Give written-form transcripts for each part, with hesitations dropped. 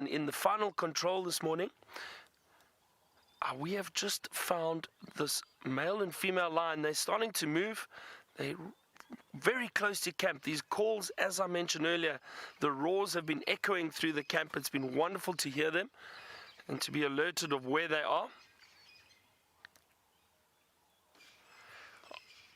in the final control this morning. We have just found this male and female lion. They're starting to move. They're very close to camp. These calls, as I mentioned earlier, the roars have been echoing through the camp. It's been wonderful to hear them and to be alerted of where they are.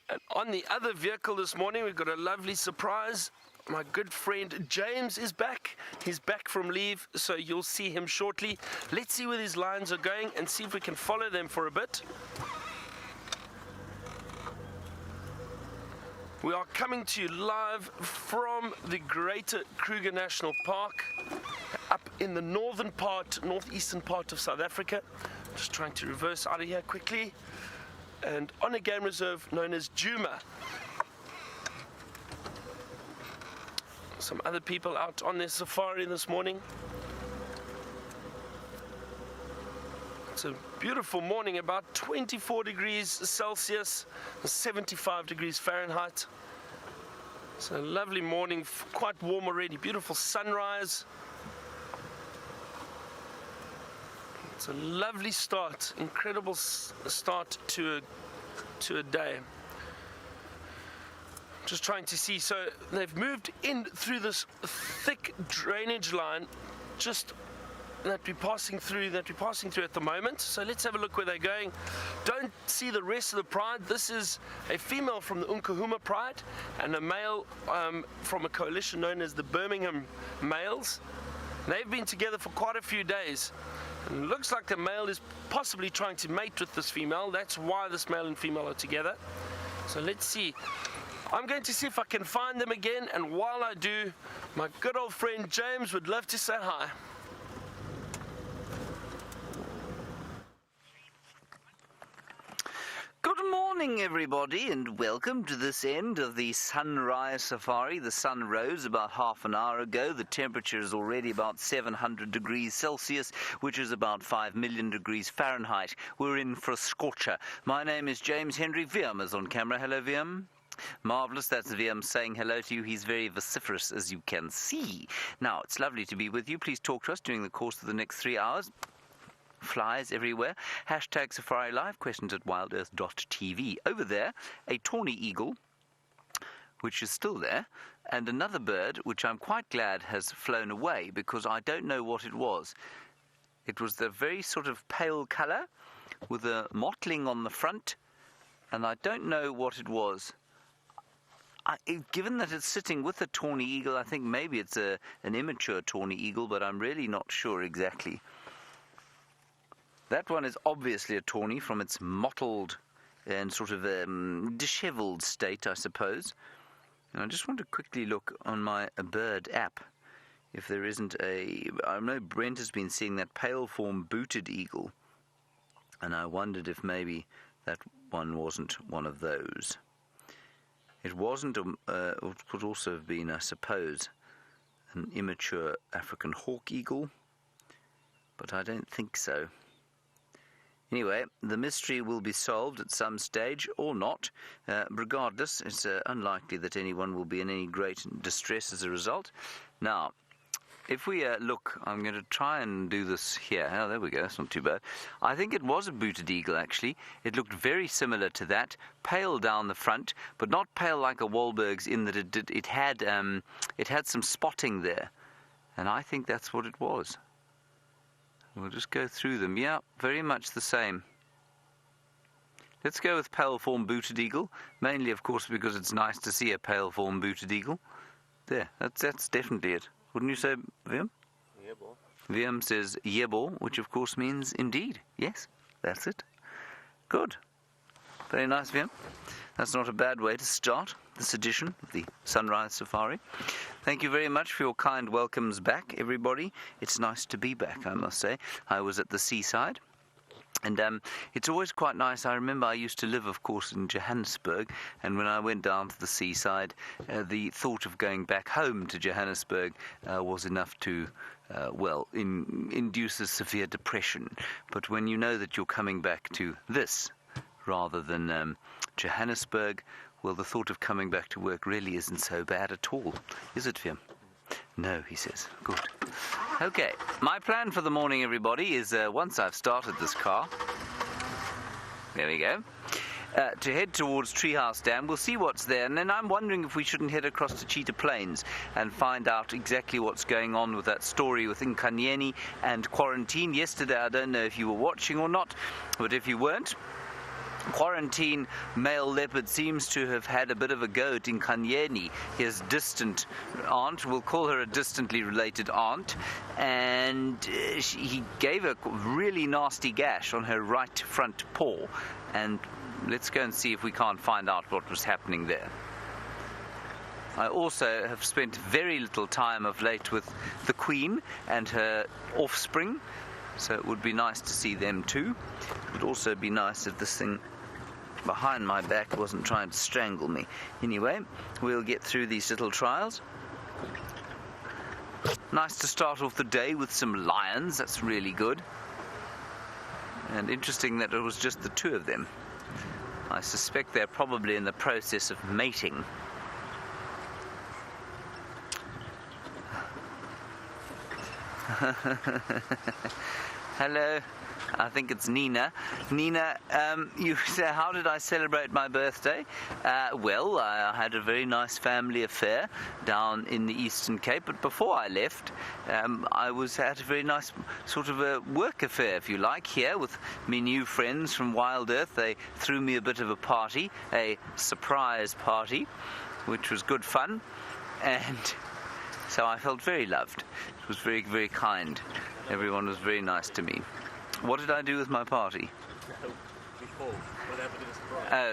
And on the other vehicle this morning, we've got a lovely surprise. My good friend James is back. He's back from leave, so you'll see him shortly. Let's see where these lions are going and see if we can follow them for a bit. We are coming to you live from the Greater Kruger National Park, up in the northeastern part of South Africa. Just trying to reverse out of here quickly. And on a game reserve known as Djuma. Some other people out on their safari this morning. It's a beautiful morning, about 24 degrees Celsius, 75 degrees Fahrenheit. It's a lovely morning, quite warm already, beautiful sunrise. It's a lovely start, incredible start to a day. Just trying to see, so they've moved in through this thick drainage line just that we're passing through at the moment. So let's have a look where they're going. Don't see the rest of the pride. This is a female from the Unkahuma pride and a male from a coalition known as the Birmingham males. They've been together for quite a few days. And it looks like the male is possibly trying to mate with this female. That's why this male and female are together. So let's see. I'm going to see if I can find them again, and while I do, my good old friend James would love to say hi. Good morning, everybody, and welcome to this end of the sunrise safari. The sun rose about half an hour ago. The temperature is already about 700 degrees Celsius, which is about 5 million degrees Fahrenheit. We're in for a scorcher. My name is James Henry. Viam is on camera. Hello, Viam. Marvellous, that's Viam saying hello to you. He's very vociferous, as you can see. Now, it's lovely to be with you. Please talk to us during the course of the next 3 hours. Flies everywhere. Hashtag Safari Live, questions at wildearth.tv. Over there, a tawny eagle, which is still there, and another bird, which I'm quite glad has flown away, because I don't know what it was. It was the very sort of pale colour, with a mottling on the front, and I don't know what it was. Given that it's sitting with a tawny eagle, I think maybe it's an immature tawny eagle, but I'm really not sure exactly. That one is obviously a tawny from its mottled and sort of dishevelled state, I suppose. And I just want to quickly look on my bird app if there isn't I know Brent has been seeing that pale form booted eagle, and I wondered if maybe that one wasn't one of those. It wasn't, it could also have been, I suppose, an immature African hawk eagle, but I don't think so. Anyway, the mystery will be solved at some stage, or not. Regardless, it's unlikely that anyone will be in any great distress as a result. Now, if we look, I'm going to try and do this here. Oh, there we go. That's not too bad. I think it was a booted eagle, actually. It looked very similar to that. Pale down the front, but not pale like a Wahlberg's in that it had some spotting there. And I think that's what it was. We'll just go through them. Yeah, very much the same. Let's go with pale form booted eagle. Mainly, of course, because it's nice to see a pale form booted eagle. There, that's definitely it. Wouldn't you say, Viam? Yebo. Viam says yebo, which of course means indeed. Yes, that's it. Good. Very nice, Viam. That's not a bad way to start this edition of the Sunrise Safari. Thank you very much for your kind welcomes back, everybody. It's nice to be back, I must say. I was at the seaside. And it's always quite nice. I remember I used to live, of course, in Johannesburg, and when I went down to the seaside, the thought of going back home to Johannesburg was enough to, induce a severe depression. But when you know that you're coming back to this rather than Johannesburg, well, the thought of coming back to work really isn't so bad at all, is it, Viam? No, he says. Good. Okay, my plan for the morning, everybody, is once I've started this car, there we go, to head towards Treehouse Dam. We'll see what's there, and then I'm wondering if we shouldn't head across to Cheetah Plains and find out exactly what's going on with that story with Nkanyeni and quarantine. Yesterday, I don't know if you were watching or not, but if you weren't, quarantine male leopard seems to have had a bit of a go at Nkanyeni, his distant aunt. We'll call her a distantly related aunt, and he gave a really nasty gash on her right front paw, and let's go and see if we can't find out what was happening there. I also have spent very little time of late with the Queen and her offspring, so it would be nice to see them too. It would also be nice if this thing behind my back wasn't trying to strangle me. Anyway, we'll get through these little trials. Nice to start off the day with some lions. That's really good. And interesting that it was just the two of them. I suspect they're probably in the process of mating. Hello. I think it's Nina. Nina, you say, how did I celebrate my birthday? Well, I had a very nice family affair down in the Eastern Cape, but before I left, I had a very nice sort of a work affair, if you like, here with me new friends from Wild Earth. They threw me a bit of a party, a surprise party, which was good fun, and so I felt very loved. It was very, very kind. Everyone was very nice to me. What did I do with my party?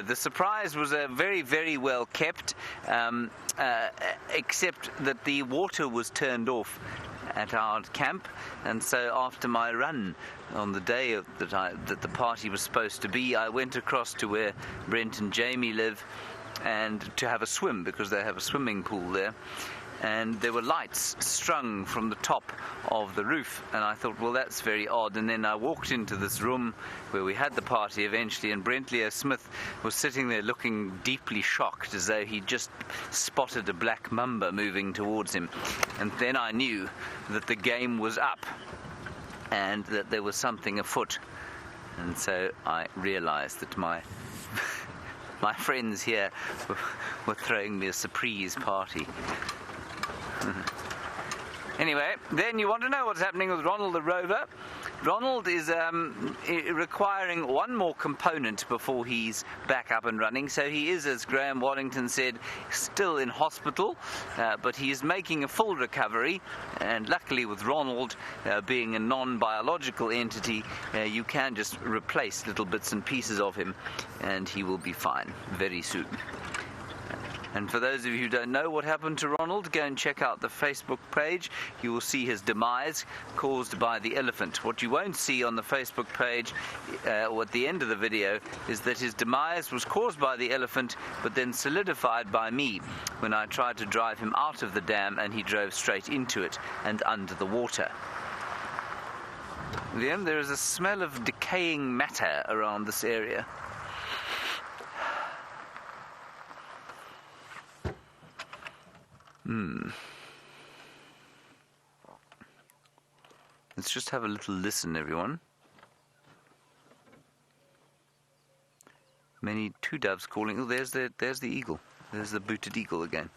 The surprise was very, very well kept, except that the water was turned off at our camp, and so after my run on the day that the party was supposed to be, I went across to where Brent and Jamie live and to have a swim, because they have a swimming pool there. And there were lights strung from the top of the roof, and I thought, well, that's very odd. And then I walked into this room where we had the party eventually, and Brent Leo Smith was sitting there looking deeply shocked, as though he'd just spotted a black mamba moving towards him. And then I knew that the game was up and that there was something afoot. And so I realized that my friends here were throwing me a surprise party. Anyway, then you want to know what's happening with Ronald the Rover. Ronald is requiring one more component before he's back up and running. So he is, as Graham Waddington said, still in hospital, but he is making a full recovery. And luckily with Ronald being a non-biological entity, you can just replace little bits and pieces of him, and he will be fine very soon. And for those of you who don't know what happened to Ronald, go and check out the Facebook page. You will see his demise caused by the elephant. What you won't see on the Facebook page, or at the end of the video, is that his demise was caused by the elephant, but then solidified by me when I tried to drive him out of the dam and he drove straight into it and under the water. Then there is a smell of decaying matter around this area. Let's just have a little listen, everyone. Many two doves calling. Oh, there's the eagle. There's the booted eagle again.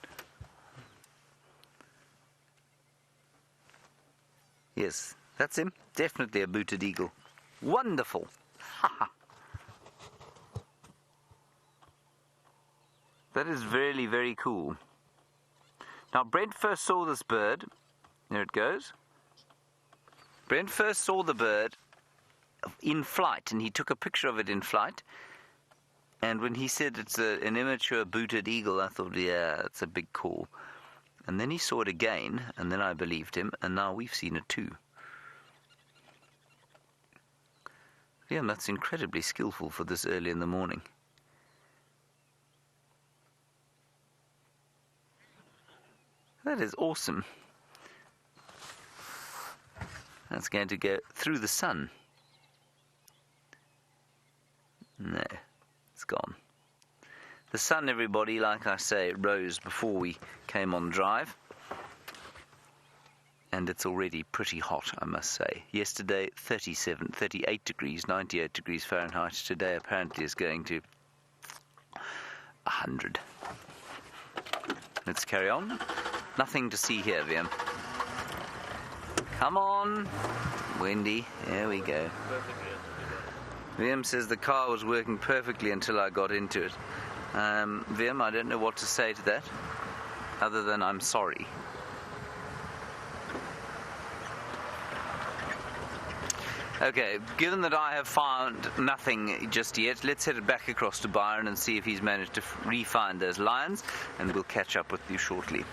Yes, that's him. Definitely a booted eagle. Wonderful. Ha. That is really, very cool. Now, Brent first saw this bird. There it goes. Brent first saw the bird in flight, and he took a picture of it in flight. And when he said it's an immature booted eagle, I thought, yeah, that's a big call. And then he saw it again, and then I believed him, and now we've seen it too. Yeah, that's incredibly skillful for this early in the morning. That is awesome. That's going to go through the sun. No, it's gone. The sun, everybody, like I say, rose before we came on drive. and it's already pretty hot, I must say. Yesterday, 37, 38 degrees, 98 degrees Fahrenheit. Today, apparently, is going to 100. Let's carry on. Nothing to see here, VM. Come on. Windy. There we go. VM says the car was working perfectly until I got into it. VM, I don't know what to say to that, other than I'm sorry. Okay, given that I have found nothing just yet, let's head back across to Byron and see if he's managed to re-find those lions, and we'll catch up with you shortly.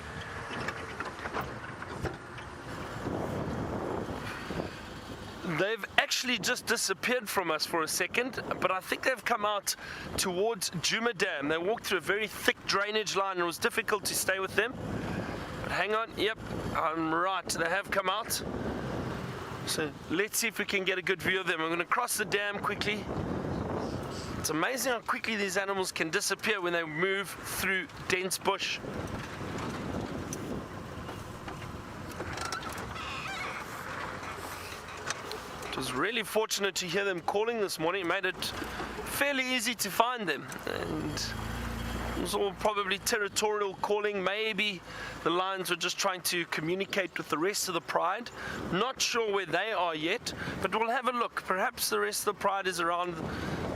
They've actually just disappeared from us for a second, but I think they've come out towards Djuma Dam. They walked through a very thick drainage line and it was difficult to stay with them. But hang on, yep, I'm right, they have come out. So let's see if we can get a good view of them. I'm going to cross the dam quickly. It's amazing how quickly these animals can disappear when they move through dense bush. It was really fortunate to hear them calling this morning. It made it fairly easy to find them. And it was all probably territorial calling. Maybe the lions were just trying to communicate with the rest of the pride. Not sure where they are yet, but we'll have a look. Perhaps the rest of the pride is around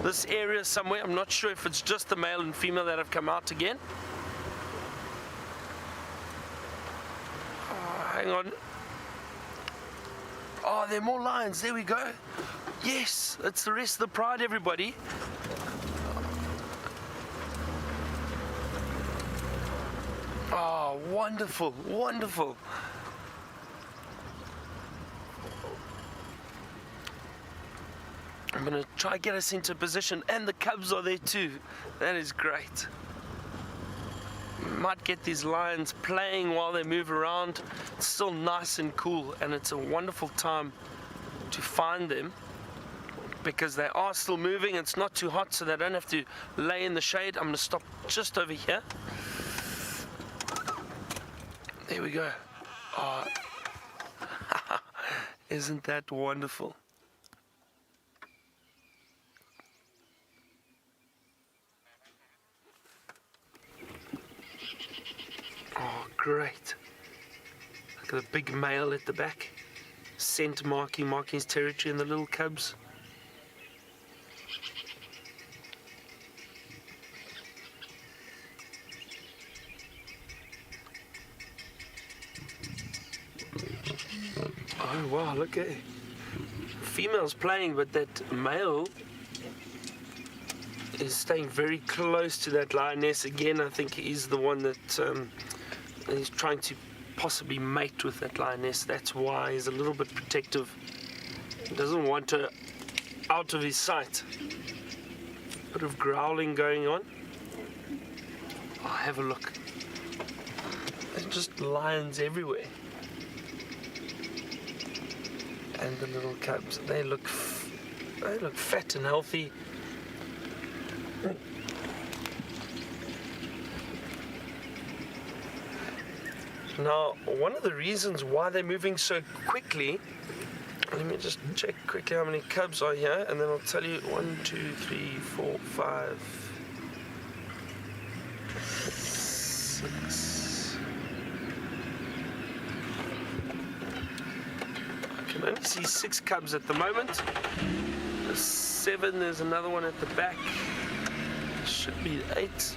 this area somewhere. I'm not sure if it's just the male and female that have come out again. Oh, hang on. Oh, there are more lions. There we go. Yes, it's the rest of the pride, everybody. Oh, wonderful, wonderful. I'm going to try to get us into position, and the cubs are there too. That is great. Might get these lions playing while they move around. It's still nice and cool, and it's a wonderful time to find them because they are still moving. It's not too hot, so they don't have to lay in the shade. I'm going to stop just over here. There we go. Oh. Isn't that wonderful? Oh, great. Look at the big male at the back. Scent marking his territory, and the little cubs. Oh wow, look at it. Female's playing, but that male is staying very close to that lioness. Again, I think he's the one that he's trying to possibly mate with that lioness. That's why he's a little bit protective. He doesn't want her out of his sight. Bit of growling going on. Oh, have a look. There's just lions everywhere. And the little cubs, they look fat and healthy. Now, one of the reasons why they're moving so quickly, let me just check quickly how many cubs are here, and then I'll tell you. 1, 2, 3, 4, 5, 6. I can only see 6 cubs at the moment. There's 7, there's another one at the back. Should be 8.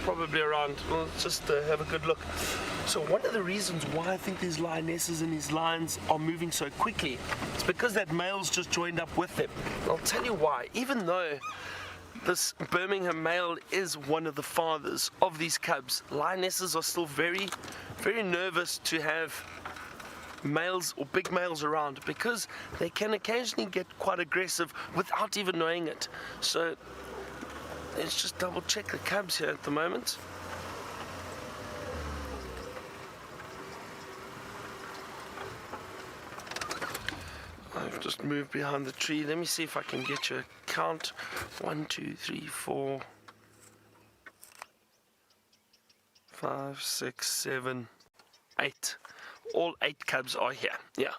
Probably around. Well, let's just have a good look. So one of the reasons why I think these lionesses and these lions are moving so quickly is because that male's just joined up with them. I'll tell you why. Even though this Birmingham male is one of the fathers of these cubs, lionesses are still very, very nervous to have males or big males around because they can occasionally get quite aggressive without even knowing it. So let's just double check the cubs here at the moment. I've just moved behind the tree. Let me see if I can get you a count. 1, 2, 3, 4, 5, 6, 7, 8. all 8 cubs are here. Yeah.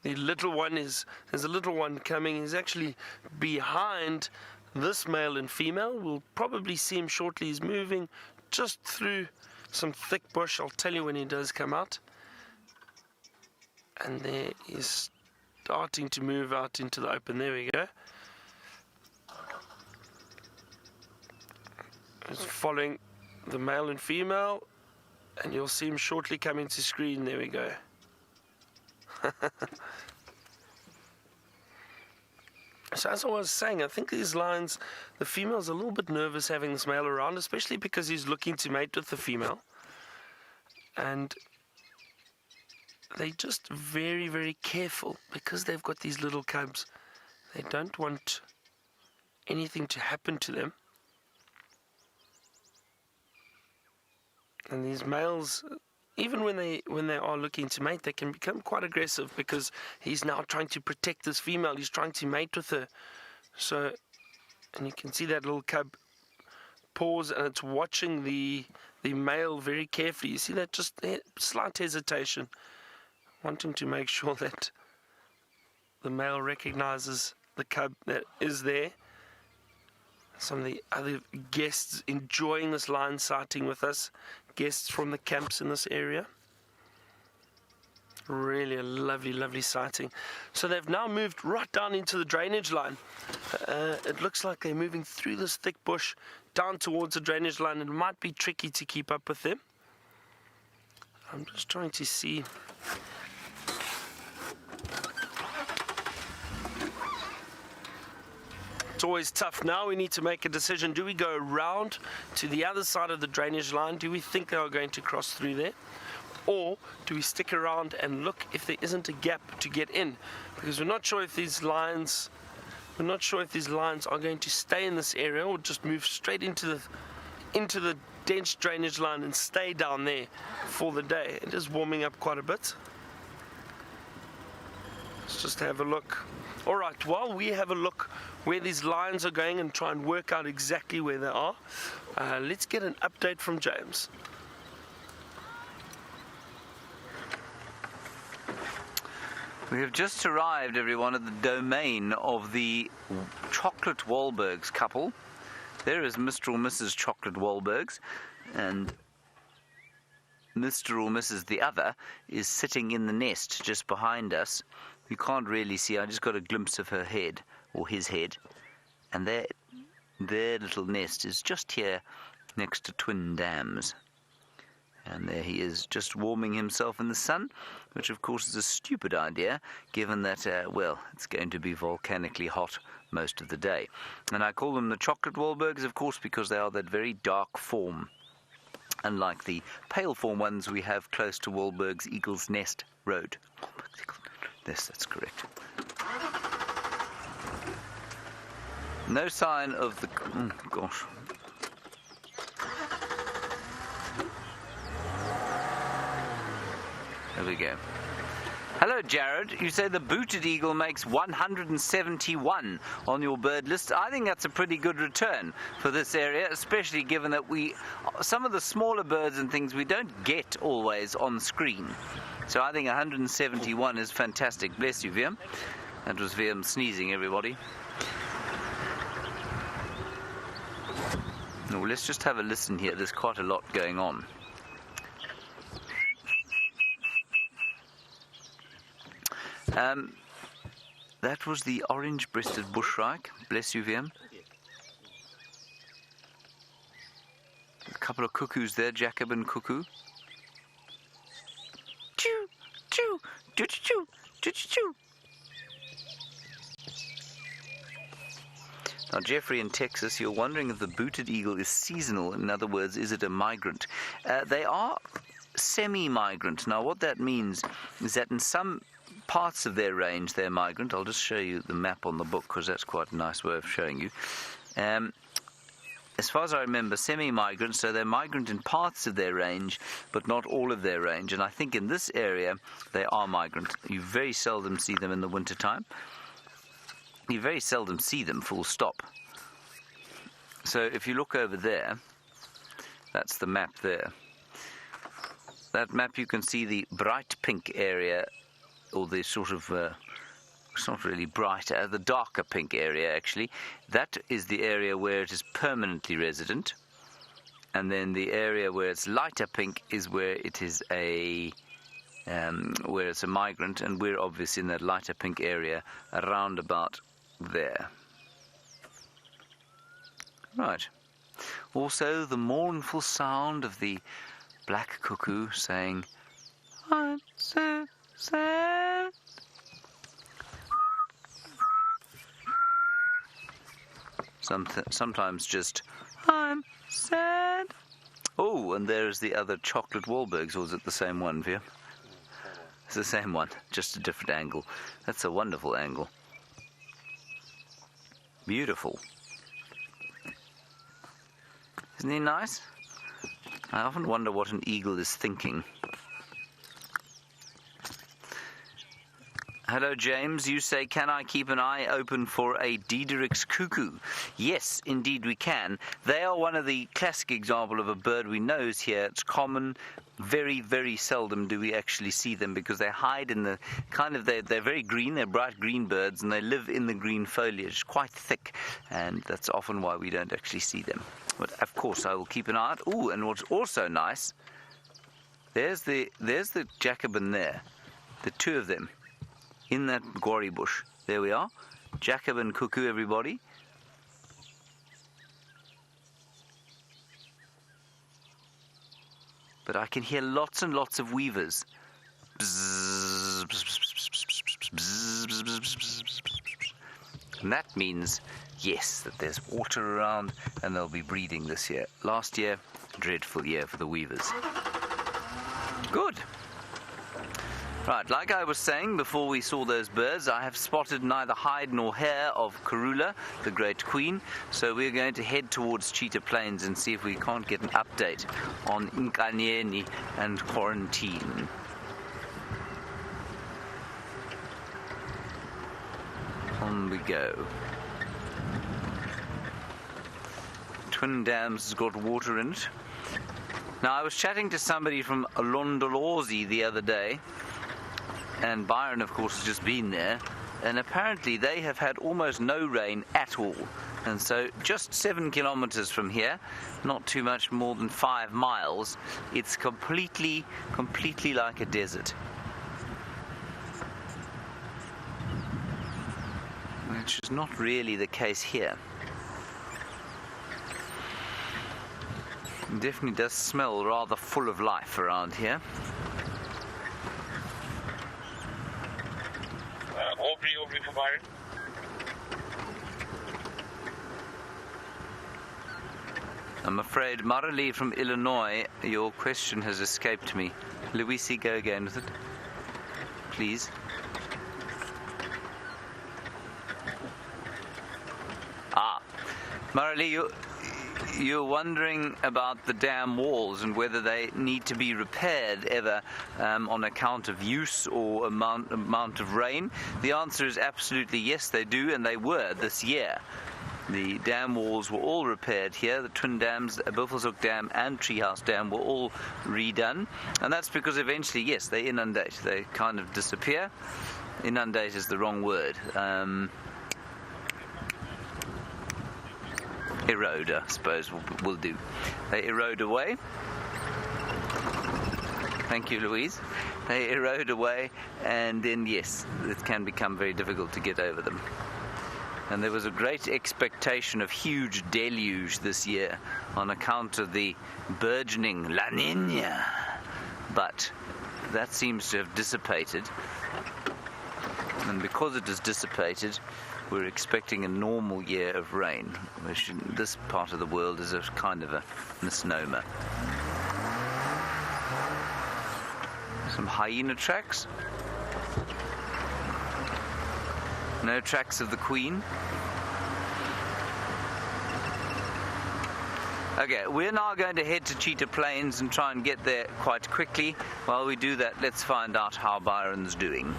There's a little one coming. He's actually behind this male and female. We'll probably see him shortly. He's moving just through some thick bush. I'll tell you when he does come out. And there he's starting to move out into the open. There we go. He's following the male and female, and you'll see him shortly coming to screen. There we go. So as I was saying, I think these lions, the female's a little bit nervous having this male around, especially because he's looking to mate with the female. And they're just very, very careful because they've got these little cubs. They don't want anything to happen to them. And these males, even when they are looking to mate, they can become quite aggressive because he's now trying to protect this female. He's trying to mate with her. So, and you can see that little cub pause, and it's watching the male very carefully. You see that just slight hesitation, wanting to make sure that the male recognizes the cub that is there. Some of the other guests enjoying this lion sighting with us, guests from the camps in this area. Really a lovely, lovely sighting. So they've now moved right down into the drainage line. It looks like they're moving through this thick bush down towards the drainage line. It might be tricky to keep up with them. I'm just trying to see. It's always tough. Now we need to make a decision. Do we go around to the other side of the drainage line? Do we think they are going to cross through there? Or do we stick around and look if there isn't a gap to get in? Because we're not sure if these lions are going to stay in this area or just move straight into the dense drainage line and stay down there for the day. It is warming up quite a bit. Let's just have a look. All right, while we have a look where these lions are going and try and work out exactly where they are, let's get an update from James. We have just arrived, everyone, at the domain of the Chocolate Wahlbergs couple. There is Mr. or Mrs. Chocolate Wahlbergs, and Mr. or Mrs. the other is sitting in the nest just behind us. You can't really see. I just got a glimpse of her head, or his head, and their little nest is just here next to Twin Dams. And there he is, just warming himself in the sun, which of course is a stupid idea, given that, it's going to be volcanically hot most of the day. And I call them the Chocolate Wahlbergs, of course, because they are that very dark form, unlike the pale form ones we have close to Wahlberg's Eagle's Nest Road. Yes, that's correct. No sign of the... Oh, gosh. There we go. Hello, Jared. You say the booted eagle makes 171 on your bird list. I think that's a pretty good return for this area, especially given that some of the smaller birds and things we don't get always on screen. So I think 171 is fantastic. Bless you, Viam. That was Viam sneezing, everybody. Now, let's just have a listen here. There's quite a lot going on. That was the orange-breasted bushshrike. Bless you, Viam. A couple of cuckoos there, Jacobin cuckoo. Choo, choo, choo, choo, choo, choo. Now, Jeffrey in Texas, you're wondering if the booted eagle is seasonal. In other words, is it a migrant? They are semi-migrant. Now, what that means is that in some parts of their range they're migrant. I'll just show you the map on the book because that's quite a nice way of showing you. As far as I remember, semi-migrant, so they're migrant in parts of their range, but not all of their range. And I think in this area they are migrant. You very seldom see them in the wintertime. You very seldom see them full stop. So if you look over there, that's the map there. that map you can see the bright pink area, or the sort of, it's not really bright, the darker pink area actually. That is the area where it is permanently resident. And then the area where it's lighter pink is where it is where it's a migrant, and we're obviously in that lighter pink area around about there. Right. Also, the mournful sound of the black cuckoo saying, "I'm so sad." Sometimes just, "I'm sad." Oh, and there's the other chocolate Wahlbergs, or is it the same one, Via? It's the same one, just a different angle. That's a wonderful angle. Beautiful. Isn't he nice? I often wonder what an eagle is thinking. Hello, James. You say, can I keep an eye open for a Diederik's cuckoo? Yes, indeed we can. They are one of the classic example of a bird we know is here. It's common. Very, very seldom do we actually see them because they hide in the they're very green. They're bright green birds, and they live in the green foliage, quite thick, and that's often why we don't actually see them. But of course, I will keep an eye out. Ooh, and what's also nice, there's the Jacobin there, the two of them. In that gori bush. There we are. Jacobin cuckoo, everybody. But I can hear lots and lots of weavers. And that means, yes, that there's water around and they'll be breeding this year. Last year, dreadful year for the weavers. Good. Right, like I was saying before we saw those birds, I have spotted neither hide nor hair of Karula, the great queen, so we're going to head towards Cheetah Plains and see if we can't get an update on Nkanyeni and quarantine. On we go. Twin Dams has got water in it. Now, I was chatting to somebody from Londolozi the other day, and Byron, of course, has just been there, and apparently they have had almost no rain at all. And so just 7 kilometers from here, not too much more than 5 miles, it's completely like a desert. Which is not really the case here. It definitely does smell rather full of life around here. Aubrey for Byron. I'm afraid, Marley from Illinois, your question has escaped me. Louisi, go again with it, please. Marley, you're wondering about the dam walls and whether they need to be repaired ever on account of use or amount of rain. The answer is absolutely yes, they do, and they were this year. The dam walls were all repaired here. The twin dams, Buffelshoek Dam and Treehouse Dam, were all redone, and that's because eventually, yes, they inundate. They kind of disappear. Inundate is the wrong word. Erode, I suppose, will do. They erode away. Thank you, Louise. They erode away, and then, yes, it can become very difficult to get over them. And there was a great expectation of huge deluge this year on account of the burgeoning La Niña. But that seems to have dissipated. And because it has dissipated, we're expecting a normal year of rain, which in this part of the world is a kind of a misnomer. Some hyena tracks. No tracks of the Queen. Okay, we're now going to head to Cheetah Plains and try and get there quite quickly. While we do that, let's find out how Byron's doing.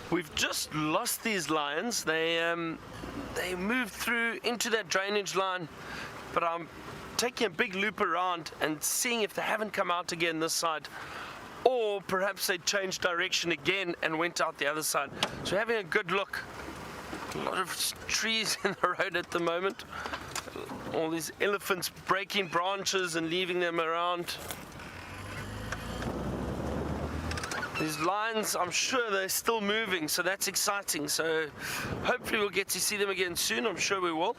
We've just lost these lions. They they moved through into that drainage line, but I'm taking a big loop around and seeing if they haven't come out again this side, or perhaps they changed direction again and went out the other side. So having a good look. A lot of trees in the road at the moment. All these elephants breaking branches and leaving them around. These lines, I'm sure they're still moving, so that's exciting. So hopefully we'll get to see them again soon. I'm sure we will.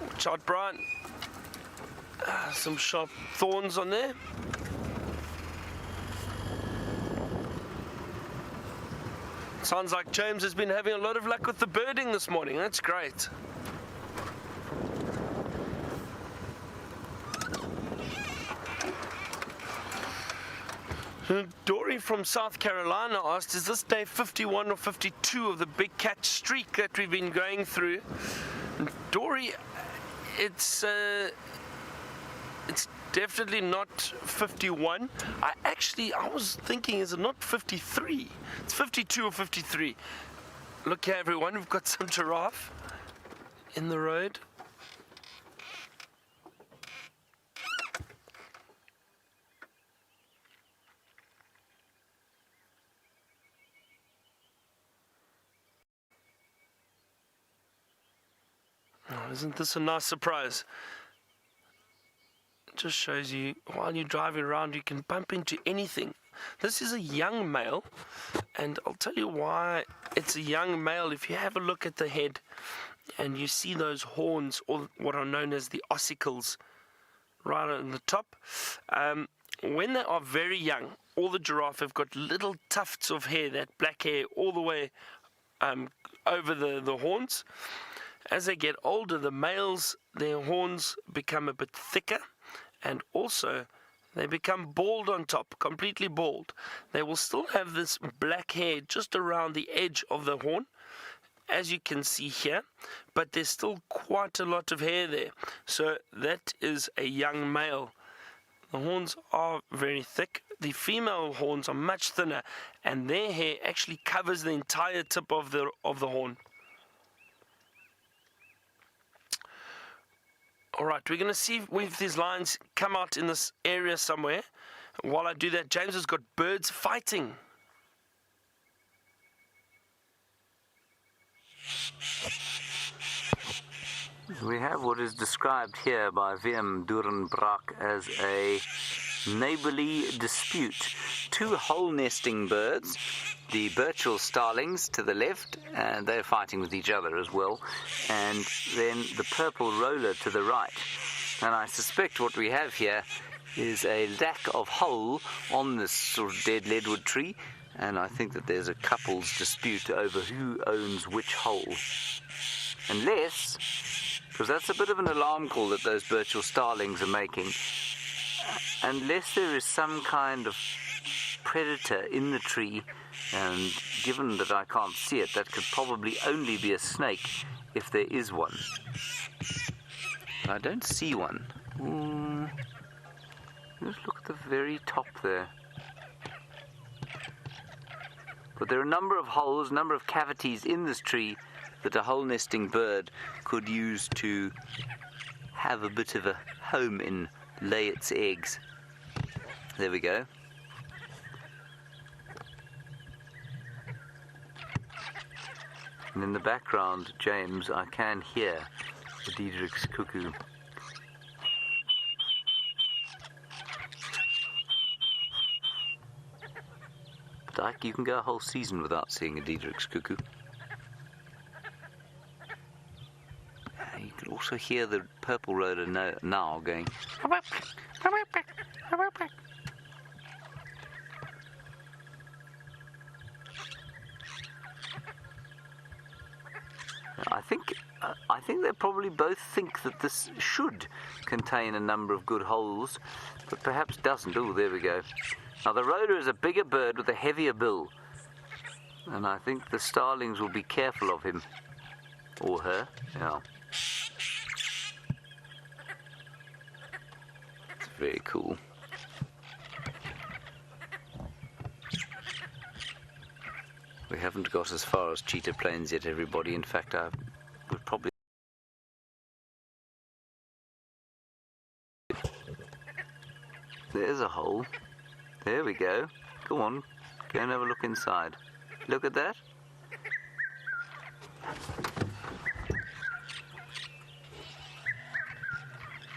Watch out, Brian. Some sharp thorns on there. Sounds like James has been having a lot of luck with the birding this morning. That's great. Dory from South Carolina asked, is this day 51 or 52 of the big catch streak that we've been going through? Dory, it's definitely not 51. I was thinking, is it not 53? It's 52 or 53. Look here, everyone, we've got some giraffe in the road. Oh, isn't this a nice surprise? Just shows you while you're driving around you can bump into anything. This is a young male, and I'll tell you why it's a young male. If you have a look at the head and you see those horns, or what are known as the ossicles, right on the top, when they are very young, all the giraffe have got little tufts of hair, that black hair all the way over the horns. As they get older, the males, their horns become a bit thicker, and also they become bald on top, completely bald. They will still have this black hair just around the edge of the horn, as you can see here, but there's still quite a lot of hair there. So that is a young male. The horns are very thick. The female horns are much thinner, and their hair actually covers the entire tip of the horn. Alright, we're going to see if these lions come out in this area somewhere. While I do that, James has got birds fighting. We have what is described here by Wim Durenbrak as a neighborly dispute. Two hole-nesting birds, the Birchall starlings to the left, and they're fighting with each other as well, and then the purple roller to the right. And I suspect what we have here is a lack of hole on this sort of dead leadwood tree, and I think that there's a couple's dispute over who owns which hole. Unless, because that's a bit of an alarm call that those Birchall starlings are making, unless there is some kind of predator in the tree, and given that I can't see it, that could probably only be a snake if there is one. But I don't see one. Just look at the very top there. But there are a number of holes, a number of cavities in this tree that a hole-nesting bird could use to have a bit of a home in, lay its eggs. There we go. And in the background, James, I can hear the Diederik's cuckoo. But you can go a whole season without seeing a Diederik's cuckoo. You can also hear the purple roller now going. I think they probably both think that this should contain a number of good holes, but perhaps doesn't. Oh, there we go. Now the roller is a bigger bird with a heavier bill, and I think the starlings will be careful of him or her. Yeah. It's very cool. We haven't got as far as cheetah plains yet, everybody. In fact, I would probably... There's a hole. There we go. Go on, go and have a look inside. Look at that.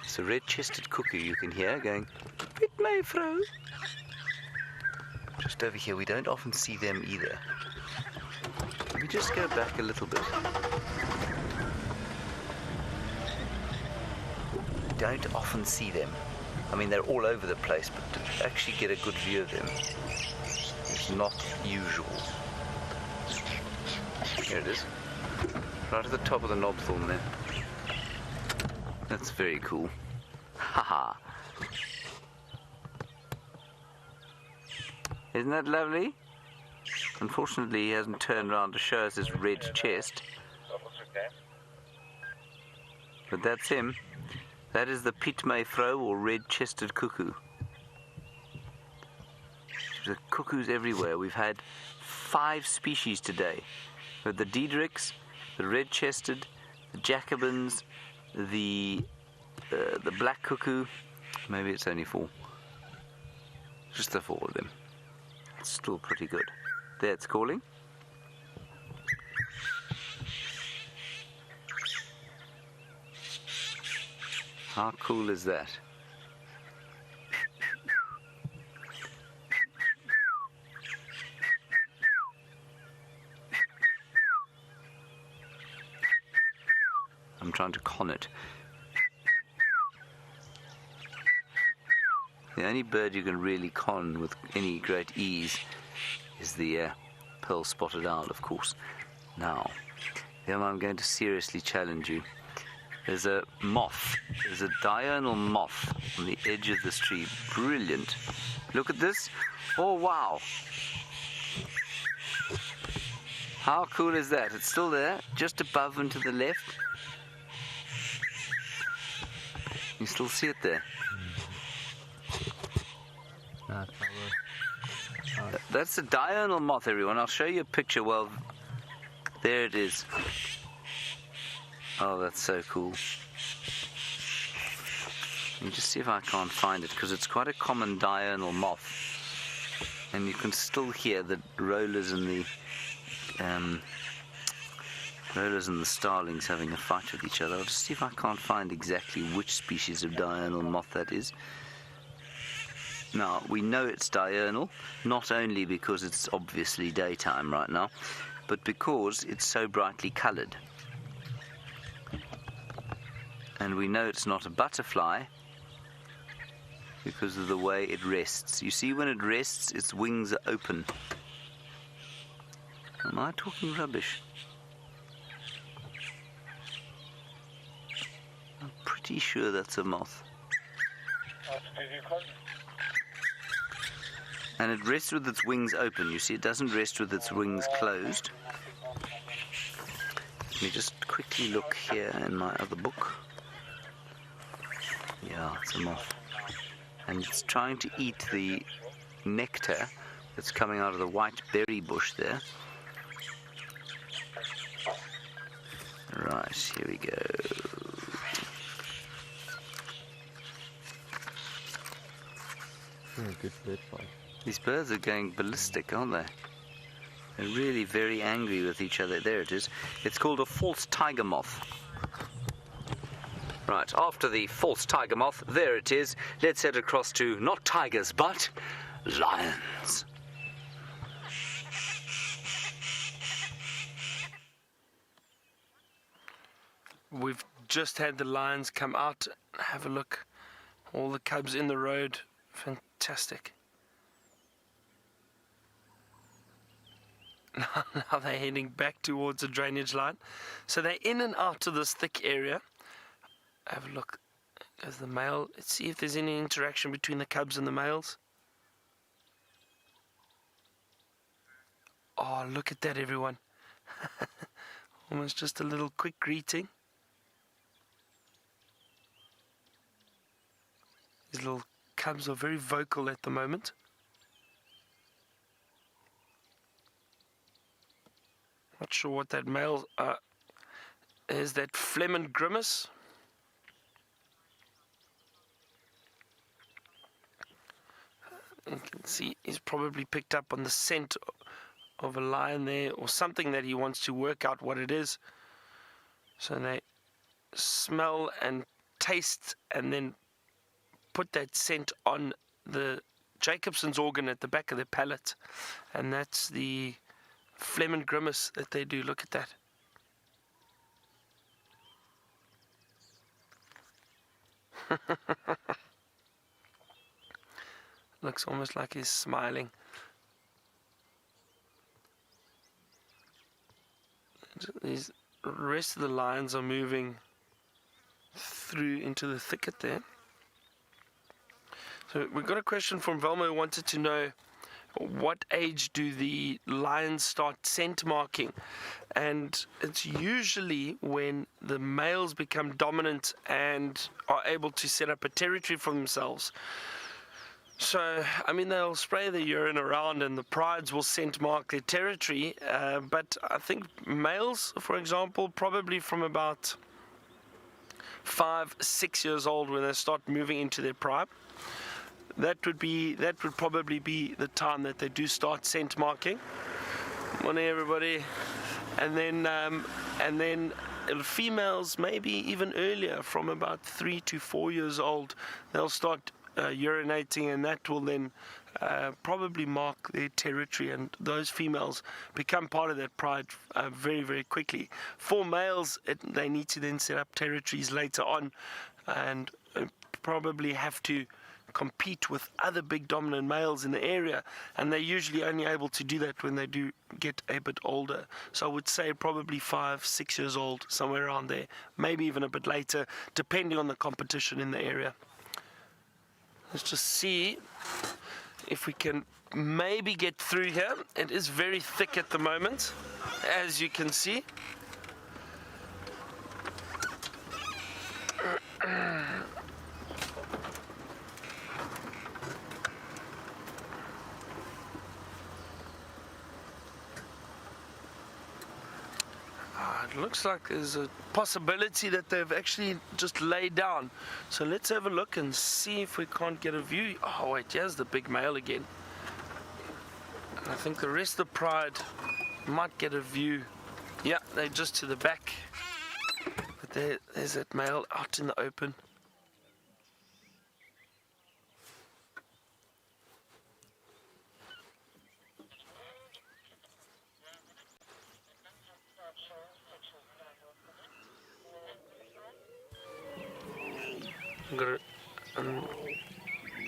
It's a red-chested cuckoo you can hear going, "Pit my vrouw." Just over here, we don't often see them either. Let me just go back a little bit. Don't often see them. I mean, they're all over the place, but to actually get a good view of them is not usual. Here it is. Right at the top of the knobthorn there. That's very cool. Haha. Isn't that lovely? Unfortunately, he hasn't turned around to show us his red chest. But that's him. That is the Piet Mevrou, or red-chested cuckoo. There's cuckoos everywhere. We've had 5 species today. We've the Diedrichs, the red-chested, the Jacobins, the black cuckoo. Maybe it's only 4. Just the 4 of them. It's still pretty good. There, it's calling. How cool is that? I'm trying to con it. The only bird you can really con with any great ease is the pearl-spotted owl, of course. Now, I'm going to seriously challenge you. There's a moth. There's a diurnal moth on the edge of this tree. Brilliant. Look at this. Oh, wow. How cool is that? It's still there, just above and to the left. You still see it there. That's a diurnal moth, everyone. I'll show you a picture. Well, there it is. Oh, that's so cool. Let me just see if I can't find it, because it's quite a common diurnal moth. And you can still hear the rollers and the starlings having a fight with each other. I'll just see if I can't find exactly which species of diurnal moth that is. Now, we know it's diurnal, not only because it's obviously daytime right now, but because it's so brightly coloured. And we know it's not a butterfly because of the way it rests. You see, when it rests, its wings are open. Am I talking rubbish? I'm pretty sure that's a moth. And it rests with its wings open. You see, it doesn't rest with its wings closed. Let me just quickly look here in my other book. Yeah, it's a moth. And it's trying to eat the nectar that's coming out of the white berry bush there. Right, here we go. Good bird fight. These birds are going ballistic, aren't they? They're really very angry with each other. There it is. It's called a false tiger moth. Right, after the false tiger moth, there it is. Let's head across to not tigers, but lions. We've just had the lions come out. Have a look. All the cubs in the road. Fantastic. Now they're heading back towards the drainage line. So they're in and out of this thick area. Have a look. There's the male. Let's see if there's any interaction between the cubs and the males. Oh, look at that, everyone. Almost just a little quick greeting. These little cubs are very vocal at the moment. sure what that male is. That phlegm grimace. You can see he's probably picked up on the scent of a lion there, or something that he wants to work out what it is. So they smell and taste and then put that scent on the Jacobson's organ at the back of their palate, and that's the phlegm and grimace that they do. Look at that. Looks almost like he's smiling. These rest of the lions are moving through into the thicket there. So we've got a question from Velma who wanted to know, what age do the lions start scent marking? And it's usually when the males become dominant and are able to set up a territory for themselves. So, I mean, they'll spray the urine around and the prides will scent mark their territory, but I think males, for example, probably from about 5-6 years old, when they start moving into their prime, that would probably be the time that they do start scent marking. Morning, everybody. And then females, maybe even earlier, from about 3 to 4 years old, they'll start urinating, and that will then probably mark their territory, and those females become part of that pride very, very quickly. For males, they need to then set up territories later on, and probably have to compete with other big dominant males in the area, and they're usually only able to do that when they do get a bit older. So I would say probably 5-6 years old, somewhere around there, maybe even a bit later, depending on the competition in the area. Let's just see if we can maybe get through here. It is very thick at the moment, as you can see. It looks like there's a possibility that they've actually just laid down. So let's have a look and see if we can't get a view. Oh wait, here's the big male again. And I think the rest of the pride might get a view. Yeah, they're just to the back. But there's that male out in the open. I've got an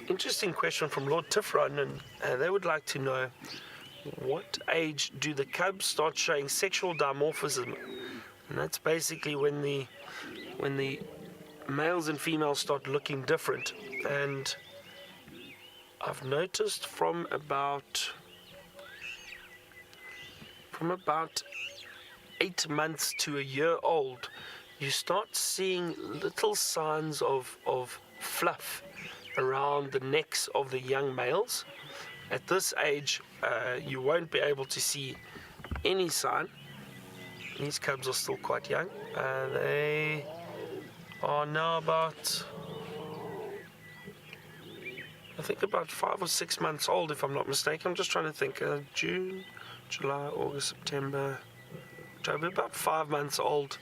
interesting question from Lord Tifron, and they would like to know, what age do the cubs start showing sexual dimorphism? And that's basically when the males and females start looking different. And I've noticed from about 8 months to a year old, you start seeing little signs of fluff around the necks of the young males. At this age, you won't be able to see any sign. These cubs are still quite young. They are now about, I think, about 5 or 6 months old, if I'm not mistaken. I'm just trying to think. June, July, August, September, October, about 5 months old.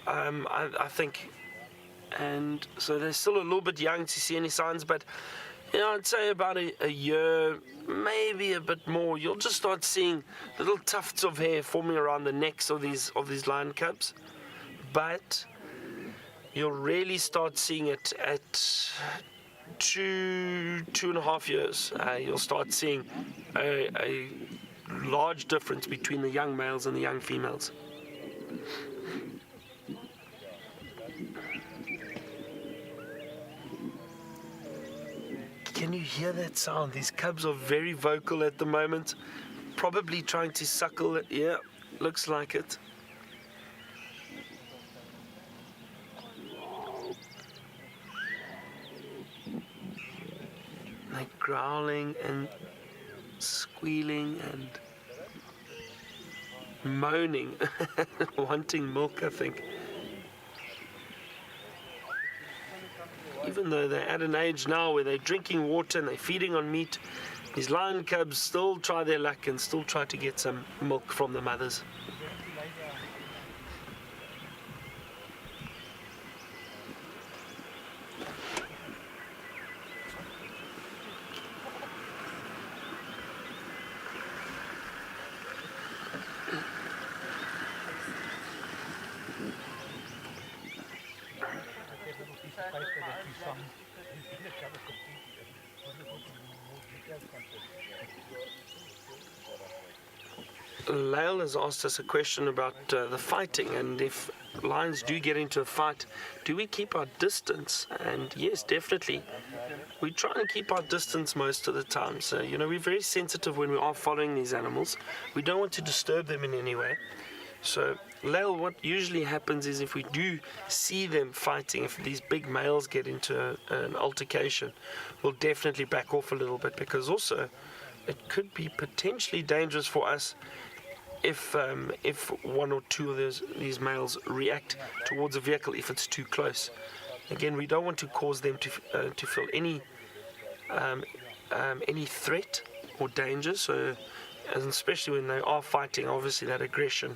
I think, and so they're still a little bit young to see any signs, but I'd say about a year, maybe a bit more, you'll just start seeing little tufts of hair forming around the necks of these lion cubs. But you'll really start seeing it at 2.5 years. You'll start seeing a large difference between the young males and the young females. Can you hear that sound? These cubs are very vocal at the moment, probably trying to suckle it. Yeah, looks like it. They're growling and squealing, and moaning, wanting milk, I think. Even though they're at an age now where they're drinking water and they're feeding on meat, these lion cubs still try their luck and still try to get some milk from the mothers. Lael has asked us a question about the fighting, and if lions do get into a fight, do we keep our distance? And yes, definitely. We try and keep our distance most of the time. So, we're very sensitive when we are following these animals. We don't want to disturb them in any way. So, Lael, what usually happens is if we do see them fighting, if these big males get into an altercation, we'll definitely back off a little bit, because also it could be potentially dangerous for us if one or two of these males react towards a vehicle if it's too close. Again, we don't want to cause them to feel any threat or danger. So, and especially when they are fighting, obviously that aggression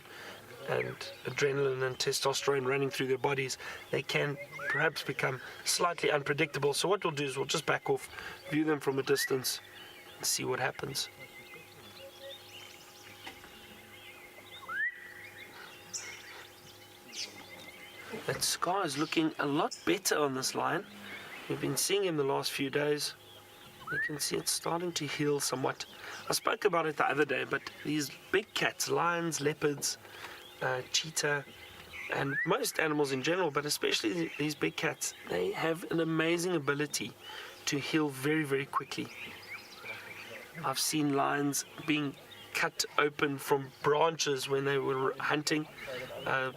and adrenaline and testosterone running through their bodies, they can perhaps become slightly unpredictable. So what we'll do is we'll just back off, view them from a distance, and see what happens. That scar is looking a lot better on this lion. We've been seeing him the last few days. You can see it's starting to heal somewhat. I spoke about it the other day, but these big cats, lions, leopards, cheetah, and most animals in general, but especially these big cats, they have an amazing ability to heal very, very quickly. I've seen lions being cut open from branches when they were hunting,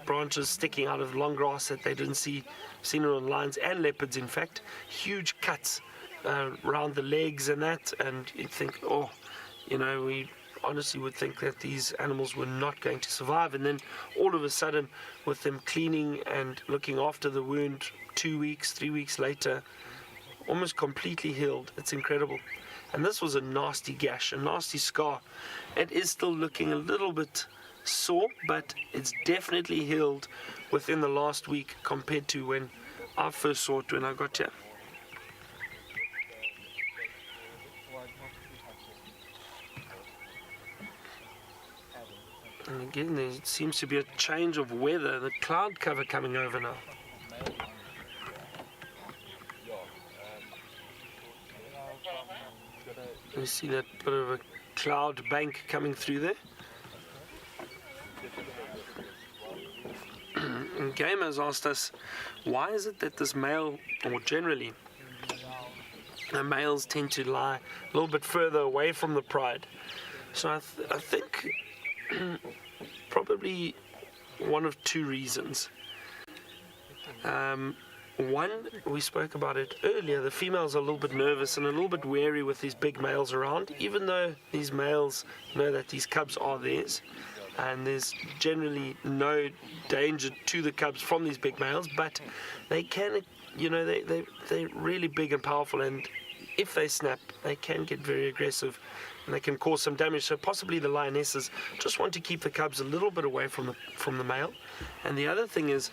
branches sticking out of long grass that they didn't see. Seen it on lions and leopards, in fact. Huge cuts around the legs and that, and you'd think, we honestly would think that these animals were not going to survive, and then all of a sudden, with them cleaning and looking after the wound 2 weeks, 3 weeks later, almost completely healed. It's incredible. And this was a nasty gash, a nasty scar. It is still looking a little bit sore, but it's definitely healed within the last week compared to when I first saw it when I got here. And again, there seems to be a change of weather, the cloud cover coming over now. You see that bit of a cloud bank coming through there. And Game has asked us, why is it that this male, or generally, males tend to lie a little bit further away from the pride? So I think probably one of two reasons. One, we spoke about it earlier, the females are a little bit nervous and a little bit wary with these big males around, even though these males know that these cubs are theirs, and there's generally no danger to the cubs from these big males, but they can, they're really big and powerful, and if they snap, they can get very aggressive and they can cause some damage. So possibly the lionesses just want to keep the cubs a little bit away from the male. And the other thing is,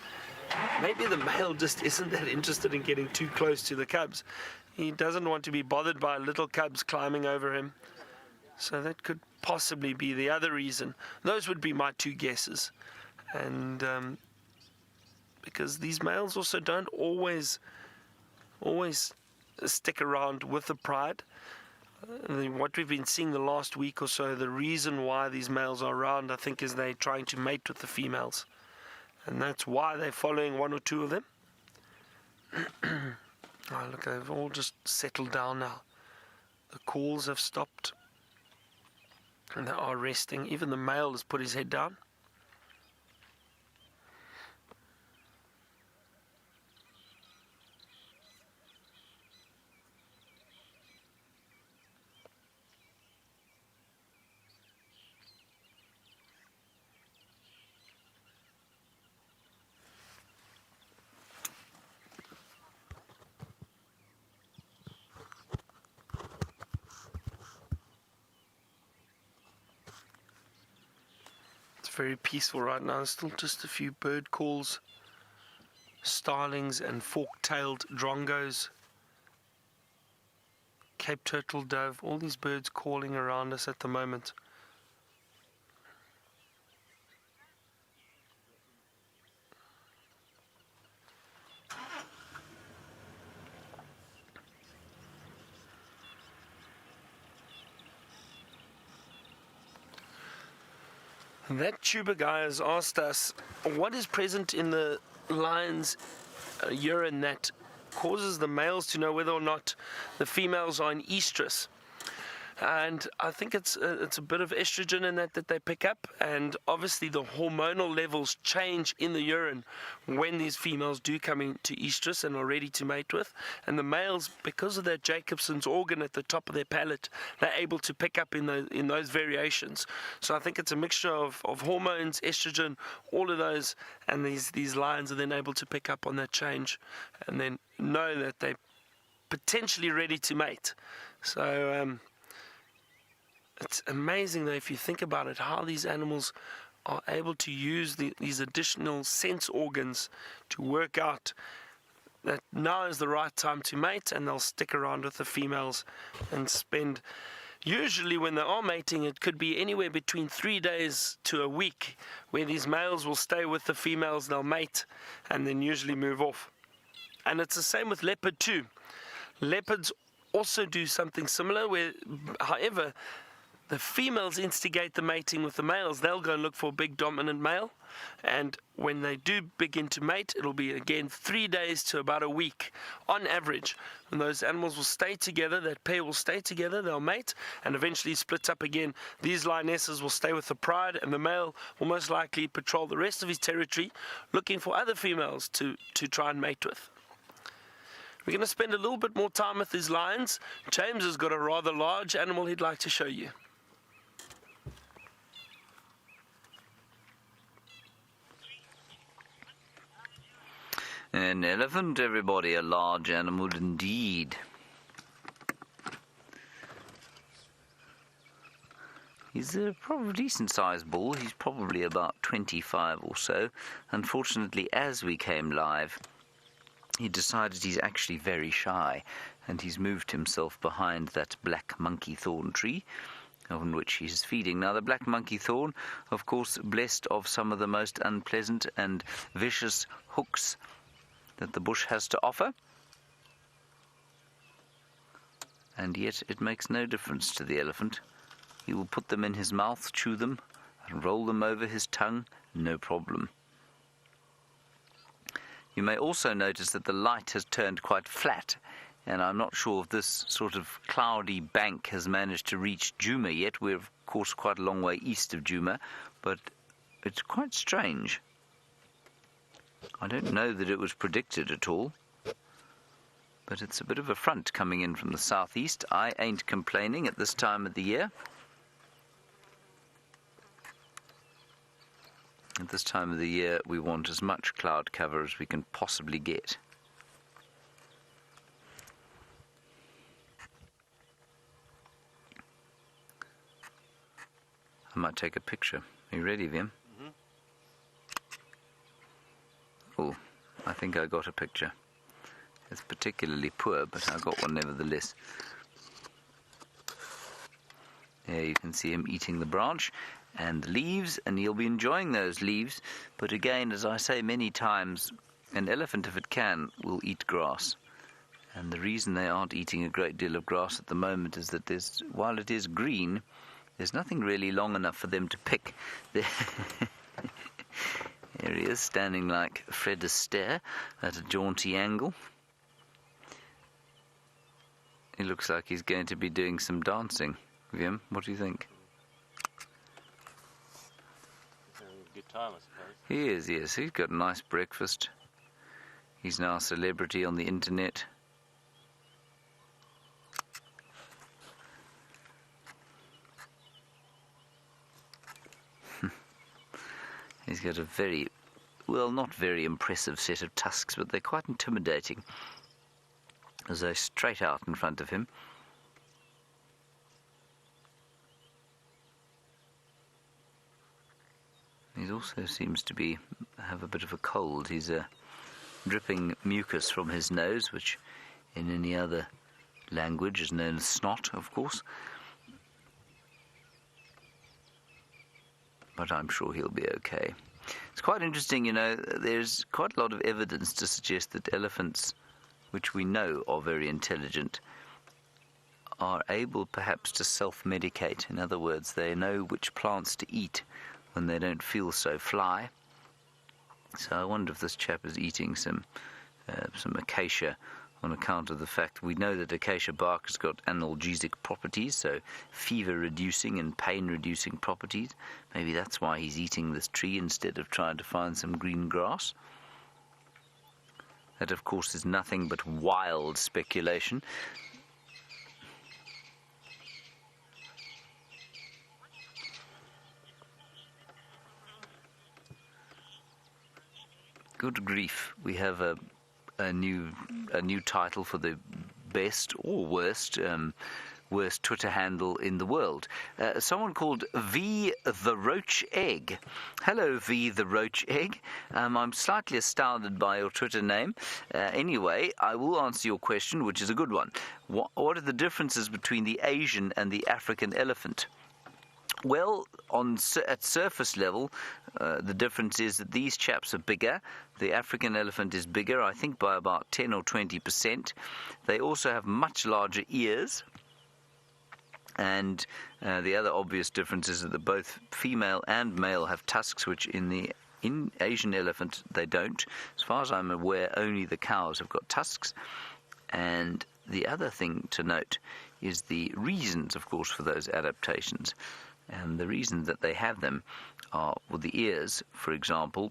maybe the male just isn't that interested in getting too close to the cubs. He doesn't want to be bothered by little cubs climbing over him. So that could possibly be the other reason. Those would be my two guesses. And because these males also don't always stick around with the pride. What we've been seeing the last week or so, the reason why these males are around, I think, is they're trying to mate with the females. And that's why they're following one or two of them. Oh, look, they've all just settled down now. The calls have stopped. And they are resting. Even the male has put his head down. very peaceful right now. There's still just a few bird calls, starlings and fork-tailed drongos, Cape turtle dove, all these birds calling around us at the moment. That tuber guy has asked us what is present in the lion's urine that causes the males to know whether or not the females are in estrus. And I think it's a bit of estrogen in that they pick up, and obviously the hormonal levels change in the urine when these females do come into estrus and are ready to mate with. And the males, because of their Jacobson's organ at the top of their palate, they're able to pick up in those variations. So I think it's a mixture of hormones, estrogen, all of those, and these lions are then able to pick up on that change and then know that they're potentially ready to mate. So it's amazing, though, if you think about it, how these animals are able to use these additional sense organs to work out that now is the right time to mate, and they'll stick around with the females and spend, usually when they are mating, it could be anywhere between 3 days to a week, where these males will stay with the females, they'll mate, and then usually move off. And it's the same with leopard too. Leopards also do something similar, where, however, the females instigate the mating with the males. They'll go and look for a big dominant male, and when they do begin to mate, it'll be again 3 days to about a week on average. And those animals will stay together, that pair will stay together, they'll mate, and eventually split up again. These lionesses will stay with the pride, and the male will most likely patrol the rest of his territory, looking for other females to try and mate with. We're going to spend a little bit more time with these lions. James has got a rather large animal he'd like to show you. An elephant, everybody, a large animal indeed. He's a probably decent-sized bull. He's probably about 25 or so. Unfortunately, as we came live, he decided he's actually very shy, and he's moved himself behind that black monkey thorn tree on which he is feeding. Now, the black monkey thorn, of course, blessed of some of the most unpleasant and vicious hooks that the bush has to offer, and yet it makes no difference to the elephant. He will put them in his mouth, chew them, and roll them over his tongue, no problem. You may also notice that the light has turned quite flat, and I'm not sure if this sort of cloudy bank has managed to reach Djuma yet. We're, of course, quite a long way east of Djuma, but it's quite strange. I don't know that it was predicted at all, but it's a bit of a front coming in from the southeast. I ain't complaining at this time of the year. At this time of the year, we want as much cloud cover as we can possibly get. I might take a picture. Are you ready, Vim? Oh, I think I got a picture. It's particularly poor, but I got one nevertheless. There you can see him eating the branch and the leaves, and he'll be enjoying those leaves. But again, as I say many times, an elephant, if it can, will eat grass. And the reason they aren't eating a great deal of grass at the moment is that while it is green, there's nothing really long enough for them to pick. There he is, standing like Fred Astaire at a jaunty angle. He looks like he's going to be doing some dancing. Vim, what do you think? He's having a good time, I suppose. He is, yes. He's got a nice breakfast. He's now a celebrity on the internet. He's got a very, well, not very impressive set of tusks, but they're quite intimidating as they're straight out in front of him. He also seems to have a bit of a cold. He's dripping mucus from his nose, which in any other language is known as snot, of course. But I'm sure he'll be okay. It's quite interesting, there's quite a lot of evidence to suggest that elephants, which we know are very intelligent, are able perhaps to self-medicate. In other words, they know which plants to eat when they don't feel so fly. So I wonder if this chap is eating some acacia on account of the fact we know that acacia bark has got analgesic properties, so fever-reducing and pain-reducing properties. Maybe that's why he's eating this tree instead of trying to find some green grass. That, of course, is nothing but wild speculation. Good grief, we have a new title for the best or worst Twitter handle in the world. Someone called V the Roach Egg. Hello, V the Roach Egg. I'm slightly astounded by your Twitter name. Anyway, I will answer your question, which is a good one. What are the differences between the Asian and the African elephant? Well, at surface level, the difference is that these chaps are bigger. The African elephant is bigger, I think, by about 10 or 20%. They also have much larger ears. And the other obvious difference is that both female and male have tusks, which in Asian elephant they don't. As far as I'm aware, only the cows have got tusks. And the other thing to note is the reasons, of course, for those adaptations. And the reason that they have them are with the ears, for example.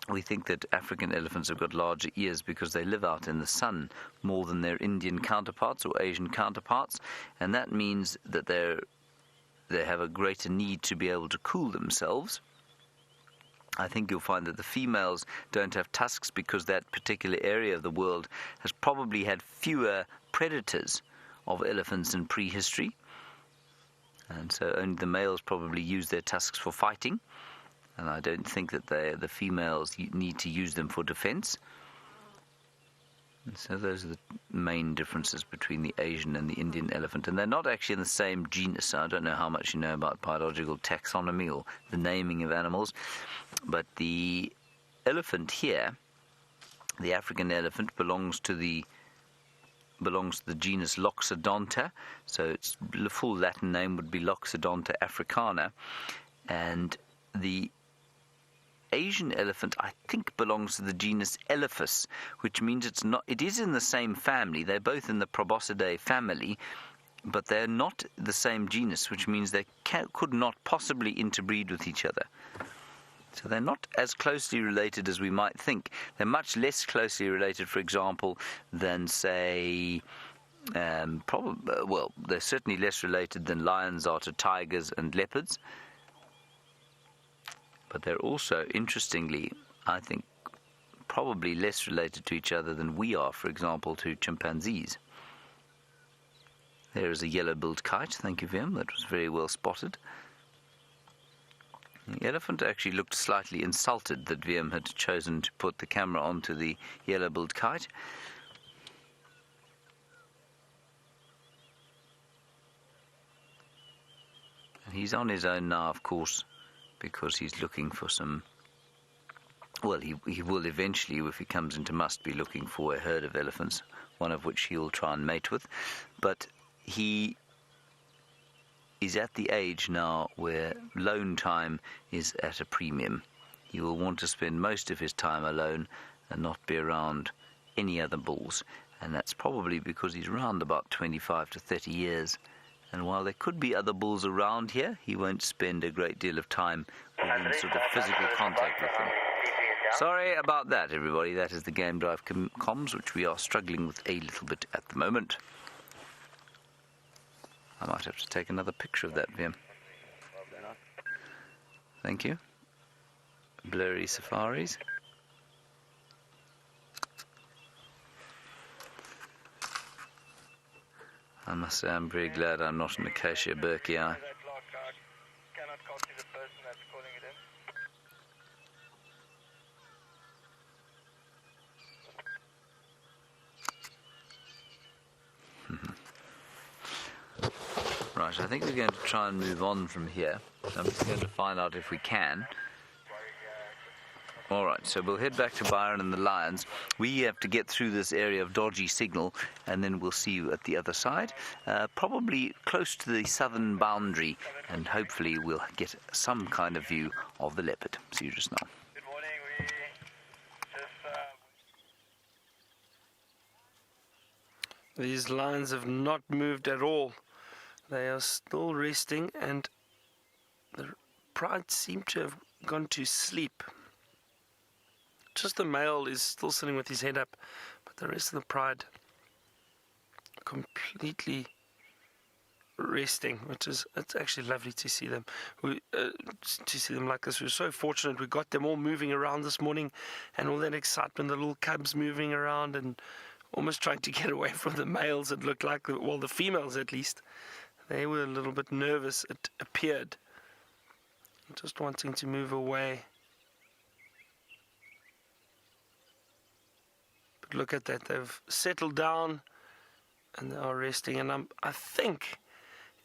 We think that African elephants have got larger ears because they live out in the sun more than their Indian counterparts or Asian counterparts, and that means that they have a greater need to be able to cool themselves. I think you'll find that the females don't have tusks because that particular area of the world has probably had fewer predators of elephants in prehistory. And so only the males probably use their tusks for fighting. And I don't think that the females need to use them for defense. And so those are the main differences between the Asian and the Indian elephant. And they're not actually in the same genus. I don't know how much you know about biological taxonomy or the naming of animals. But the elephant here, the African elephant, belongs to the genus Loxodonta, so its full Latin name would be Loxodonta africana, and the Asian elephant, I think, belongs to the genus Elephas, which means it is in the same family. They're both in the Proboscidae family, but they're not the same genus, which means they could not possibly interbreed with each other. So they're not as closely related as we might think. They're much less closely related, for example, than, say, they're certainly less related than lions are to tigers and leopards. But they're also, interestingly, I think, probably less related to each other than we are, for example, to chimpanzees. There is a yellow-billed kite. Thank you, Vim. That was very well spotted. The elephant actually looked slightly insulted that VM had chosen to put the camera onto the yellow-billed kite. And he's on his own now, of course, because he's looking for some... Well, he will eventually, if he comes into must, be looking for a herd of elephants, one of which he'll try and mate with. But he is at the age now where lone time is at a premium. He will want to spend most of his time alone and not be around any other bulls. And that's probably because he's around about 25 to 30 years. And while there could be other bulls around here, he won't spend a great deal of time within sort of physical contact with them. Sorry about that, everybody. That is the Game Drive comms, which we are struggling with a little bit at the moment. I might have to take another picture of that, Vim. Thank you. Blurry safaris. I must say I'm very glad I'm not an acacia berkii. Right, I think we're going to try and move on from here. I'm just going to find out if we can. All right, so we'll head back to Byron and the lions. We have to get through this area of dodgy signal, and then we'll see you at the other side, probably close to the southern boundary, and hopefully we'll get some kind of view of the leopard. See you just now. Good morning. We just These lions have not moved at all. They are still resting, and the pride seem to have gone to sleep. Just the male is still sitting with his head up, but the rest of the pride completely resting, it's actually lovely to see them. To see them like this. We're so fortunate. We got them all moving around this morning, and all that excitement. The little cubs moving around and almost trying to get away from the males. It looked like, well, the females at least. They were a little bit nervous. It appeared, just wanting to move away. Look at that, they've settled down and they are resting, and I think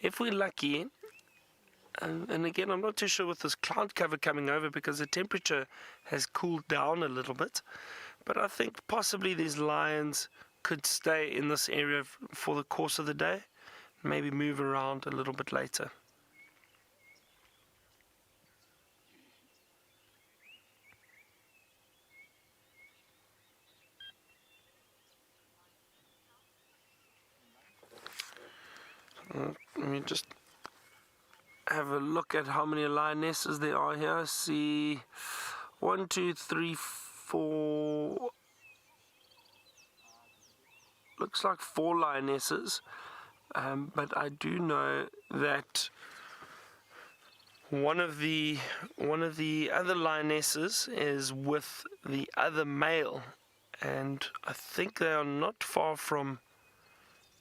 if we're lucky, and again I'm not too sure with this cloud cover coming over because the temperature has cooled down a little bit, but I think possibly these lions could stay in this area for the course of the day, maybe move around a little bit later. Let me just have a look at how many lionesses there are here. I see 1, 2, 3, 4. Looks like 4 lionesses, but I do know that one of the other lionesses is with the other male, and I think they are not far from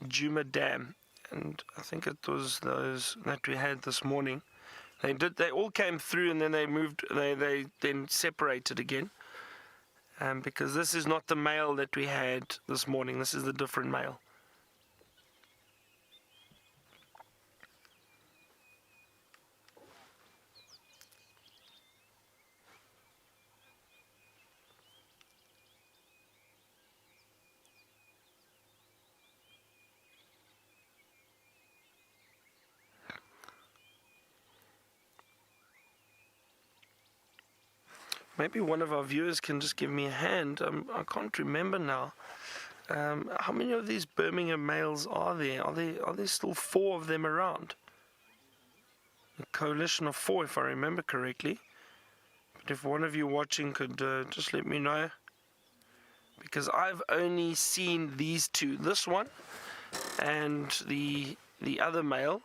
Juma Dam. And I think it was those that we had this morning. They all came through, and then they moved. They then separated again. Because this is not the male that we had this morning. This is the different male. Maybe one of our viewers can just give me a hand. I can't remember now. How many of these Birmingham males are there? Are there still 4 of them around? A coalition of 4, if I remember correctly. But if one of you watching could just let me know. Because I've only seen these 2. This one and the other male.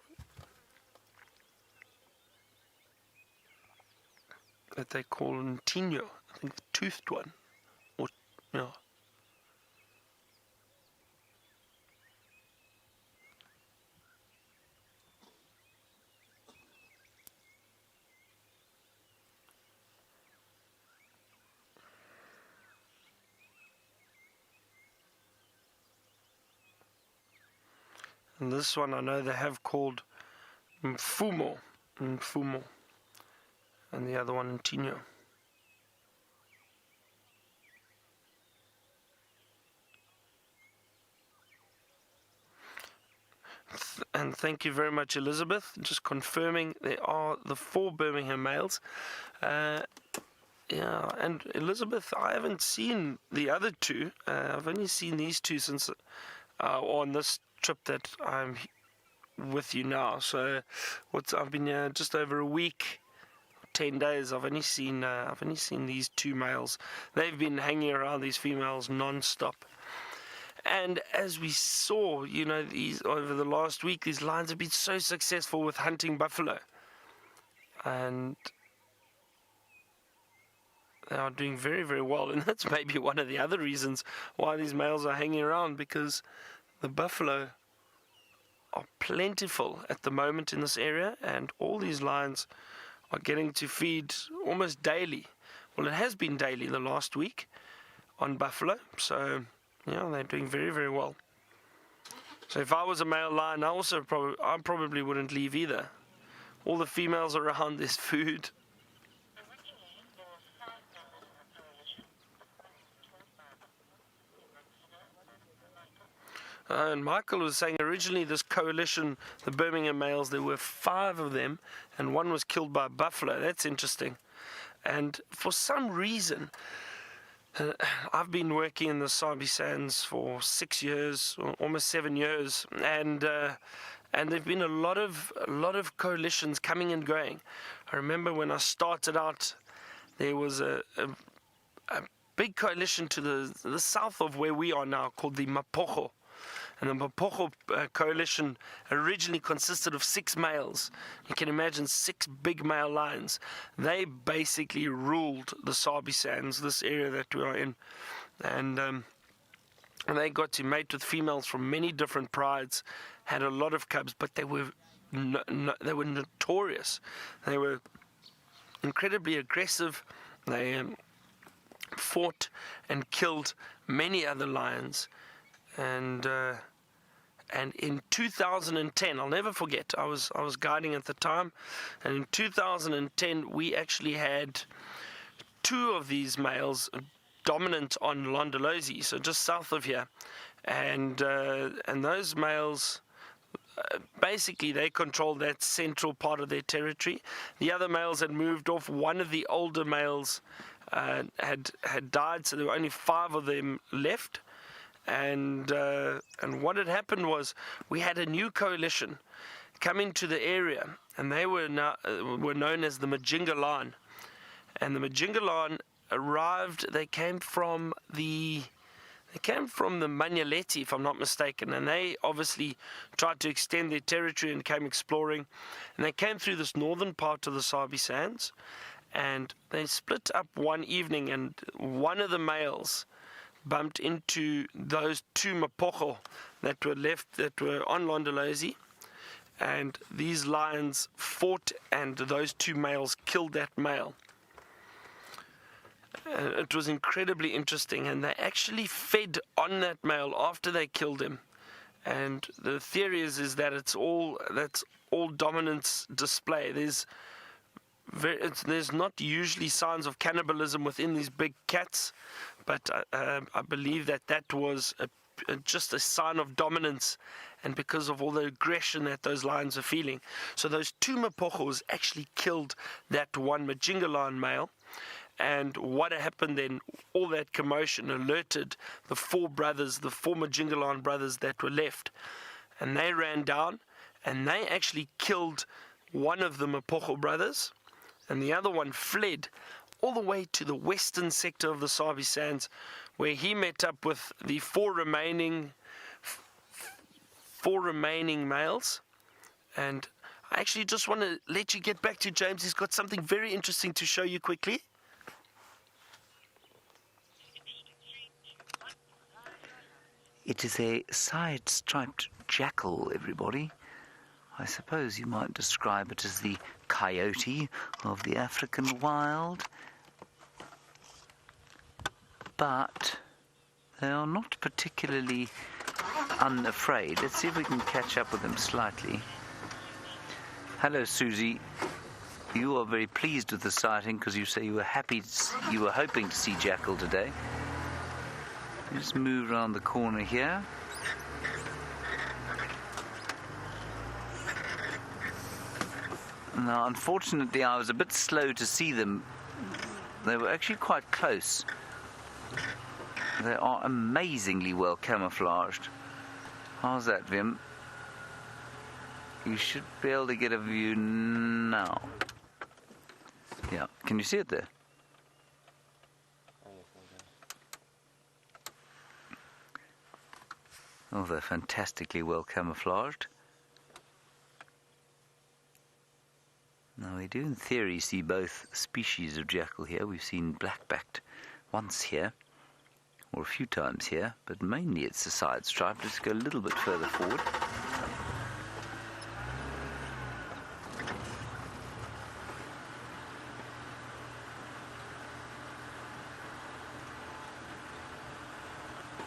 That they call Ntino, I think the toothed one, or yeah. And this one I know they have called Mfumo, and the other one Ntino. And thank you very much, Elizabeth. Just confirming there are the 4 Birmingham males. Yeah, and Elizabeth, I haven't seen the other 2. I've only seen these 2 since on this trip that I'm with you now. So I've been here just over a week. 10 days. I've only seen these 2 males. They've been hanging around these females non-stop. And as we saw, these over the last week, these lions have been so successful with hunting buffalo, and they are doing very, very well. And that's maybe one of the other reasons why these males are hanging around, because the buffalo are plentiful at the moment in this area, and all these lions are getting to feed almost daily. Well, it has been daily the last week on buffalo, so yeah, they're doing very, very well. So if I was a male lion, I probably wouldn't leave either. All the females around, there's food. And Michael was saying originally this coalition, the Birmingham males, there were 5 of them, and one was killed by buffalo. That's interesting. And for some reason, I've been working in the Sabi Sands for 6 years, or almost 7 years, and there've been a lot of coalitions coming and going. I remember when I started out, there was a big coalition to the south of where we are now called the Mapocho. And the Mapocho coalition originally consisted of 6 males. You can imagine 6 big male lions. They basically ruled the Sabi Sands, this area that we are in. And they got to mate with females from many different prides, had a lot of cubs, but they were notorious. They were incredibly aggressive. They fought and killed many other lions. And in 2010, I'll never forget, I was guiding at the time, and in 2010 we actually had 2 of these males dominant on Londolozi, so just south of here, and those males, basically they controlled that central part of their territory. The other males had moved off. One of the older males had died, so there were only 5 of them left. And what had happened was we had a new coalition come into the area, and they were known as the Majinga Line. And the Majinga Line arrived. They came from the Manyaleti, if I'm not mistaken, and they obviously tried to extend their territory and came exploring. And they came through this northern part of the Sabi Sands, and they split up one evening, and one of the males bumped into those 2 Mapocho that were left, that were on Londolozi, and these lions fought, and those 2 males killed that male. It was incredibly interesting, and they actually fed on that male after they killed him. And the theory is that that's all dominance display. There's not usually signs of cannibalism within these big cats, but I believe that was just a sign of dominance, and because of all the aggression that those lions are feeling. So those 2 Mapochos actually killed that one Majinga lion male, and what happened then, all that commotion alerted the 4 brothers, the 4 Majinga lion brothers that were left, and they ran down, and they actually killed one of the Mapocho brothers, and the other one fled all the way to the western sector of the Sabi Sands, where he met up with the 4 remaining males. And I actually just want to let you get back to James. He's got something very interesting to show you quickly. It is a side-striped jackal, everybody. I suppose you might describe it as the coyote of the African wild. But they are not particularly unafraid. Let's see if we can catch up with them slightly. Hello, Susie. You are very pleased with the sighting because you say you were hoping to see jackal today. Just move around the corner here. Now, unfortunately, I was a bit slow to see them. They were actually quite close. They are amazingly well camouflaged. How's that, Vim? You should be able to get a view now. Yeah, can you see it there? Oh, they're fantastically well camouflaged. Now, we do in theory see both species of jackal here. We've seen black-backed once here, or a few times here, but mainly it's the side stripe. Let's go a little bit further forward.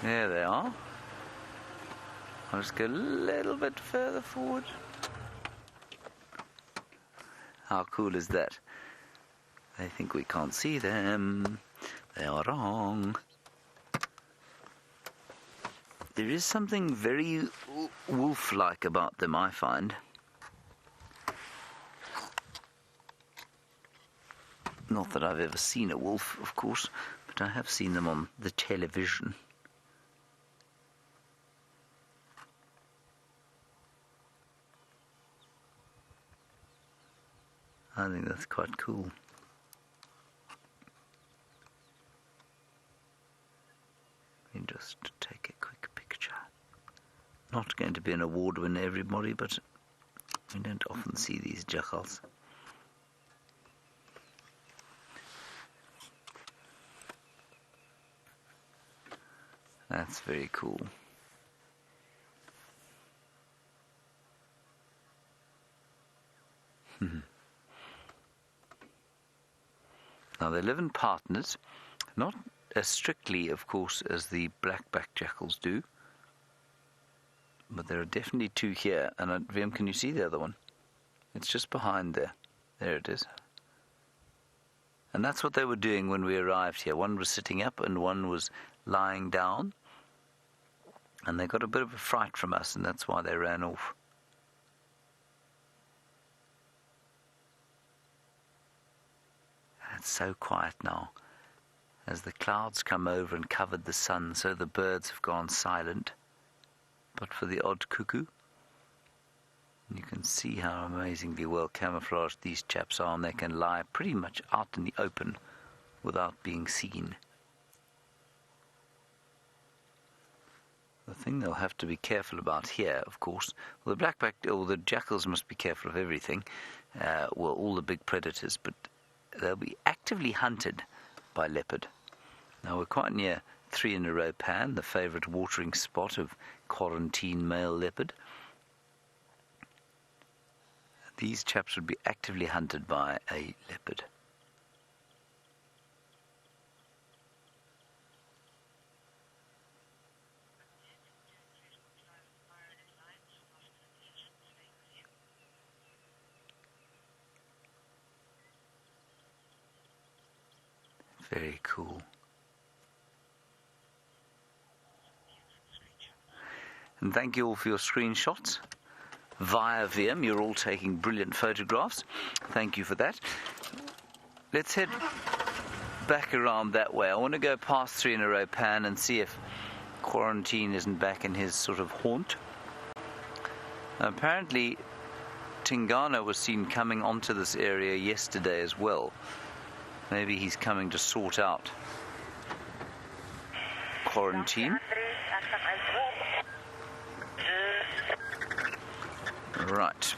There they are. I'll just go a little bit further forward. How cool is that? They think we can't see them. They are wrong. There is something very wolf-like about them, I find. Not that I've ever seen a wolf, of course, but I have seen them on the television. I think that's quite cool. Let me just take a quick picture. Not going to be an award winner, everybody, but we don't often see these jackals. That's very cool. Now they live in partners, not as strictly, of course, as the black-backed jackals do, but there are definitely two here. And Vim, can you see the other one? It's just behind there. There it is. And that's what they were doing when we arrived here. One was sitting up and one was lying down. And they got a bit of a fright from us, and that's why they ran off. And it's so quiet now. As the clouds come over and covered the sun, so the birds have gone silent. But for the odd cuckoo, you can see how amazingly well camouflaged these chaps are, and they can lie pretty much out in the open without being seen. The thing they'll have to be careful about here, of course, well, the jackals must be careful of everything, well, all the big predators, but they'll be actively hunted by leopard. Now, we're quite near 3 in a row Pan, the favourite watering spot of quarantine male leopard. These chaps would be actively hunted by a leopard. Very cool. And thank you all for your screenshots via VM. You're all taking brilliant photographs. Thank you for that. Let's head back around that way. I want to go past 3 in a row Pan and see if Quarantine isn't back in his sort of haunt. Apparently, Tingana was seen coming onto this area yesterday as well. Maybe he's coming to sort out Quarantine. Right.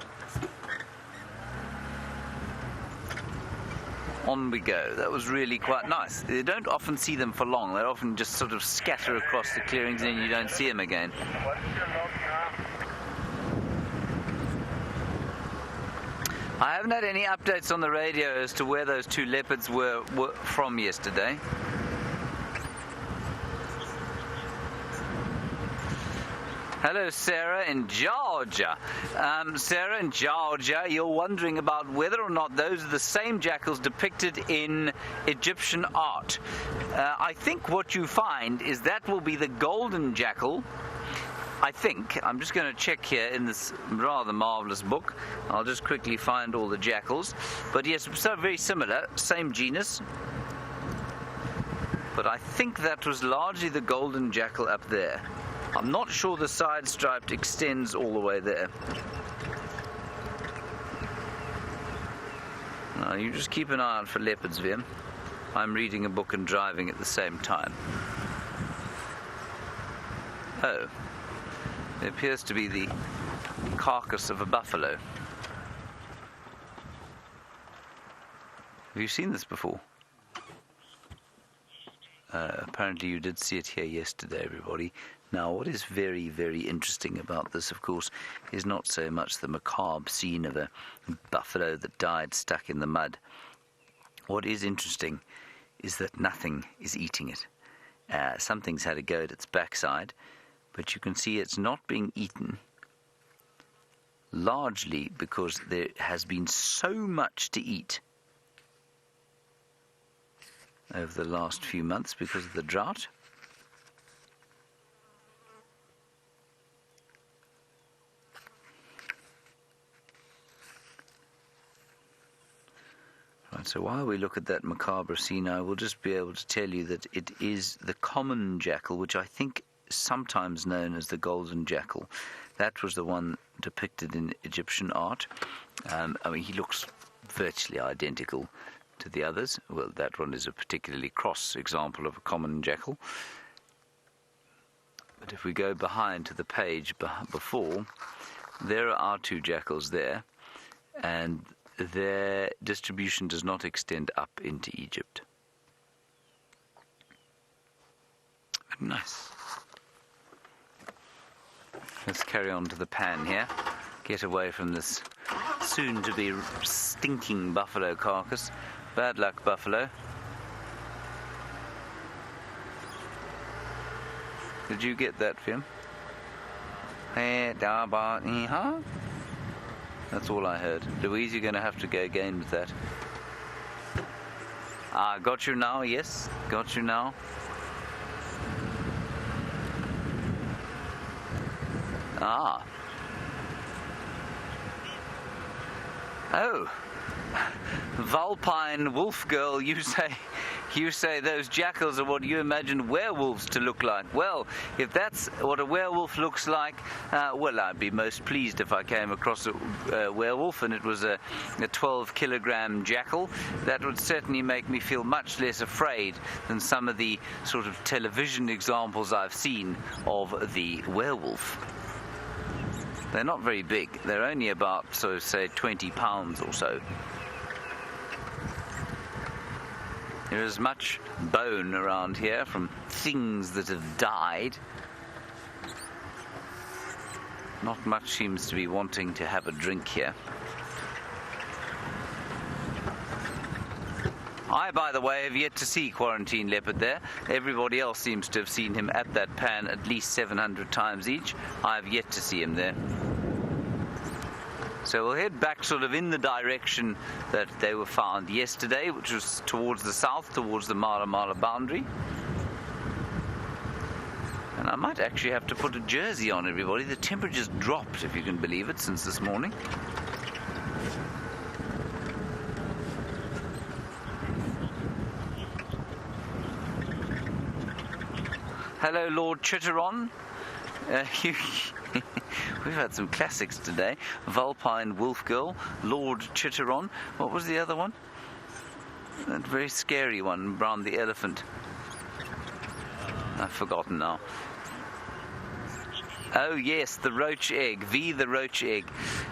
On we go. That was really quite nice. You don't often see them for long. They often just sort of scatter across the clearings and then you don't see them again. I haven't had any updates on the radio as to where those 2 leopards were from yesterday. Hello, Sarah in Georgia. Sarah in Georgia, you're wondering about whether or not those are the same jackals depicted in Egyptian art. I think what you find is that will be the golden jackal. I think. I'm just going to check here in this rather marvellous book. I'll just quickly find all the jackals. But yes, so very similar, same genus. But I think that was largely the golden jackal up there. I'm not sure the side stripe extends all the way there. Now, you just keep an eye out for leopards, Vim. I'm reading a book and driving at the same time. Oh. It appears to be the carcass of a buffalo. Have you seen this before? Apparently you did see it here yesterday, everybody. Now, what is very, very interesting about this, of course, is not so much the macabre scene of a buffalo that died stuck in the mud. What is interesting is that nothing is eating it. Something's had a go at its backside. but you can see it's not being eaten, largely because there has been so much to eat over the last few months because of the drought. Right, so while we look at that macabre scene, I will just be able to tell you that it is the common jackal, which I think is sometimes known as the golden jackal. That was the one depicted in Egyptian art. He looks virtually identical to the others. Well, that one is a particularly cross example of a common jackal. But if we go behind to the page before, there are two jackals there, and their distribution does not extend up into Egypt. Nice. Let's carry on to the pan here. Get away from this soon-to-be stinking buffalo carcass. Bad luck, buffalo. Did you get that, Fim? That's all I heard. Louise, you're going to have to go again with that. Got you now, yes. Got you now. Oh. Vulpine wolf girl, you say those jackals are what you imagine werewolves to look like. Well, if that's what a werewolf looks like, well, I'd be most pleased if I came across a werewolf and it was a 12-kilogram jackal. That would certainly make me feel much less afraid than some of the sort of television examples I've seen of the werewolf. They're not very big. They're only about, so say, 20 pounds or so. There is much bone around here from things that have died. Not much seems to be wanting to have a drink here. I, by the way, have yet to see Quarantine Leopard there. Everybody else seems to have seen him at that pan at least 700 times each. I have yet to see him there. So we'll head back sort of in the direction that they were found yesterday, which was towards the south, towards the Mara Mara boundary. And I might actually have to put a jersey on, everybody. The temperature's dropped, if you can believe it, since this morning. Hello, Lord Chitteron. We've had some classics today. Vulpine Wolf Girl, Lord Chitteron. What was the other one? That very scary one, Brown the Elephant. I've forgotten now. Oh yes, the roach egg. The roach egg.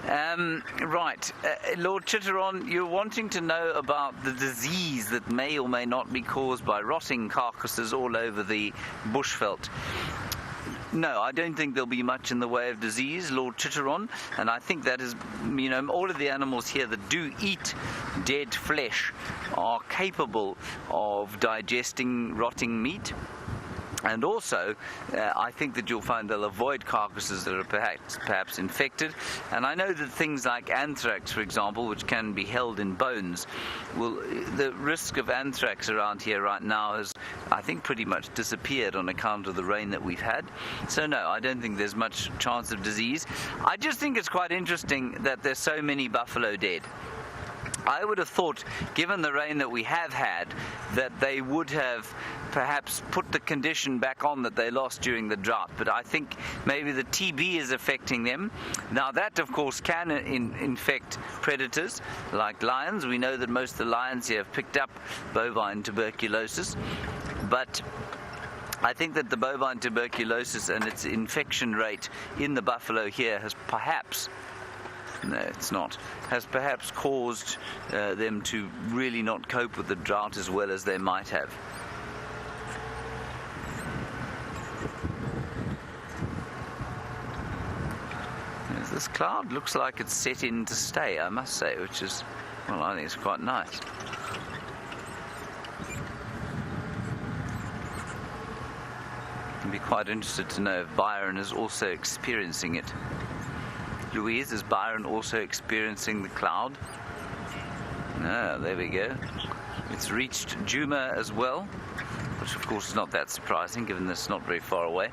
Right, Lord Chitteron, you're wanting to know about the disease that may or may not be caused by rotting carcasses all over the bushveld. No, I don't think there'll be much in the way of disease, Lord Chitteron, and I think that is, all of the animals here that do eat dead flesh are capable of digesting rotting meat. And also, I think that you'll find they'll avoid carcasses that are perhaps infected. And I know that things like anthrax, for example, which can be held in bones, the risk of anthrax around here right now has, I think, pretty much disappeared on account of the rain that we've had. So no, I don't think there's much chance of disease. I just think it's quite interesting that there's so many buffalo dead. I would have thought, given the rain that we have had, that they would have perhaps put the condition back on that they lost during the drought. But I think maybe the TB is affecting them. Now that, of course, can infect predators like lions. We know that most of the lions here have picked up bovine tuberculosis. But I think that the bovine tuberculosis and its infection rate in the buffalo here has perhaps... No, it's not. Has perhaps caused them to really not cope with the drought as well as they might have. Yes, this cloud looks like it's set in to stay, I must say, which is, well, I think it's quite nice. I'd be quite interested to know if Byron is also experiencing it. Louise, is Byron also experiencing the cloud? Ah, there we go. It's reached Juma as well, which of course is not that surprising given that it's not very far away.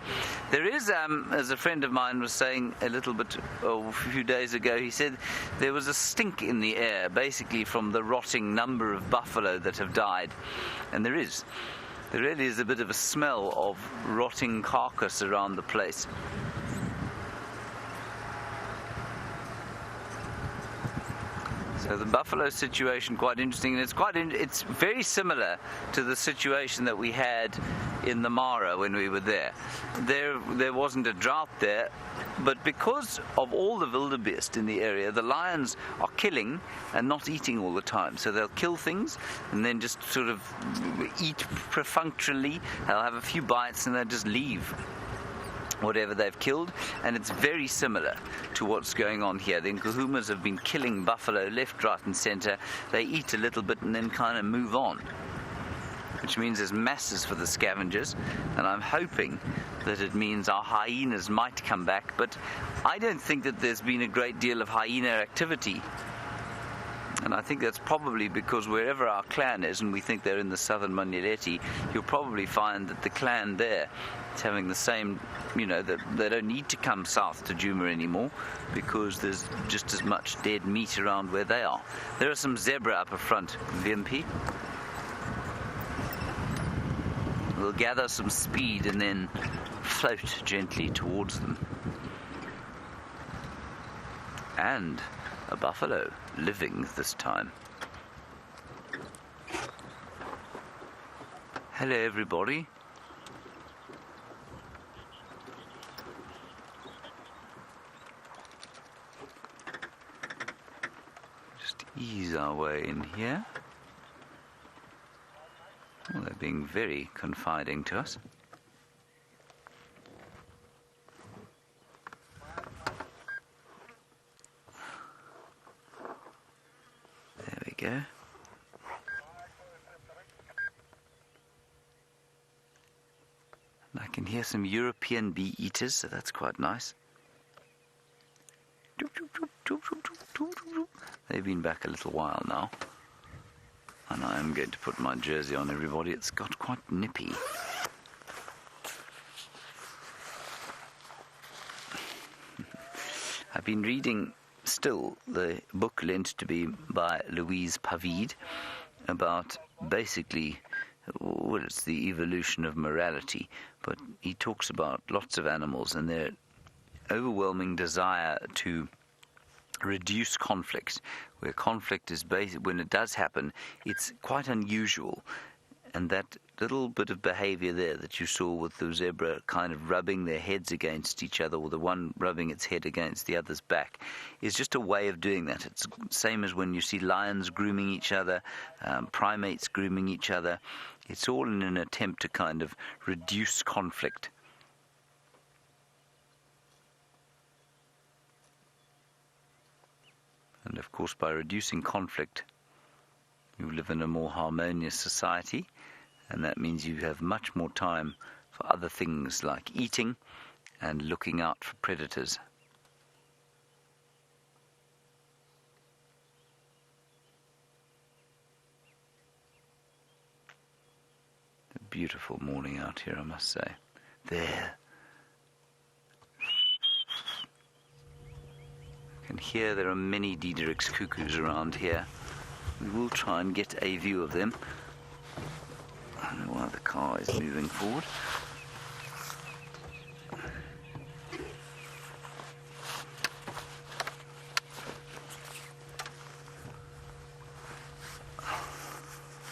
There is, as a friend of mine was saying a few days ago, he said there was a stink in the air, basically from the rotting number of buffalo that have died. And there is. There really is a bit of a smell of rotting carcass around the place. So the buffalo situation, quite interesting, and it's very similar to the situation that we had in the Mara when we were there. There wasn't a drought there, but because of all the wildebeest in the area, the lions are killing and not eating all the time. So they'll kill things and then just sort of eat perfunctorily. They'll have a few bites and they'll just leave whatever they've killed, and it's very similar to what's going on here. The Nkuhumas have been killing buffalo left, right and centre. They eat a little bit and then kind of move on, which means there's masses for the scavengers, and I'm hoping that it means our hyenas might come back, but I don't think that there's been a great deal of hyena activity. And I think that's probably because wherever our clan is, and we think they're in the southern Manyeleti, you'll probably find that the clan there is having the same, that they don't need to come south to Juma anymore because there's just as much dead meat around where they are. There are some zebra up front, VMP. We'll gather some speed and then float gently towards them. And a buffalo living this time. Hello everybody. Just ease our way in here. Well, they're being very confiding to us. Go. And I can hear some European bee eaters, so that's quite nice. They've been back a little while now. And I am going to put my jersey on, everybody. It's got quite nippy. I've been reading still the book lent to me by Louise Pavid about basically, well, it's the evolution of morality, but he talks about lots of animals and their overwhelming desire to reduce conflict, where conflict is when it does happen, it's quite unusual. And that little bit of behavior there that you saw with the zebra kind of rubbing their heads against each other, or the one rubbing its head against the other's back, is just a way of doing that. It's the same as when you see lions grooming each other, primates grooming each other. It's all in an attempt to kind of reduce conflict. And of course, by reducing conflict, you live in a more harmonious society, and that means you have much more time for other things like eating and looking out for predators. A beautiful morning out here, I must say. There. I can hear there are many Diederik's cuckoos around here. We will try and get a view of them. I don't know why the car is moving forward.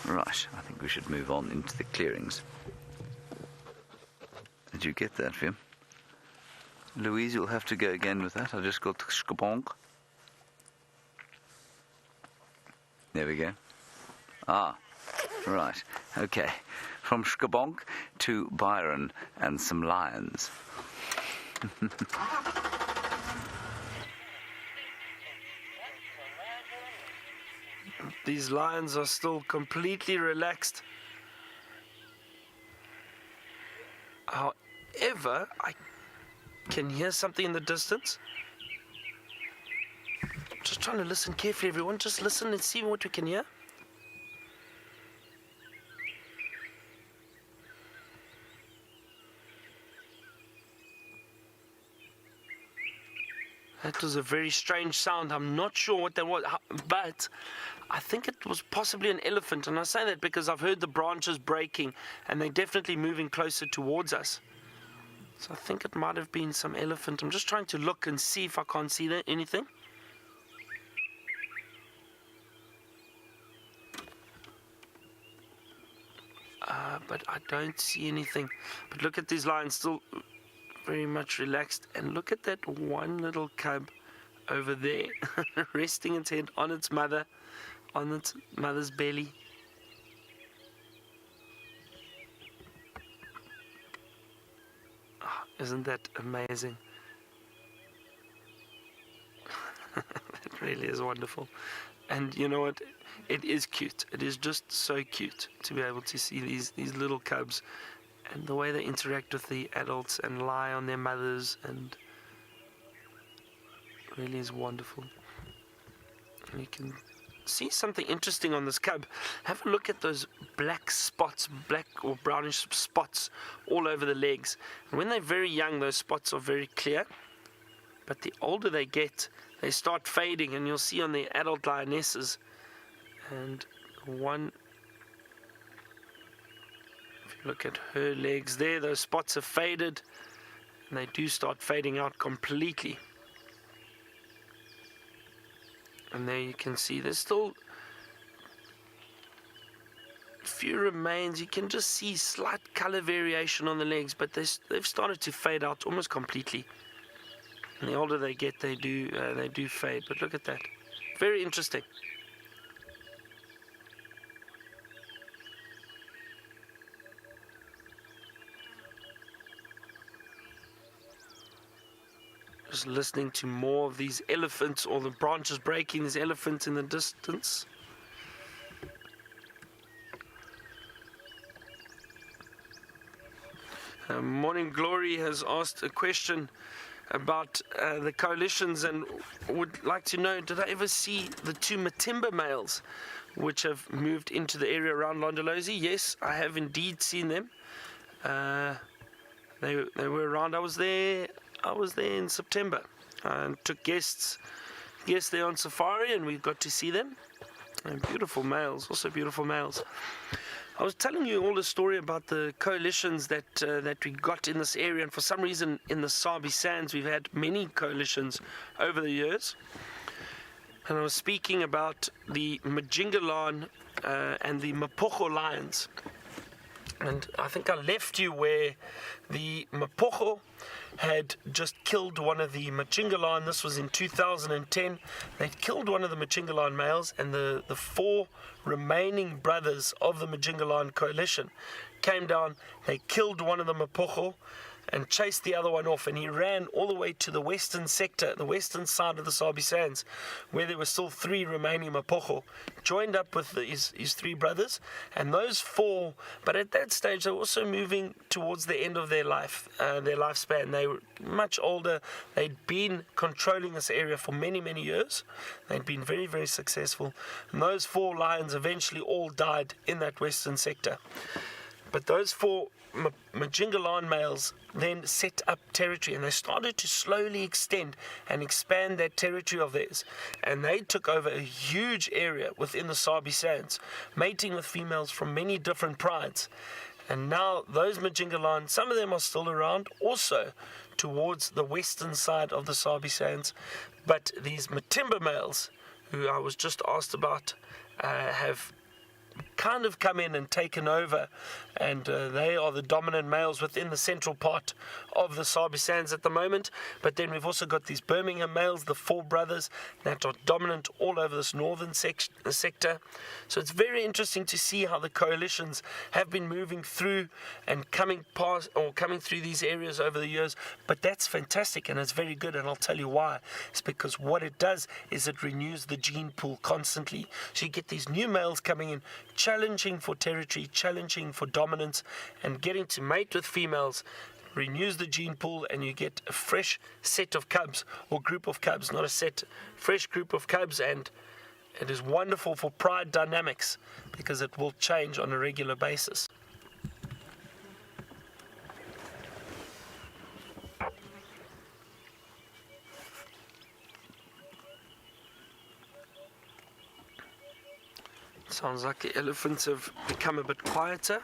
Right, I think we should move on into the clearings. Did you get that, Vim? Louise, you'll have to go again with that. I just got skabonk. There we go. Ah, right. Okay. From Skabonk to Byron and some lions. These lions are still completely relaxed. However, I can hear something in the distance. Just trying to listen carefully, everyone. Just listen and see what we can hear. That was a very strange sound. I'm not sure what that was, but I think it was possibly an elephant. And I say that because I've heard the branches breaking, and they're definitely moving closer towards us. So I think it might have been some elephant. I'm just trying to look and see if I can't see anything. But I don't see anything. But look at these lions, still very much relaxed. And look at that one little cub over there, resting its head on its mother's belly. Oh, isn't that amazing? It really is wonderful. And you know what? It is cute. It is just so cute to be able to see these little cubs and the way they interact with the adults and lie on their mothers, and it really is wonderful. And you can see something interesting on this cub. Have a look at those black spots, black or brownish spots all over the legs. And when they're very young, those spots are very clear. But the older they get, they start fading, and you'll see on the adult lionesses. And one, if you look at her legs there, those spots have faded, and they do start fading out completely. And there you can see there's still a few remains. You can just see slight color variation on the legs, but they've started to fade out almost completely. And the older they get, they do fade. But look at that, very interesting. Just listening to more of these elephants, or the branches breaking, these elephants in the distance. Morning Glory has asked a question about the coalitions and would like to know, did I ever see the two Matimba males which have moved into the area around Londolozi? Yes, I have indeed seen them. They were around. I was there in September and took guests there on safari, and we got to see them. And beautiful males, also beautiful males. I was telling you all the story about the coalitions that we got in this area, and for some reason in the Sabi Sands we've had many coalitions over the years. And I was speaking about the Majingalan and the Mapocho lions. And I think I left you where the Mapocho had just killed one of the Majingalan. This was in 2010. They'd killed one of the Majingalan males, and the four remaining brothers of the Majingalan coalition came down. They killed one of the Mapocho and chased the other one off, and he ran all the way to the western sector, the western side of the Sabi Sands, where there were still three remaining Mapocho, joined up with his three brothers, and those four, but at that stage they were also moving towards the end of their lifespan. They were much older. They'd been controlling this area for many, many years. They'd been very, very successful, and those four lions eventually all died in that western sector. But those four Majingalan males then set up territory, and they started to slowly extend and expand that territory of theirs. And they took over a huge area within the Sabi Sands, mating with females from many different prides. And now those Majingalan, some of them are still around, also towards the western side of the Sabi Sands. But these Matimba males, who I was just asked about, have kind of come in and taken over, and they are the dominant males within the central part of the Sabi Sands at the moment. But then we've also got these Birmingham males, the four brothers, that are dominant all over this northern sector. So it's very interesting to see how the coalitions have been moving through and coming through these areas over the years. But that's fantastic, and it's very good, and I'll tell you why. It's because what it does is it renews the gene pool constantly. So you get these new males coming in, challenging for territory, challenging for dominance, and getting to mate with females, renews the gene pool, and you get a fresh set of cubs or group of cubs, not a set, fresh group of cubs. And it is wonderful for pride dynamics because it will change on a regular basis. Sounds like the elephants have become a bit quieter.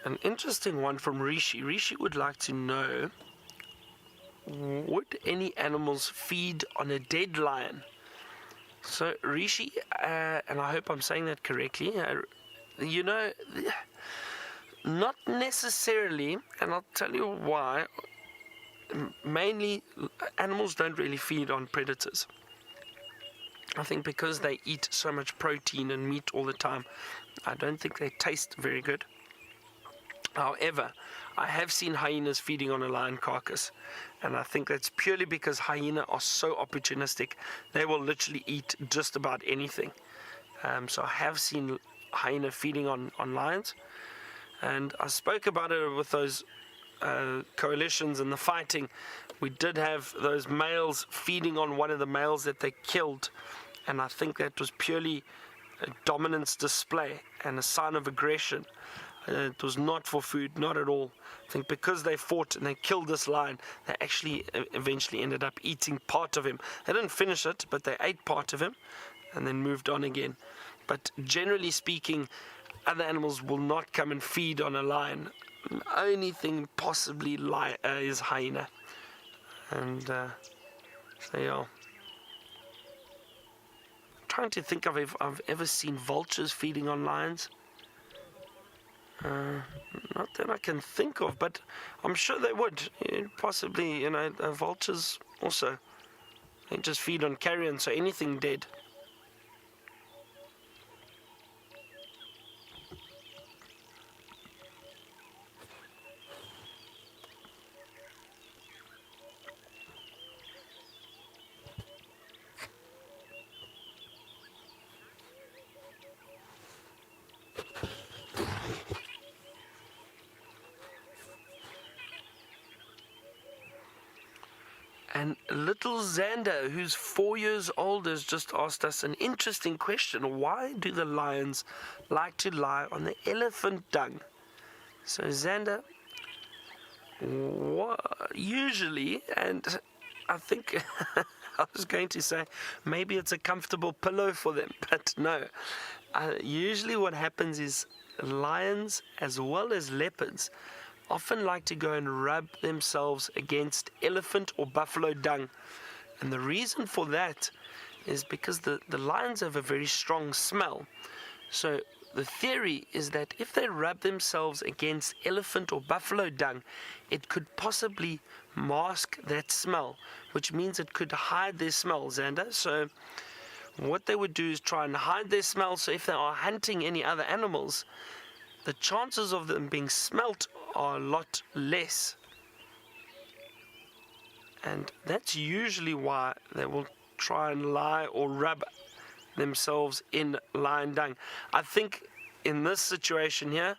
An interesting one from Rishi. Rishi would like to know, would any animals feed on a dead lion? So Rishi, and I hope I'm saying that correctly, not necessarily, and I'll tell you why. Mainly, animals don't really feed on predators. I think because they eat so much protein and meat all the time, I don't think they taste very good. However, I have seen hyenas feeding on a lion carcass, and I think that's purely because hyenas are so opportunistic. They will literally eat just about anything. So I have seen hyena feeding on lions, and I spoke about it with those coalitions and the fighting. We did have those males feeding on one of the males that they killed, and I think that was purely a dominance display and a sign of aggression. It was not for food, not at all. I think because they fought and they killed this lion, they actually eventually ended up eating part of him. They didn't finish it, but they ate part of him and then moved on again. But generally speaking, other animals will not come and feed on a lion. The only thing possibly is hyena. And so yeah. I'm trying to think if I've ever seen vultures feeding on lions. Not that I can think of, but I'm sure they would. Possibly, vultures also. They just feed on carrion, so anything dead. And little Xander, who's 4 years old, has just asked us an interesting question. Why do the lions like to lie on the elephant dung? So Xander, usually, and I think I was going to say maybe it's a comfortable pillow for them, but no. Usually what happens is lions as well as leopards often like to go and rub themselves against elephant or buffalo dung. And the reason for that is because the lions have a very strong smell. So the theory is that if they rub themselves against elephant or buffalo dung, it could possibly mask that smell, which means it could hide their smell, Xander. So what they would do is try and hide their smell, so if they are hunting any other animals, the chances of them being smelt are a lot less. And that's usually why they will try and lie or rub themselves in lion dung. I think in this situation here,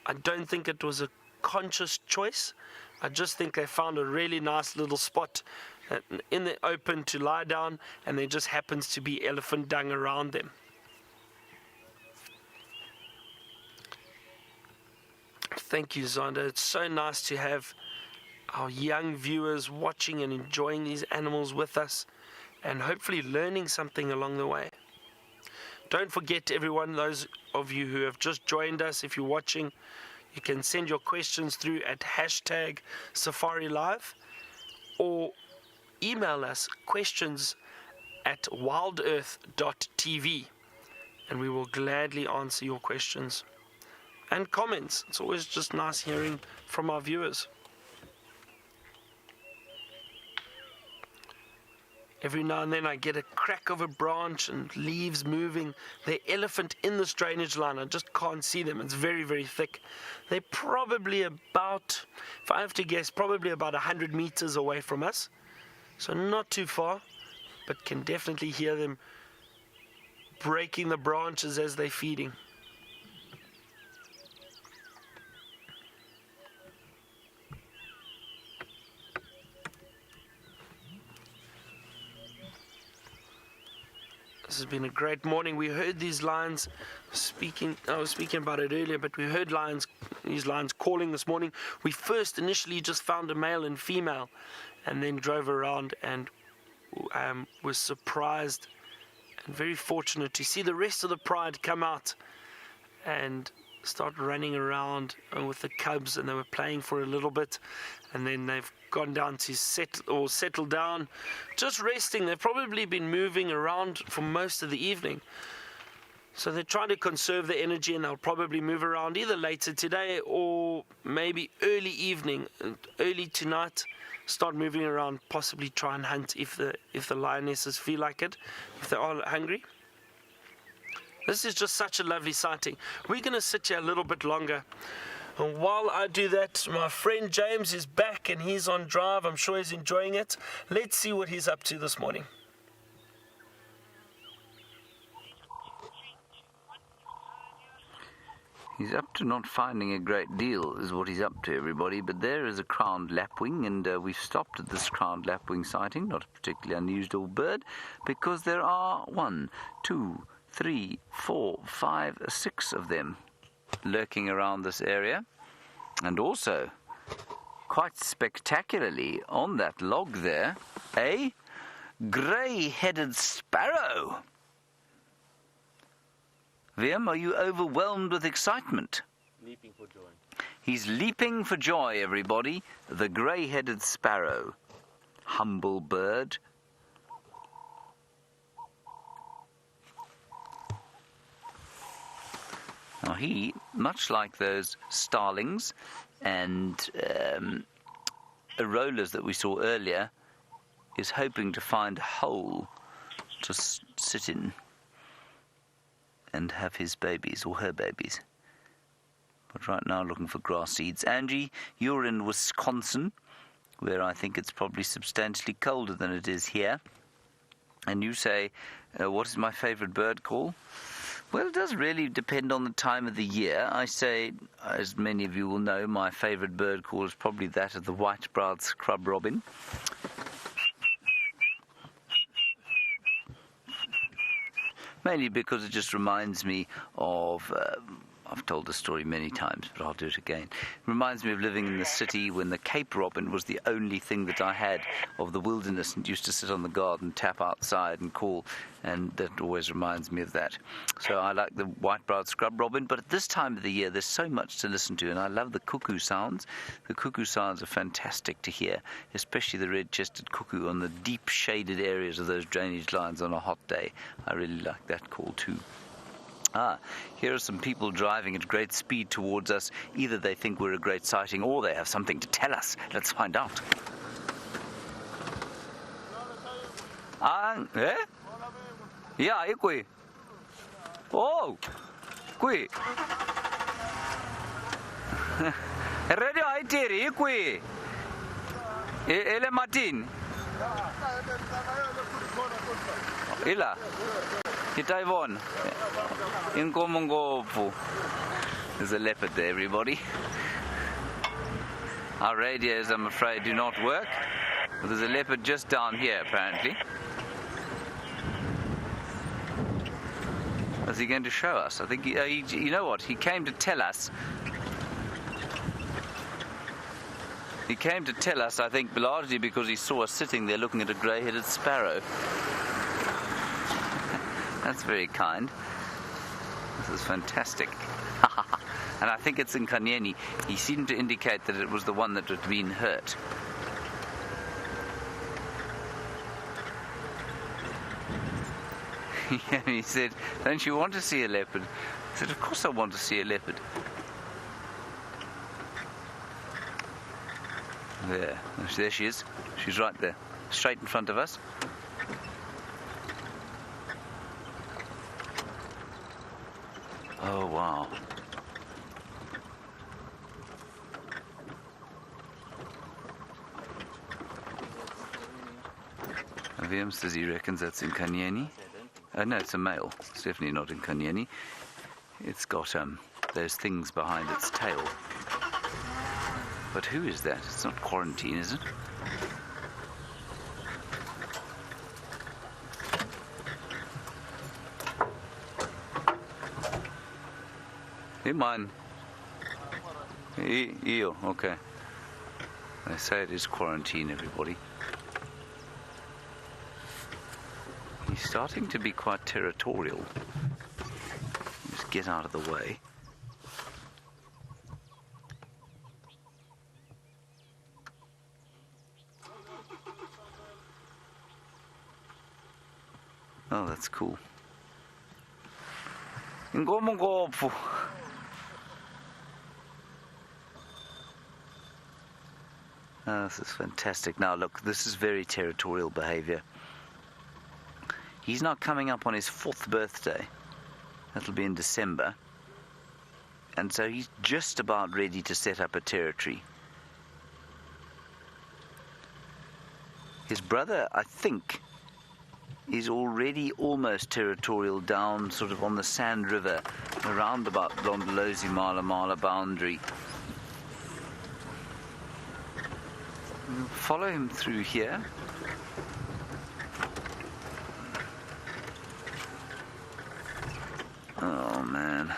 I don't think it was a conscious choice. I just think they found a really nice little spot in the open to lie down, and there just happens to be elephant dung around them. Thank you, Zonda. It's so nice to have our young viewers watching and enjoying these animals with us, and hopefully learning something along the way. Don't forget, everyone, those of you who have just joined us, if you're watching, you can send your questions through at #SafariLive or email us questions at wildearth.tv, and we will gladly answer your questions and comments. It's always just nice hearing from our viewers. Every now and then I get a crack of a branch and leaves moving. The elephant in this drainage line, I just can't see them. It's very, very thick. They're probably about, if I have to guess, probably about 100 meters away from us. So not too far, but can definitely hear them breaking the branches as they're feeding. This has been a great morning. We heard these lions I was speaking about it earlier, but we heard these lions calling this morning. We first initially just found a male and female and then drove around and was surprised and very fortunate to see the rest of the pride come out and start running around with the cubs, and they were playing for a little bit, and then they've gone down to settle down, just resting. They've probably been moving around for most of the evening, so they're trying to conserve the energy, and they'll probably move around either later today or maybe early evening, early tonight, start moving around, possibly try and hunt if the lionesses feel like it, if they are hungry. This is just such a lovely sighting. We're going to sit here a little bit longer. And while I do that, my friend James is back and he's on drive. I'm sure he's enjoying it. Let's see what he's up to this morning. He's up to not finding a great deal, is what he's up to, everybody. But there is a crowned lapwing, and we've stopped at this crowned lapwing sighting, not a particularly unusual bird, because there are 1, 2, 3, 4, 5, 6 of them lurking around this area. And also, quite spectacularly, on that log there, a grey-headed sparrow. Liam, are you overwhelmed with excitement? Leaping for joy. He's leaping for joy, everybody. The grey-headed sparrow. Humble bird. Now he, much like those starlings and arolas that we saw earlier, is hoping to find a hole to sit in and have his babies, or her babies. But right now looking for grass seeds. Angie, you're in Wisconsin, where I think it's probably substantially colder than it is here. And you say, what is my favourite bird call? Well, it does really depend on the time of the year. I say, as many of you will know, my favourite bird call is probably that of the white-browed scrub robin. Mainly because it just reminds me of, I've told the story many times, but I'll do it again. It reminds me of living in the city when the Cape robin was the only thing that I had of the wilderness, and used to sit on the garden, tap outside and call, and that always reminds me of that. So I like the white-browed scrub robin, but at this time of the year there's so much to listen to, and I love the cuckoo sounds. The cuckoo sounds are fantastic to hear, especially the red-chested cuckoo on the deep shaded areas of those drainage lines on a hot day. I really like that call too. Here are some people driving at great speed towards us. Either they think we're a great sighting or they have something to tell us. Let's find out. Eh? Yeah, ikui. Oh, kui. Radio Haitiri, ikui. Ele Martin. Ila. Kitaiwon. Inkomongopu. There's a leopard there, everybody. Our radios, I'm afraid, do not work. But there's a leopard just down here, apparently. What's he going to show us? I think, you know what, he came to tell us. He came to tell us, I think, largely because he saw us sitting there looking at a grey-headed sparrow. That's very kind. This is fantastic. And I think it's in Kanyeni. He seemed to indicate that it was the one that had been hurt. He said, don't you want to see a leopard? I said, of course I want to see a leopard. There she is. She's right there, straight in front of us. Oh, wow. VM says he reckons that's in Kanyeni. No, it's a male. It's definitely not in Kanyeni. It's got those things behind its tail. But who is that? It's not quarantine, is it? Hey, man. Eel, okay. They say it is quarantine, everybody. He's starting to be quite territorial. Just get out of the way. Oh, that's cool. Ngomongopu. Oh, this is fantastic. Now, look, this is very territorial behavior. He's now coming up on his 4th birthday. That'll be in December. And so he's just about ready to set up a territory. His brother, I think, is already almost territorial down sort of on the Sand River, around about Londolozi Mala boundary. We'll follow him through here. Oh, man.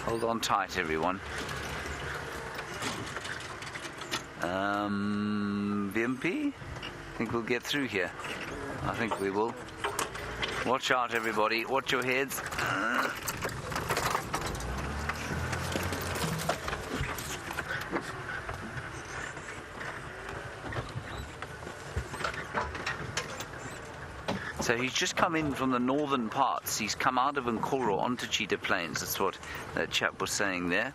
Hold on tight, everyone. VMP? Think we'll get through here? I think we will. Watch out, everybody. Watch your heads. So he's just come in from the northern parts. He's come out of Nkoro onto Cheetah Plains. That's what that chap was saying there.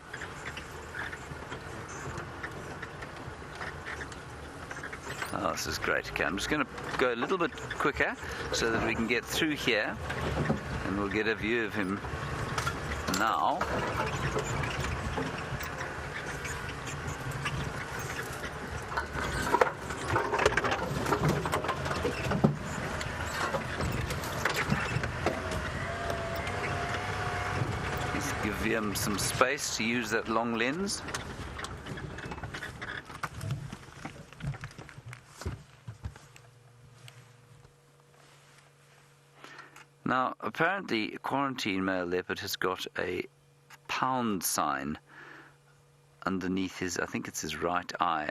Oh, this is great. Okay, I'm just going to go a little bit quicker so that we can get through here and we'll get a view of him now. Give him some space to use that long lens. Now, apparently, quarantine male leopard has got a pound sign underneath his, I think it's his right eye.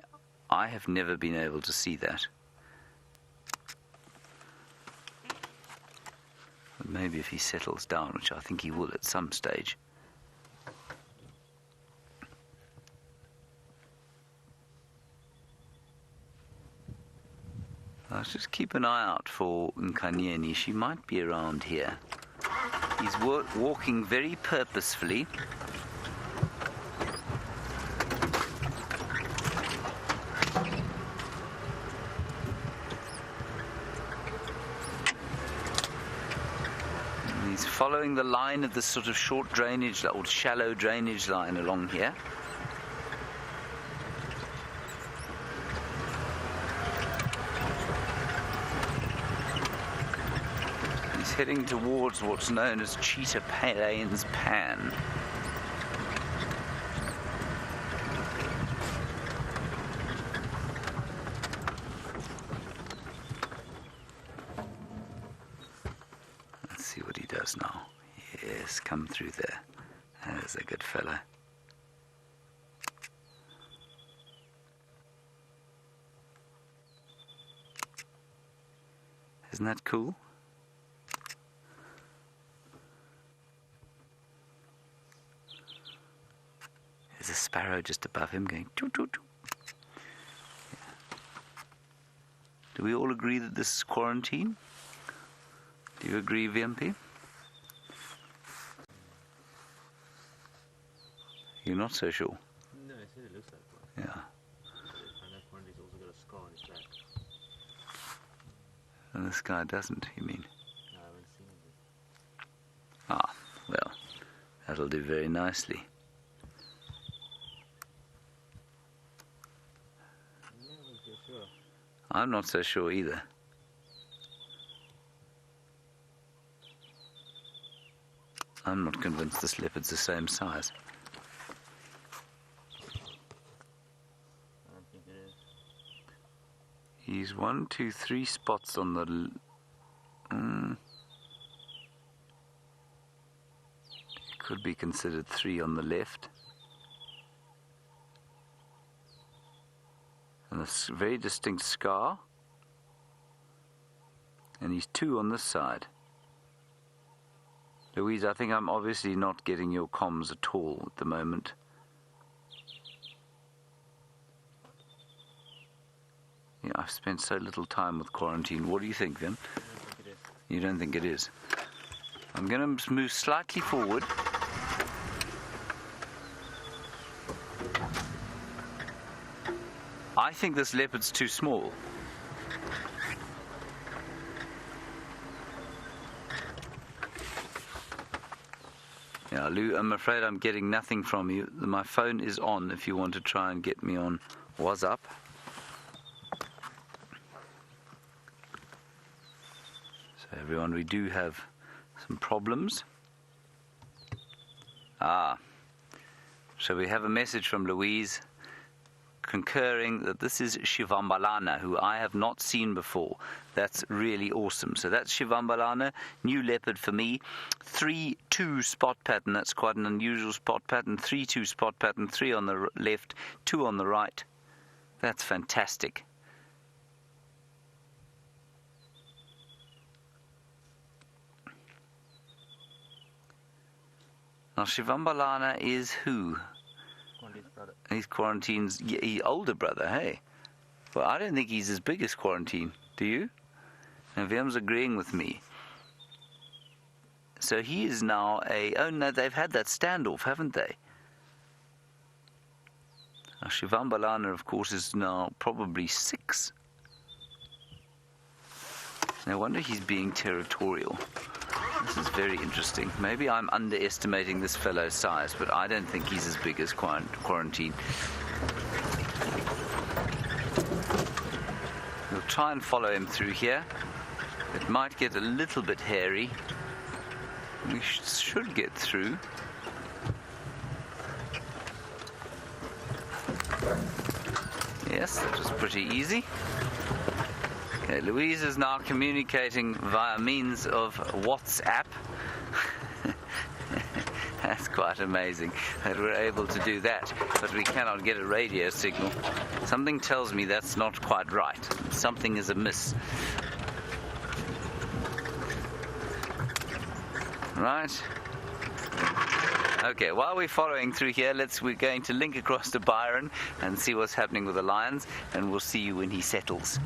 I have never been able to see that. But maybe if he settles down, which I think he will at some stage. Let's just keep an eye out for Nkanyeni. She might be around here. He's walking very purposefully. And he's following the line of this sort of short drainage, or shallow drainage line along here. Heading towards what's known as Cheetah Plains Pan. Let's see what he does now. Yes, come through there. There's a good fella. Isn't that cool? There's a sparrow just above him going choo choo choo. Yeah. Do we all agree that this is quarantine? Do you agree, VMP? You're not so sure? No, I said it looks like one. Yeah. And that one has also got a scar on his back. And this guy doesn't, you mean? No, I haven't seen it. Ah, well, that'll do very nicely. I'm not even so sure. I'm not so sure either. I'm not convinced this leopard's the same size. I don't think it is. He's 1, 2, 3 spots on the... Could be considered 3 on the left. And a very distinct scar. And he's 2 on this side. Louise, I think I'm obviously not getting your comms at all at the moment. Yeah, I've spent so little time with quarantine. What do you think, Vim? I don't think it is. You don't think it is? I'm going to move slightly forward. I think this leopard's too small. Yeah, Lou, I'm afraid I'm getting nothing from you. My phone is on if you want to try and get me on WhatsApp. So everyone, we do have some problems. So we have a message from Louise concurring that this is Shivambalana, who I have not seen before. That's really awesome. So that's Shivambalana, new leopard for me. 3-2 spot pattern. That's quite an unusual spot pattern. 3-2 spot pattern. 3 on the left, 2 on the right. That's fantastic. Now Shivambalana is who? Condi's brother. He's Quarantine's older brother, hey? Well, I don't think he's as big as Quarantine. Do you? And Vim's agreeing with me. So he is now oh no, they've had that standoff, haven't they? Now Shivambalana, of course, is now probably 6. No wonder he's being territorial. This is very interesting. Maybe I'm underestimating this fellow's size, but I don't think he's as big as Quarantine. We'll try and follow him through here. It might get a little bit hairy. We should get through. Yes, that was pretty easy. Okay, Louise is now communicating via means of WhatsApp. That's quite amazing that we're able to do that, but we cannot get a radio signal. Something tells me that's not quite right. Something is amiss. Right. Okay, while we're following through here, we're going to link across to Byron and see what's happening with the lions, and we'll see you when he settles.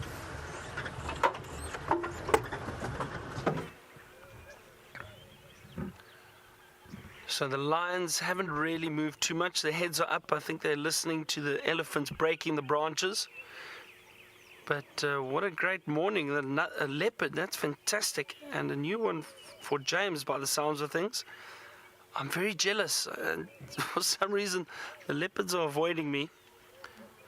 So the lions haven't really moved too much. Their heads are up. I think they're listening to the elephants breaking the branches. But what a great morning. A leopard, that's fantastic. And a new one for James by the sounds of things. I'm very jealous. For some reason, the leopards are avoiding me.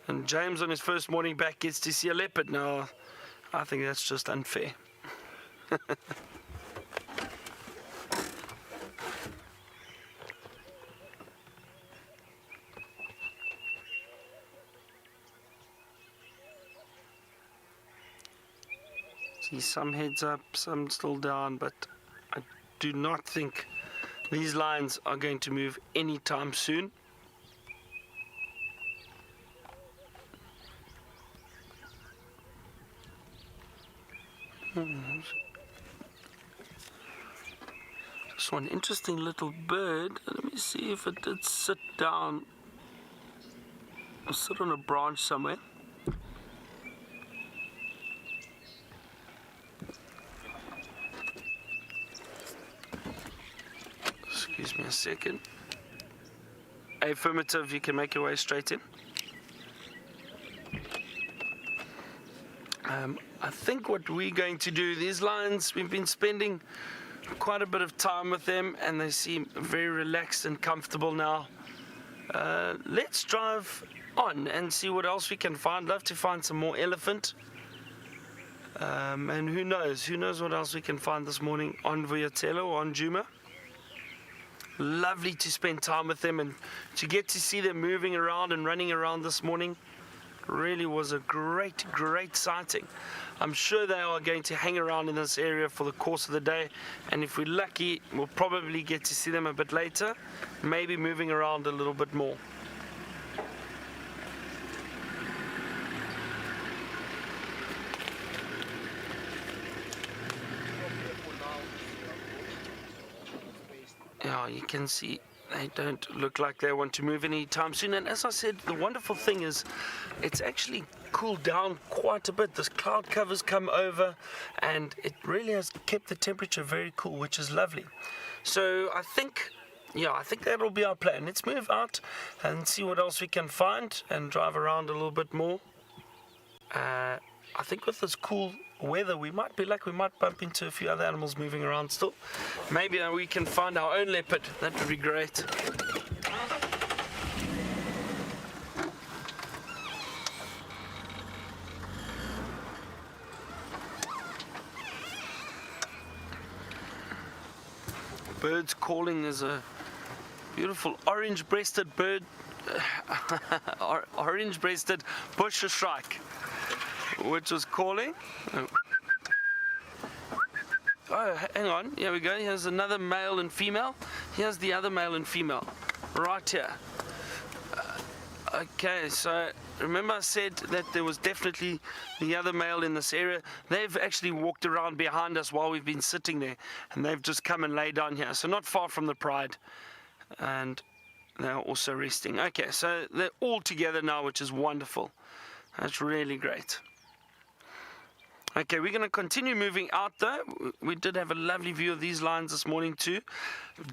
And James on his first morning back gets to see a leopard. Now, I think that's just unfair. See some heads up, some still down, but I do not think these lions are going to move anytime soon. Just one interesting little bird. Let me see if it did sit down or sit on a branch somewhere. Excuse me a second. Affirmative, you can make your way straight in. I think what we're going to do, these lions, we've been spending quite a bit of time with them and they seem very relaxed and comfortable now. Let's drive on and see what else we can find. Love to find some more elephant. And who knows what else we can find this morning on Vuyatelo or on Juma. Lovely to spend time with them and to get to see them moving around and running around this morning. Really was a great sighting. I'm sure they are going to hang around in this area for the course of the day, and if we're lucky we'll probably get to see them a bit later, maybe moving around a little bit more. Yeah, you can see they don't look like they want to move anytime soon. And as I said, the wonderful thing is it's actually cooled down quite a bit. This cloud cover's come over and it really has kept the temperature very cool, which is lovely. So I think that'll be our plan. Let's move out and see what else we can find and drive around a little bit more. I think with this cool weather, we might bump into a few other animals moving around still. Maybe we can find our own leopard. That would be great. Birds calling is a beautiful orange-breasted bird, orange-breasted bush shrike, which was calling. Oh, hang on. Here we go. Here's another male and female. Here's the other male and female. Right here. Okay, so remember I said that there was definitely the other male in this area. They've actually walked around behind us while we've been sitting there. And they've just come and lay down here. So not far from the pride. And they're also resting. Okay, so they're all together now, which is wonderful. That's really great. Okay, we're going to continue moving out though. We did have a lovely view of these lions this morning too.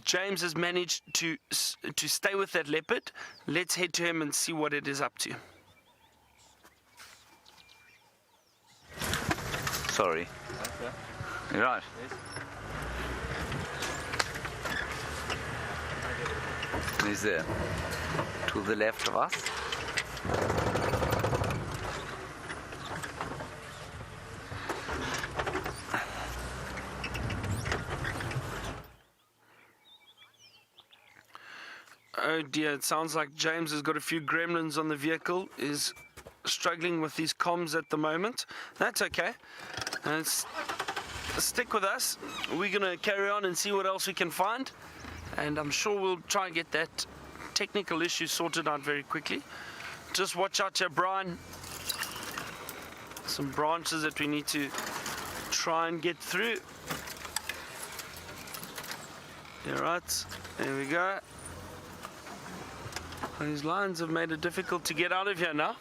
James has managed to stay with that leopard. Let's head to him and see what it is up to. Sorry. Okay. You're right. Yes. He's there. To the left of us. Oh dear, it sounds like James has got a few gremlins on the vehicle, is struggling with these comms at the moment. That's okay. Stick with us. We're going to carry on and see what else we can find. And I'm sure we'll try and get that technical issue sorted out very quickly. Just watch out here, Brian. Some branches that we need to try and get through. All right, there we go. These lions have made it difficult to get out of here now.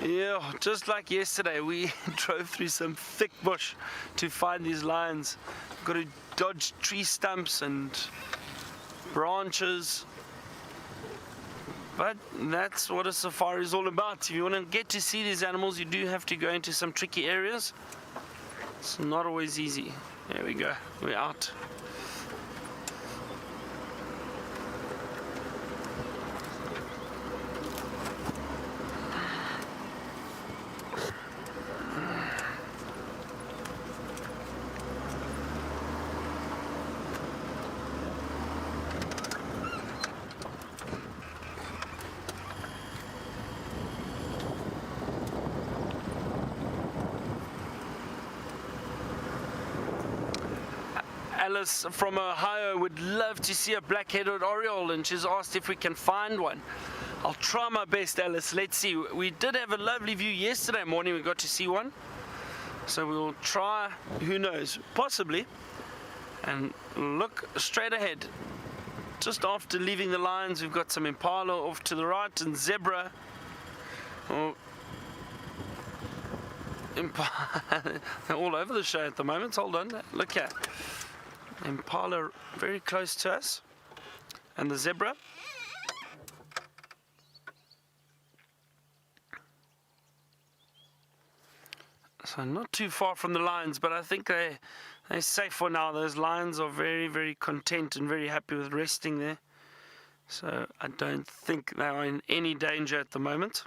Yeah, just like yesterday, we drove through some thick bush to find these lions. Got to dodge tree stumps and branches. But that's what a safari is all about. If you want to get to see these animals, you do have to go into some tricky areas. It's not always easy. There we go, we're out. Alice from Ohio would love to see a black-headed oriole, and she's asked if we can find one. I'll try my best, Alice. Let's see. We did have a lovely view yesterday morning. We got to see one. So we'll try, who knows, possibly. And look straight ahead. Just after leaving the lions, we've got some impala off to the right and zebra. Oh, impala. They're all over the show at the moment. Hold on. Look here. Impala very close to us, and the zebra. So not too far from the lions, but I think they're safe for now. Those lions are very, very content and very happy with resting there. So I don't think they are in any danger at the moment.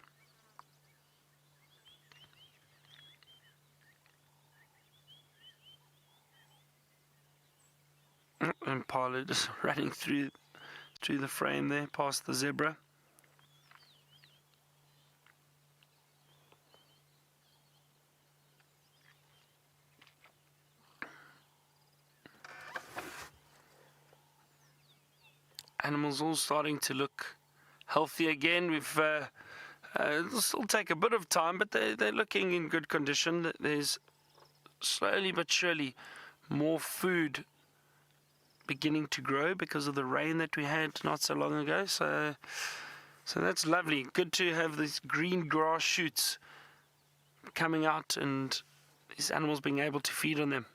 And Parla just running through the frame there, past the zebra. Animals all starting to look healthy again. It'll still take a bit of time, but they're looking in good condition. There's slowly but surely more food beginning to grow because of the rain that we had not so long ago. So that's lovely. Good to have these green grass shoots coming out and these animals being able to feed on them.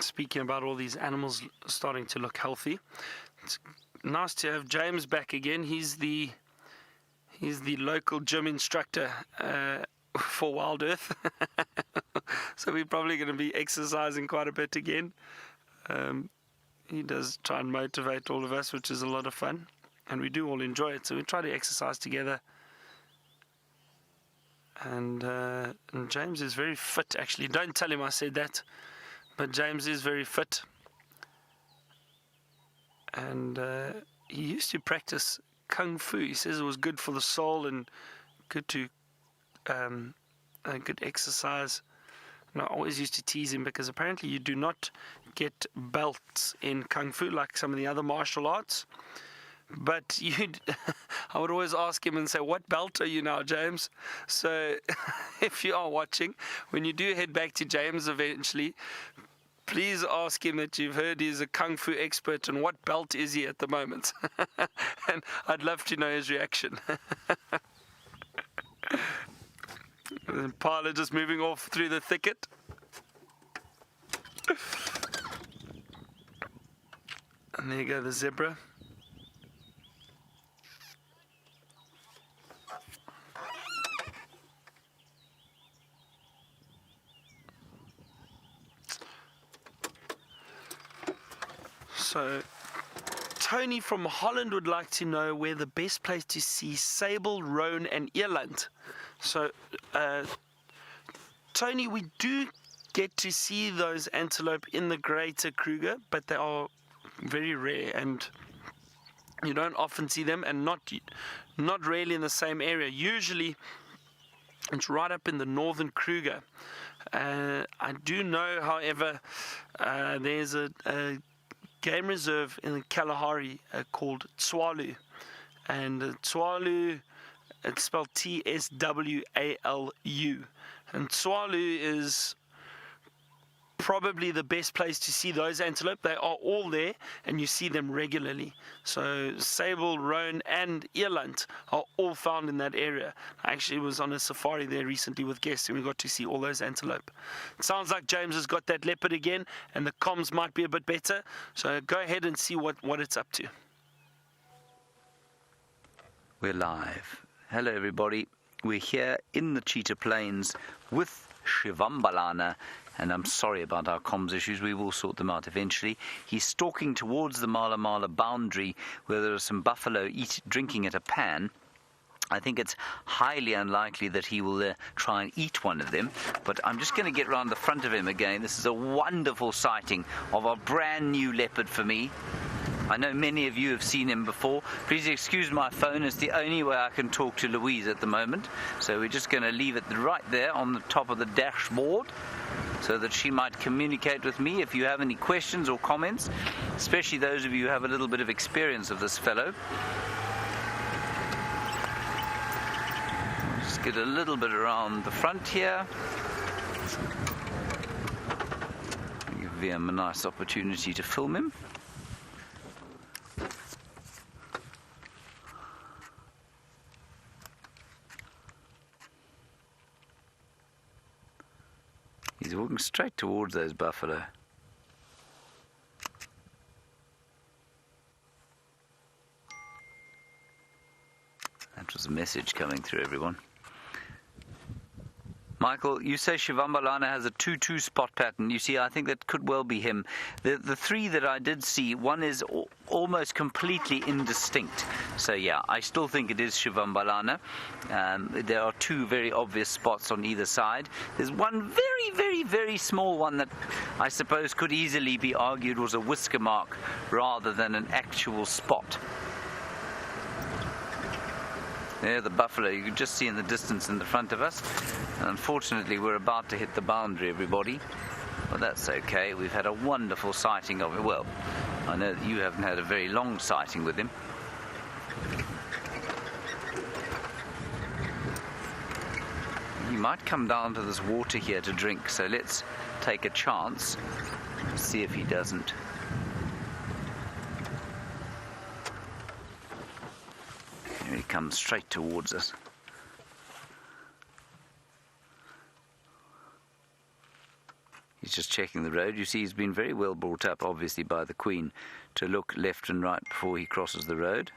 Speaking about all these animals starting to look healthy, it's nice to have James back again. He's the local gym instructor for Wild Earth, so we're probably going to be exercising quite a bit again. He does try and motivate all of us, which is a lot of fun, and we do all enjoy it. So we try to exercise together. And James is very fit, actually. Don't tell him I said that. But James is very fit, and he used to practice kung fu. He says it was good for the soul and good to good exercise. And I always used to tease him because apparently you do not get belts in kung fu like some of the other martial arts. But I would always ask him and say, "What belt are you now, James?" So if you are watching, when you do head back to James eventually, please ask him that you've heard he's a kung fu expert and what belt is he at the moment. And I'd love to know his reaction. And Parla just moving off through the thicket. And there you go, the zebra. So, Tony from Holland would like to know where the best place to see sable, roan and eland. So, Tony, we do get to see those antelope in the greater Kruger, but they are very rare and you don't often see them, and not really in the same area. Usually, it's right up in the northern Kruger. I do know, however, there's a game reserve in the Kalahari called Tswalu, and Tswalu, it's spelled Tswalu, and Tswalu is probably the best place to see those antelope. They are all there and you see them regularly. So sable, roan and eland are all found in that area. I actually was on a safari there recently with guests and we got to see all those antelope. It sounds like James has got that leopard again and the comms might be a bit better. So go ahead and see what it's up to. We're live. Hello everybody. We're here in the Cheetah Plains with Shivambalana, and I'm sorry about our comms issues. We will sort them out eventually. He's stalking towards the Mala Mala boundary where there are some buffalo drinking at a pan. I think it's highly unlikely that he will try and eat one of them, but I'm just going to get round the front of him again. This is a wonderful sighting of a brand new leopard for me. I know many of you have seen him before. Please excuse my phone. It's the only way I can talk to Louise at the moment. So we're just going to leave it right there on the top of the dashboard so that she might communicate with me if you have any questions or comments, especially those of you who have a little bit of experience of this fellow. Just get a little bit around the front here. Give him a nice opportunity to film him. He's walking straight towards those buffalo. That was a message coming through, everyone. Michael, you say Shivambalana has a 2-2 spot pattern. You see, I think that could well be him. The three that I did see, one is almost completely indistinct. So, yeah, I still think it is Shivambalana. There are two very obvious spots on either side. There's one very, very, very small one that I suppose could easily be argued was a whisker mark rather than an actual spot. There, the buffalo, you can just see in the distance in the front of us. And unfortunately, we're about to hit the boundary, everybody. But that's okay. We've had a wonderful sighting of it. Well, I know that you haven't had a very long sighting with him. He might come down to this water here to drink, so let's take a chance. See if he doesn't. Here he comes straight towards us. He's just checking the road. You see, he's been very well brought up, obviously, by the Queen to look left and right before he crosses the road.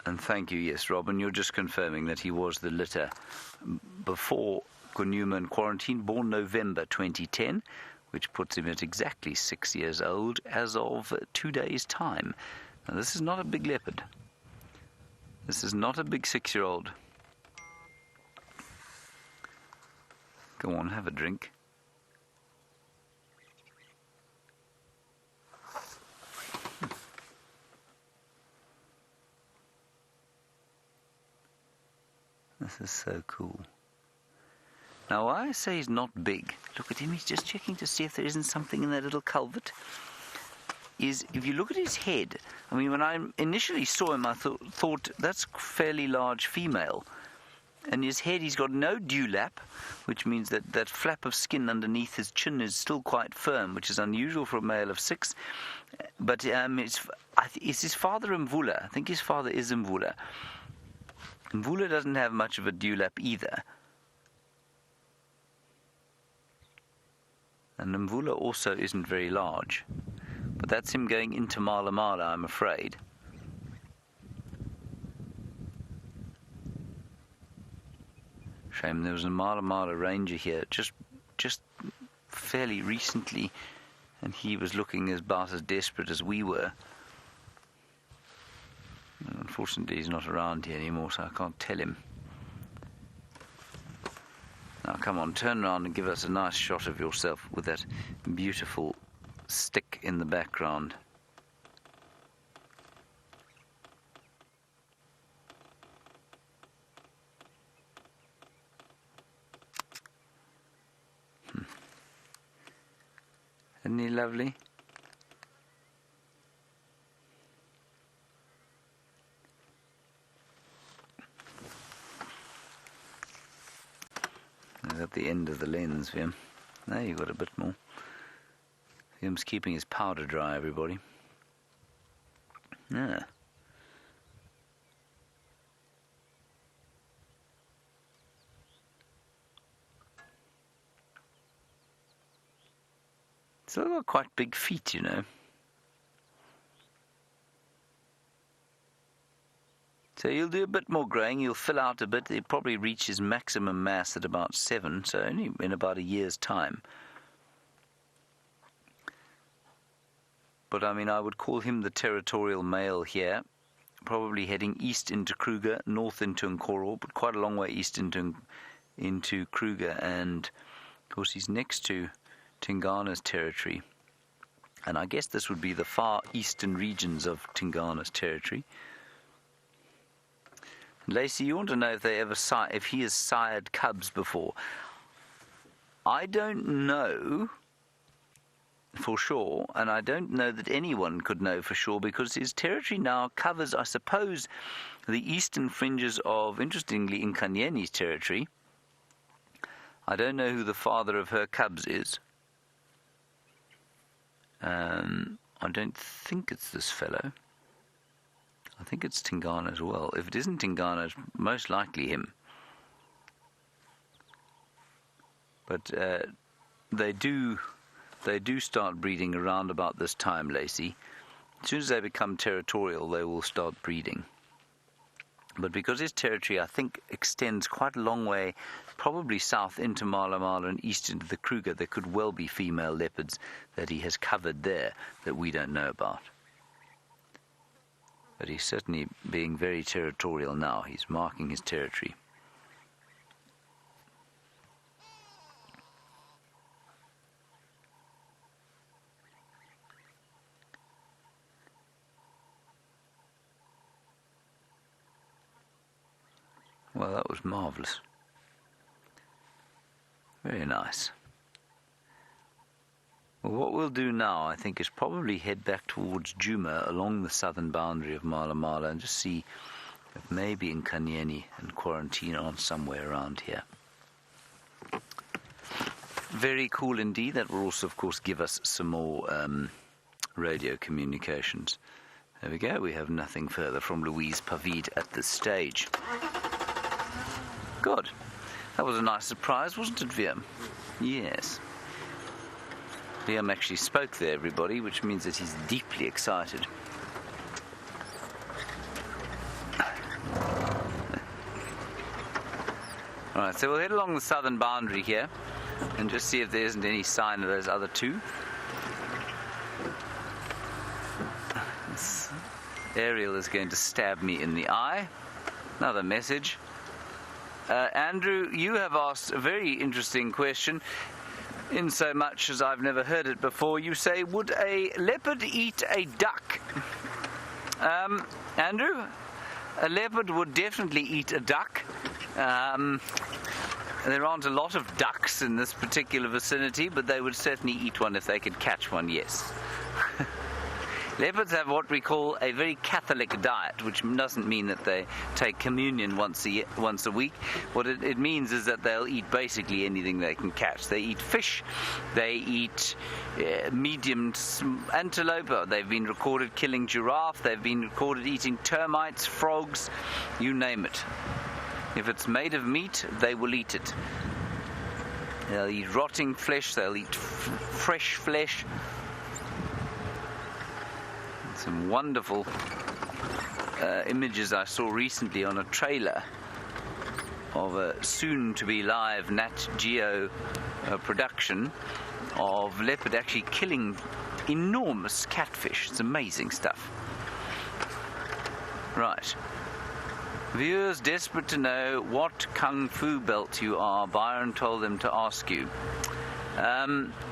And thank you, yes, Robin, you're just confirming that he was the litter before Newman quarantine, born November 2010. Which puts him at exactly 6 years old as of 2 days' time. Now, this is not a big leopard. This is not a big 6-year-old. Go on, have a drink. This is so cool. Now, why I say he's not big, look at him, he's just checking to see if there isn't something in that little culvert, is if you look at his head, I mean, when I initially saw him, I thought that's fairly large female. And his head, he's got no dewlap, which means that that flap of skin underneath his chin is still quite firm, which is unusual for a male of 6. But it's his father Mvula. I think his father is Mvula. Mvula doesn't have much of a dewlap either. And Mvula also isn't very large. But that's him going into Mala Mala, I'm afraid. Shame there was a Mala Mala ranger here just fairly recently, and he was looking about as desperate as we were. Unfortunately, he's not around here anymore, so I can't tell him. Now, come on, turn around and give us a nice shot of yourself with that beautiful stick in the background. Isn't he lovely? At the end of the lens, Vim. There you got a bit more. Vim's keeping his powder dry, everybody. Yeah. It's all got quite big feet, you know. So he'll do a bit more growing, he'll fill out a bit, he'll probably reach his maximum mass at about 7, so only in about a year's time. But I mean, I would call him the territorial male here, probably heading east into Kruger, north into Nkoro, but quite a long way east into Kruger, and of course he's next to Tingana's territory. And I guess this would be the far eastern regions of Tingana's territory. Lacey, you want to know if he has sired cubs before. I don't know for sure, and I don't know that anyone could know for sure, because his territory now covers, I suppose, the eastern fringes of, interestingly, Nkanyeni's territory, I don't know who the father of her cubs is. I don't think it's this fellow. I think it's Tingana as well. If it isn't Tingana, it's most likely him. But they do start breeding around about this time, Lacey. As soon as they become territorial, they will start breeding. But because his territory, I think, extends quite a long way, probably south into Mala Mala and east into the Kruger, there could well be female leopards that he has covered there that we don't know about. But he's certainly being very territorial now. He's marking his territory. Well, that was marvellous. Very nice. Well, what we'll do now, I think, is probably head back towards Djuma along the southern boundary of Mala Mala and just see if maybe Nkanyeni and Quarantine are somewhere around here. Very cool indeed. That will also, of course, give us some more radio communications. There we go. We have nothing further from Louise Pavid at this stage. Good. That was a nice surprise, wasn't it, Viam? Yes. Liam actually spoke there, everybody, which means that he's deeply excited. Alright, so we'll head along the southern boundary here and just see if there isn't any sign of those other two. This aerial is going to stab me in the eye. Another message. Andrew, you have asked a very interesting question. In so much as I've never heard it before, you say, would a leopard eat a duck? Andrew, a leopard would definitely eat a duck. There aren't a lot of ducks in this particular vicinity, but they would certainly eat one if they could catch one, yes. Leopards have what we call a very Catholic diet, which doesn't mean that they take communion once a week. What it means is that they'll eat basically anything they can catch. They eat fish, they eat medium antelope, they've been recorded killing giraffe, they've been recorded eating termites, frogs, you name it. If it's made of meat, they will eat it. They'll eat rotting flesh, they'll eat fresh flesh. Some wonderful images I saw recently on a trailer of a soon-to-be live Nat Geo production of leopard actually killing enormous catfish. It's amazing stuff. Right. Viewers desperate to know what kung fu belt you are. Byron told them to ask you.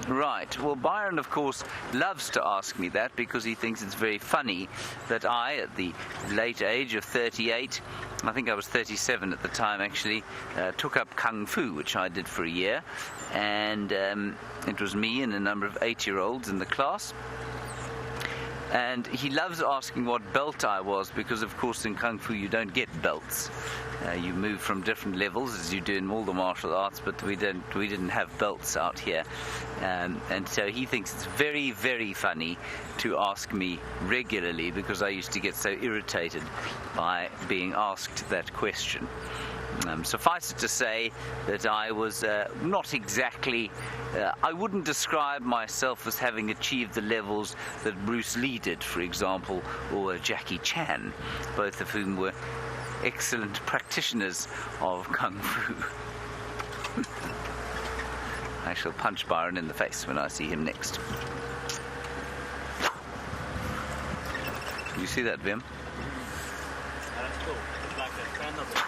Right. Well, Byron, of course, loves to ask me that because he thinks it's very funny that I, at the late age of 38, I think I was 37 at the time actually, took up kung fu, which I did for a year, and it was me and a number of 8-year-olds in the class. And he loves asking what belt I was because, of course, in Kung Fu you don't get belts. You move from different levels as you do in all the martial arts, but we didn't have belts out here. And so he thinks it's very, very funny to ask me regularly because I used to get so irritated by being asked that question. Suffice it to say that I was not exactly, I wouldn't describe myself as having achieved the levels that Bruce Lee did, for example, or Jackie Chan, both of whom were excellent practitioners of Kung Fu. I shall punch Byron in the face when I see him next. You see that, Vim? That's cool. It's like a panda bear.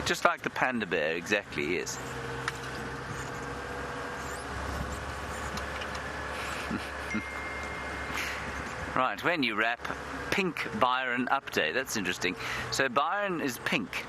Just like the panda bear, exactly, yes. Right, when you wrap, pink Byron update. That's interesting. So Byron is pink.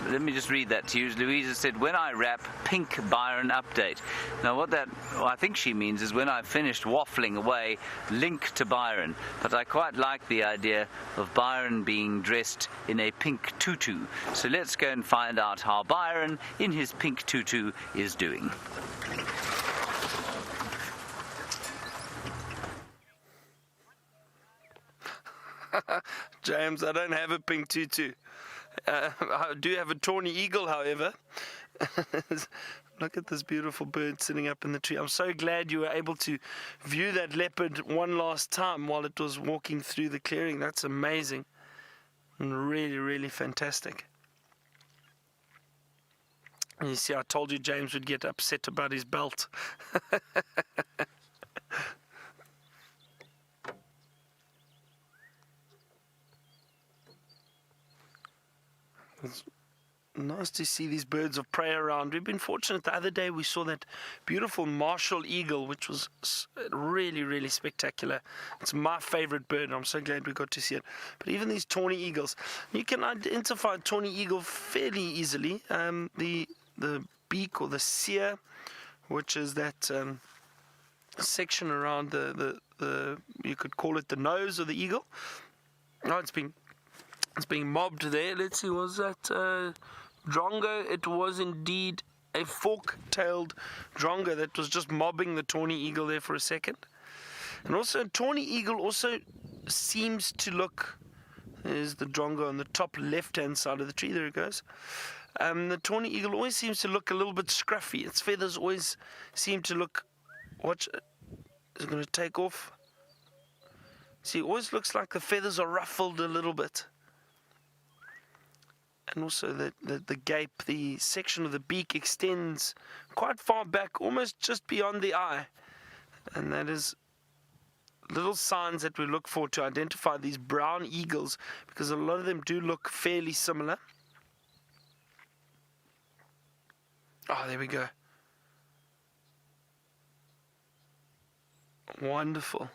let me just read that to you. Louisa said, when I rap, pink Byron update. Now what I think she means is when I've finished waffling away, link to Byron. But I quite like the idea of Byron being dressed in a pink tutu. So let's go and find out how Byron in his pink tutu is doing. James, I don't have a pink tutu. I do have a tawny eagle, however. Look at this beautiful bird sitting up in the tree. I'm so glad you were able to view that leopard one last time while it was walking through the clearing. That's amazing. And really, really fantastic. And you see, I told you James would get upset about his belt. It's nice to see these birds of prey around. We've been fortunate. The other day we saw that beautiful martial eagle, which was really, really spectacular. It's my favorite bird. I'm so glad we got to see it. But even these tawny eagles, you can identify a tawny eagle fairly easily. The beak or the cere, which is that section around the you could call it the nose of the eagle. Oh, it's being mobbed there. Let's see, was that drongo? It was indeed a fork-tailed drongo that was just mobbing the tawny eagle there for a second. And also, a tawny eagle also seems to look, there's the drongo on the top left-hand side of the tree, there it goes. The tawny eagle always seems to look a little bit scruffy. Its feathers always seem to look, watch, is it going to take off? See, it always looks like the feathers are ruffled a little bit. And also the gape, the section of the beak extends quite far back, almost just beyond the eye. And that is little signs that we look for to identify these brown eagles, because a lot of them do look fairly similar. Oh, there we go. Wonderful.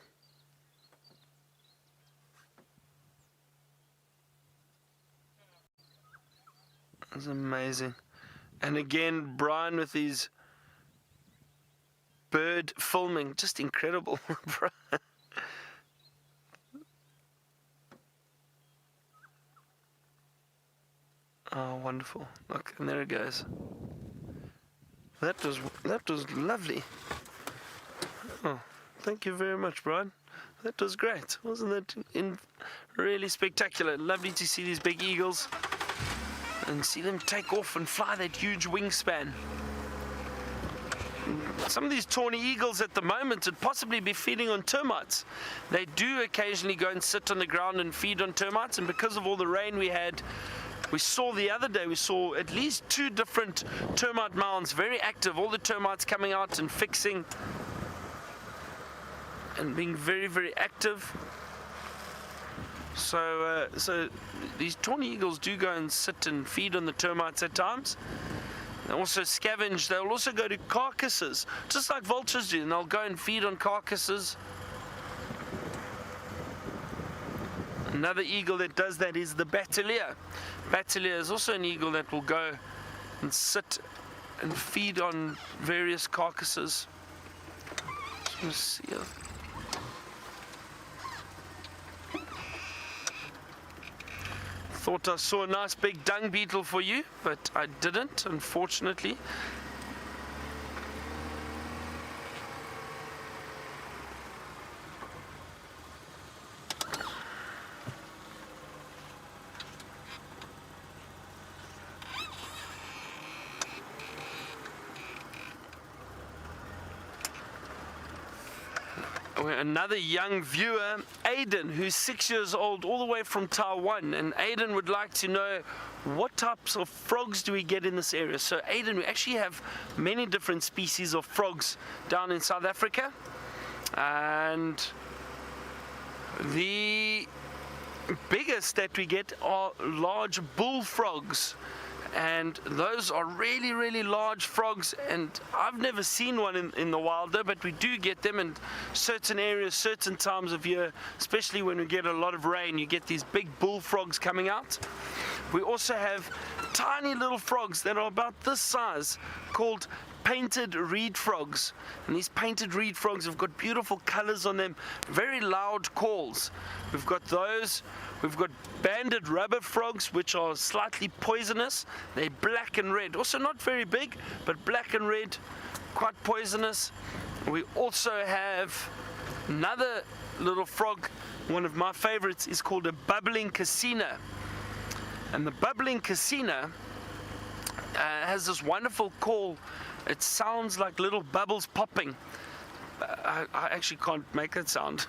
That's amazing. And again, Brian with his bird filming, just incredible. Oh, wonderful. Look, and there it goes. That was lovely. Oh, thank you very much, Brian. That was great. Wasn't that really spectacular? Lovely to see these big eagles and see them take off and fly that huge wingspan. Some of these tawny eagles at the moment would possibly be feeding on termites. They do occasionally go and sit on the ground and feed on termites, and because of all the rain we had, we saw the other day, we saw at least 2 different termite mounds, very active, all the termites coming out and fixing and being very, very active. So these tawny eagles do go and sit and feed on the termites at times. They also scavenge. They'll also go to carcasses, just like vultures do, and they'll go and feed on carcasses. Another eagle that does that is the bateleur. Bateleur is also an eagle that will go and sit and feed on various carcasses. Let's see here. Thought I saw a nice big dung beetle for you, but I didn't, unfortunately. Another young viewer, Aiden, who's 6 years old, all the way from Taiwan, and Aiden would like to know what types of frogs do we get in this area. So Aiden, we actually have many different species of frogs down in South Africa, and the biggest that we get are large bullfrogs. And those are really, really large frogs, and I've never seen one in the wild though, but we do get them in certain areas, certain times of year, especially when we get a lot of rain. You get these big bullfrogs coming out. We also have tiny little frogs that are about this size called painted reed frogs. And these painted reed frogs have got beautiful colors on them, very loud calls. We've got those. We've got banded rubber frogs, which are slightly poisonous. They're black and red. Also not very big, but black and red, quite poisonous. We also have another little frog. One of my favorites is called a bubbling casina. And the bubbling casina has this wonderful call. It sounds like little bubbles popping. I actually can't make that sound.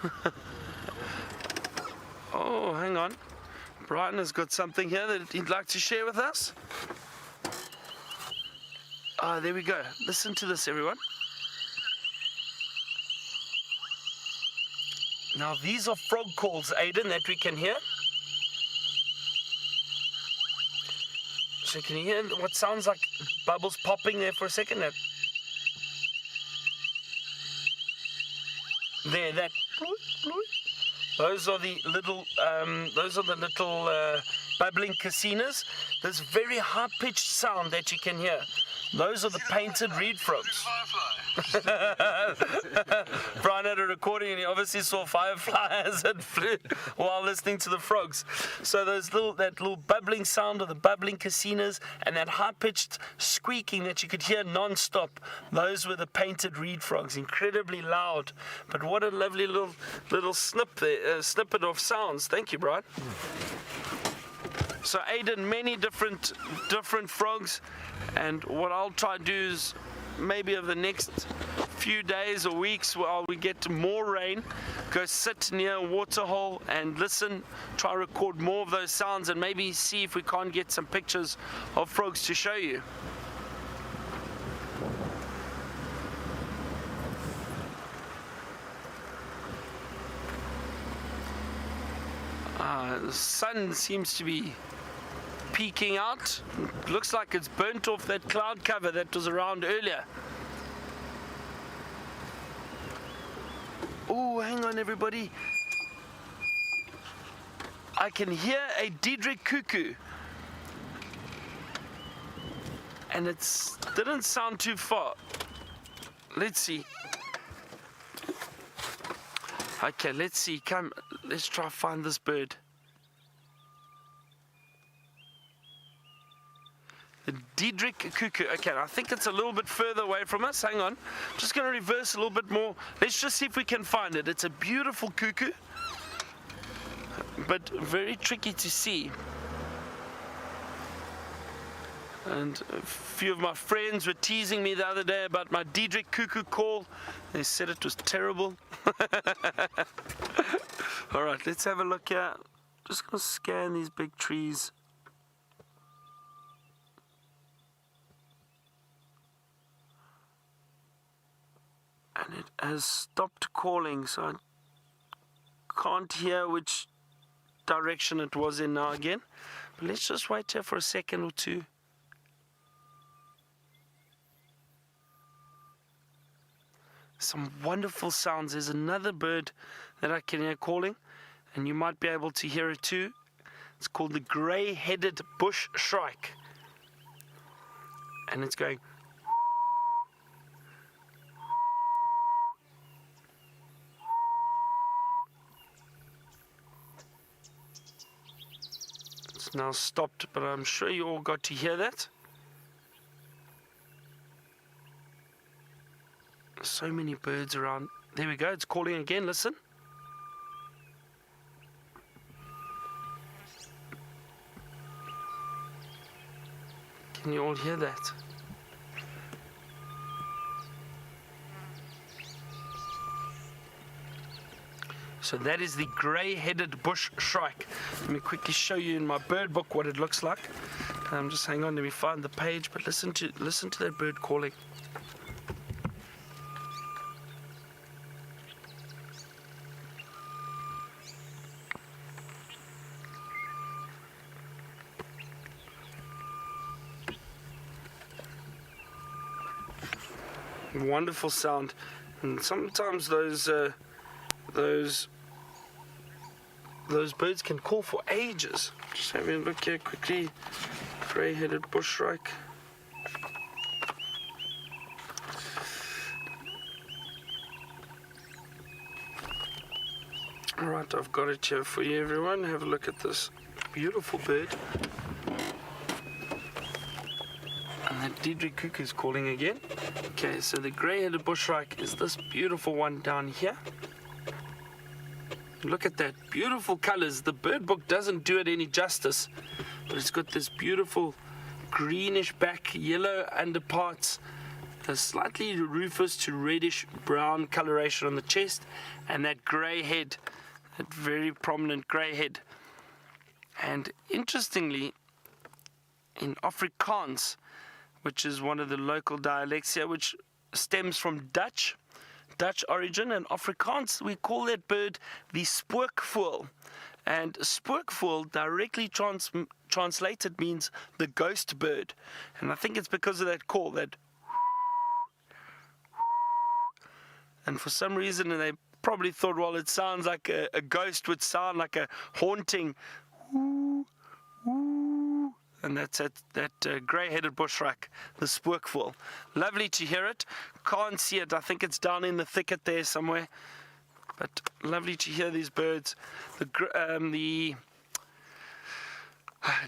Oh, hang on. Brian has got something here that he'd like to share with us. Ah, there we go. Listen to this, everyone. Now, these are frog calls, Aidan, that we can hear. So can you hear what sounds like bubbles popping there for a second? There, that. Those are the little bubbling casinas. This very high-pitched sound that you can hear. Those are the painted reed frogs. Brian had a recording and he obviously saw firefly as it flew while listening to the frogs. So that little bubbling sound of the bubbling casinas and that high-pitched squeaking that you could hear non-stop, those were the painted reed frogs, incredibly loud. But what a lovely little snippet of sounds. Thank you, Brian. So Aidan, many different frogs, and what I'll try to do is maybe over the next few days or weeks while we get more rain, go sit near a waterhole and listen, try to record more of those sounds and maybe see if we can't get some pictures of frogs to show you. The sun seems to be peeking out. Looks like it's burnt off that cloud cover that was around earlier. Oh, hang on everybody. I can hear a Diedrich cuckoo. And it didn't sound too far. Let's see. Okay, let's see. Come, let's try to find this bird. The Diedrich cuckoo. Okay, I think it's a little bit further away from us. Hang on. Just going to reverse a little bit more. Let's just see if we can find it. It's a beautiful cuckoo, but very tricky to see. And a few of my friends were teasing me the other day about my Diedrich cuckoo call. They said it was terrible. All right, let's have a look here. Just going to scan these big trees. And it has stopped calling, so I can't hear which direction it was in now again. But let's just wait here for a second or two. Some wonderful sounds. There's another bird that I can hear calling, and you might be able to hear it too. It's called the grey-headed bush shrike. And it's going... It's now stopped, but I'm sure you all got to hear that. So many birds around. There we go, it's calling again, listen. Can you all hear that? So that is the grey-headed bush shrike. Let me quickly show you in my bird book what it looks like. Just hang on, let me find the page, but listen to that bird calling. Wonderful sound, and sometimes those those birds can call for ages. Just having a look here quickly. Grey-headed bushshrike. Alright, I've got it here for you, everyone. Have a look at this beautiful bird. And that Diedrich cuckoo is calling again. Okay, so the grey-headed bushshrike is this beautiful one down here. Look at that, beautiful colors. The bird book doesn't do it any justice, but it's got this beautiful greenish back, yellow underparts, a slightly rufous to reddish brown coloration on the chest, and that grey head, that very prominent grey head. And interestingly, in Afrikaans, which is one of the local dialects here, which stems from Dutch origin, and Afrikaans, we call that bird the spookvoël. And spookvoël directly translated means the ghost bird. And I think it's because of that call, that. And for some reason, they probably thought, well, it sounds like a ghost would sound like a haunting woo, woo. And that's that grey-headed bushshrike, the spookvoël. Lovely to hear it. Can't see it. I think it's down in the thicket there somewhere. But lovely to hear these birds. The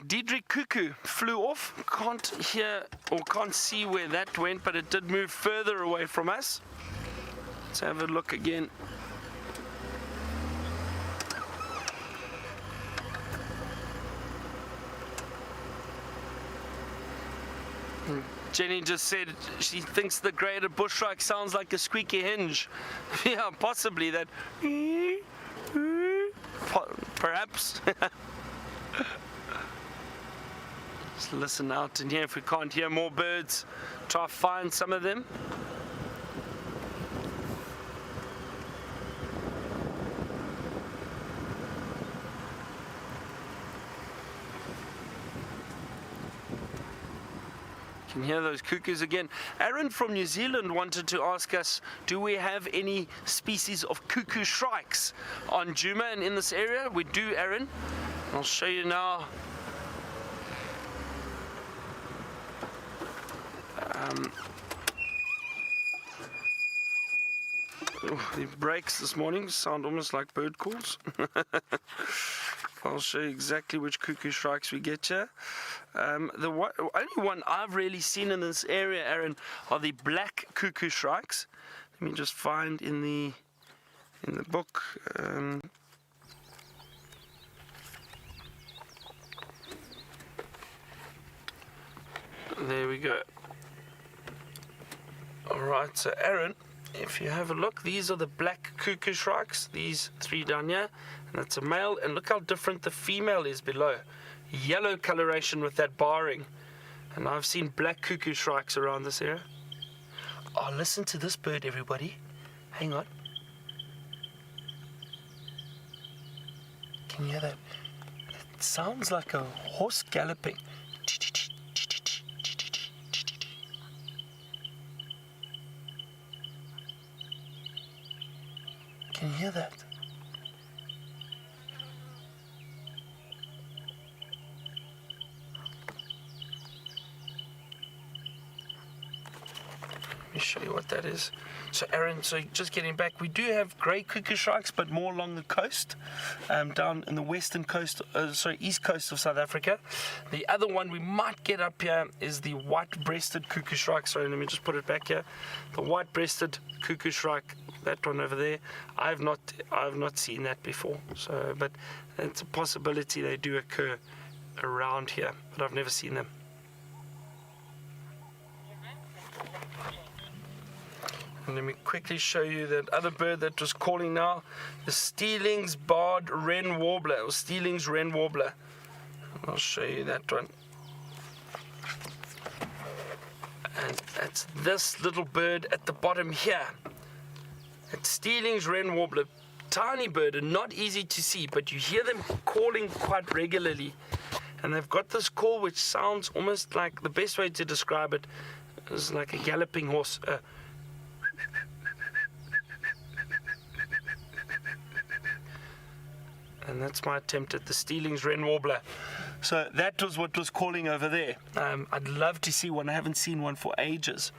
Diedrich cuckoo flew off. Can't hear or can't see where that went, but it did move further away from us. Let's have a look again. Jenny just said she thinks the grey-headed bushshrike sounds like a squeaky hinge. Yeah, possibly that. Perhaps. Let's listen out in here if we can't hear more birds. Try to find some of them. Can hear those cuckoos again. Aaron from New Zealand wanted to ask us, do we have any species of cuckoo shrikes on Djuma and in this area? We do, Aaron. I'll show you now. The brakes this morning sound almost like bird calls. I'll show you exactly which cuckoo shrikes we get here. The only one I've really seen in this area, Aaron, are the black cuckoo shrikes. Let me just find in the book. There we go. Alright, so Aaron, if you have a look, these are the black cuckoo shrikes, these three down here, and that's a male, and look how different the female is below. Yellow coloration with that barring. And I've seen black cuckoo shrikes around this area. Oh, listen to this bird, everybody. Hang on. Can you hear that? It sounds like a horse galloping. Can you hear that? Let me show you what that is. So Aaron, so just getting back, we do have grey cuckoo shrikes, but more along the coast, down in the western coast, east coast of South Africa. The other one we might get up here is the white-breasted cuckoo shrike. Sorry, let me just put it back here. The white-breasted cuckoo shrike, that one over there. I've not seen that before. So, but it's a possibility they do occur around here, but I've never seen them. And let me quickly show you that other bird that was calling now, the Steeling's barred wren warbler, or Steeling's wren warbler. I'll show you that one. And that's this little bird at the bottom here. It's Steeling's wren warbler. Tiny bird and not easy to see, but you hear them calling quite regularly. And they've got this call which sounds almost like, the best way to describe it is like a galloping horse. And that's my attempt at the Steelings Wren Warbler. So that was what was calling over there. I'd love to see one. I haven't seen one for ages.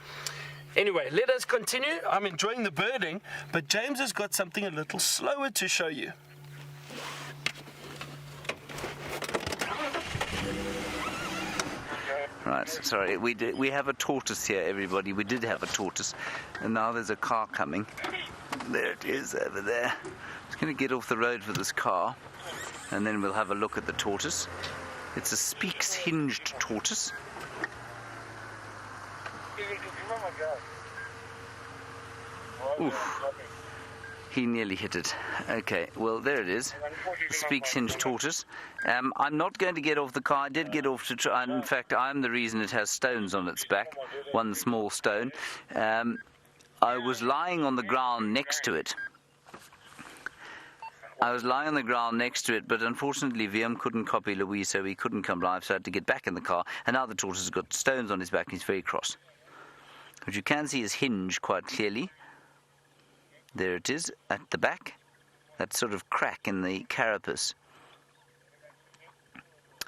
Anyway, let us continue. I'm enjoying the birding, but James has got something a little slower to show you. Right, sorry, we have a tortoise here, everybody. We did have a tortoise, and now there's a car coming. There it is, over there. Just going to get off the road for this car, and then we'll have a look at the tortoise. It's a Speaks-hinged tortoise. Oof. He nearly hit it. Okay, well, there it is. Speaks-hinged tortoise. I'm not going to get off the car. I did get off to try. In fact, I'm the reason it has stones on its back. One small stone. I was lying on the ground next to it. But unfortunately, VM couldn't copy Louise, so he couldn't come live, so I had to get back in the car. And now the tortoise has got stones on his back, and he's very cross. But you can see his hinge quite clearly. There it is, at the back. That sort of crack in the carapace.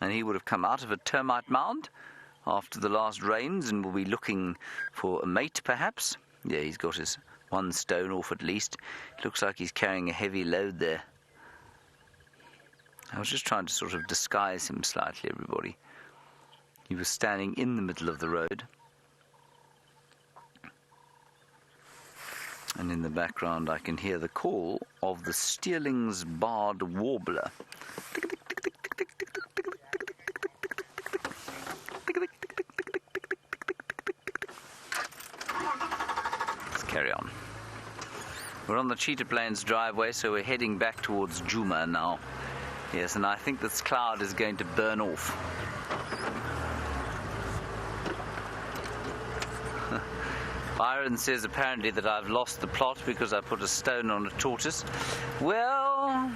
And he would have come out of a termite mound after the last rains and will be looking for a mate, perhaps. Yeah, he's got his one stone off at least. It looks like he's carrying a heavy load there. I was just trying to sort of disguise him slightly, everybody. He was standing in the middle of the road. And in the background I can hear the call of the Steelings barred warbler. Let's carry on. We're on the Cheetah Plains driveway, so we're heading back towards Djuma now. Yes, and I think this cloud is going to burn off. Byron says apparently that I've lost the plot because I put a stone on a tortoise. Well,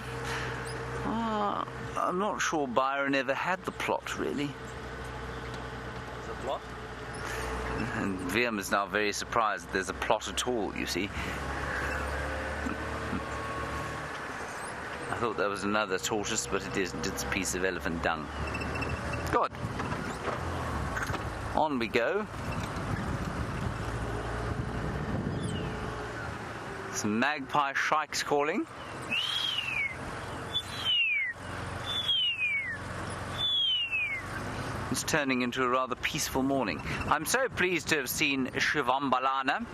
I'm not sure Byron ever had the plot, really. The plot? And VM is now very surprised that there's a plot at all, you see. I thought that was another tortoise, but it isn't. It's a piece of elephant dung. Good. On we go. Some magpie shrikes calling. It's turning into a rather peaceful morning. I'm so pleased to have seen Shivambalana.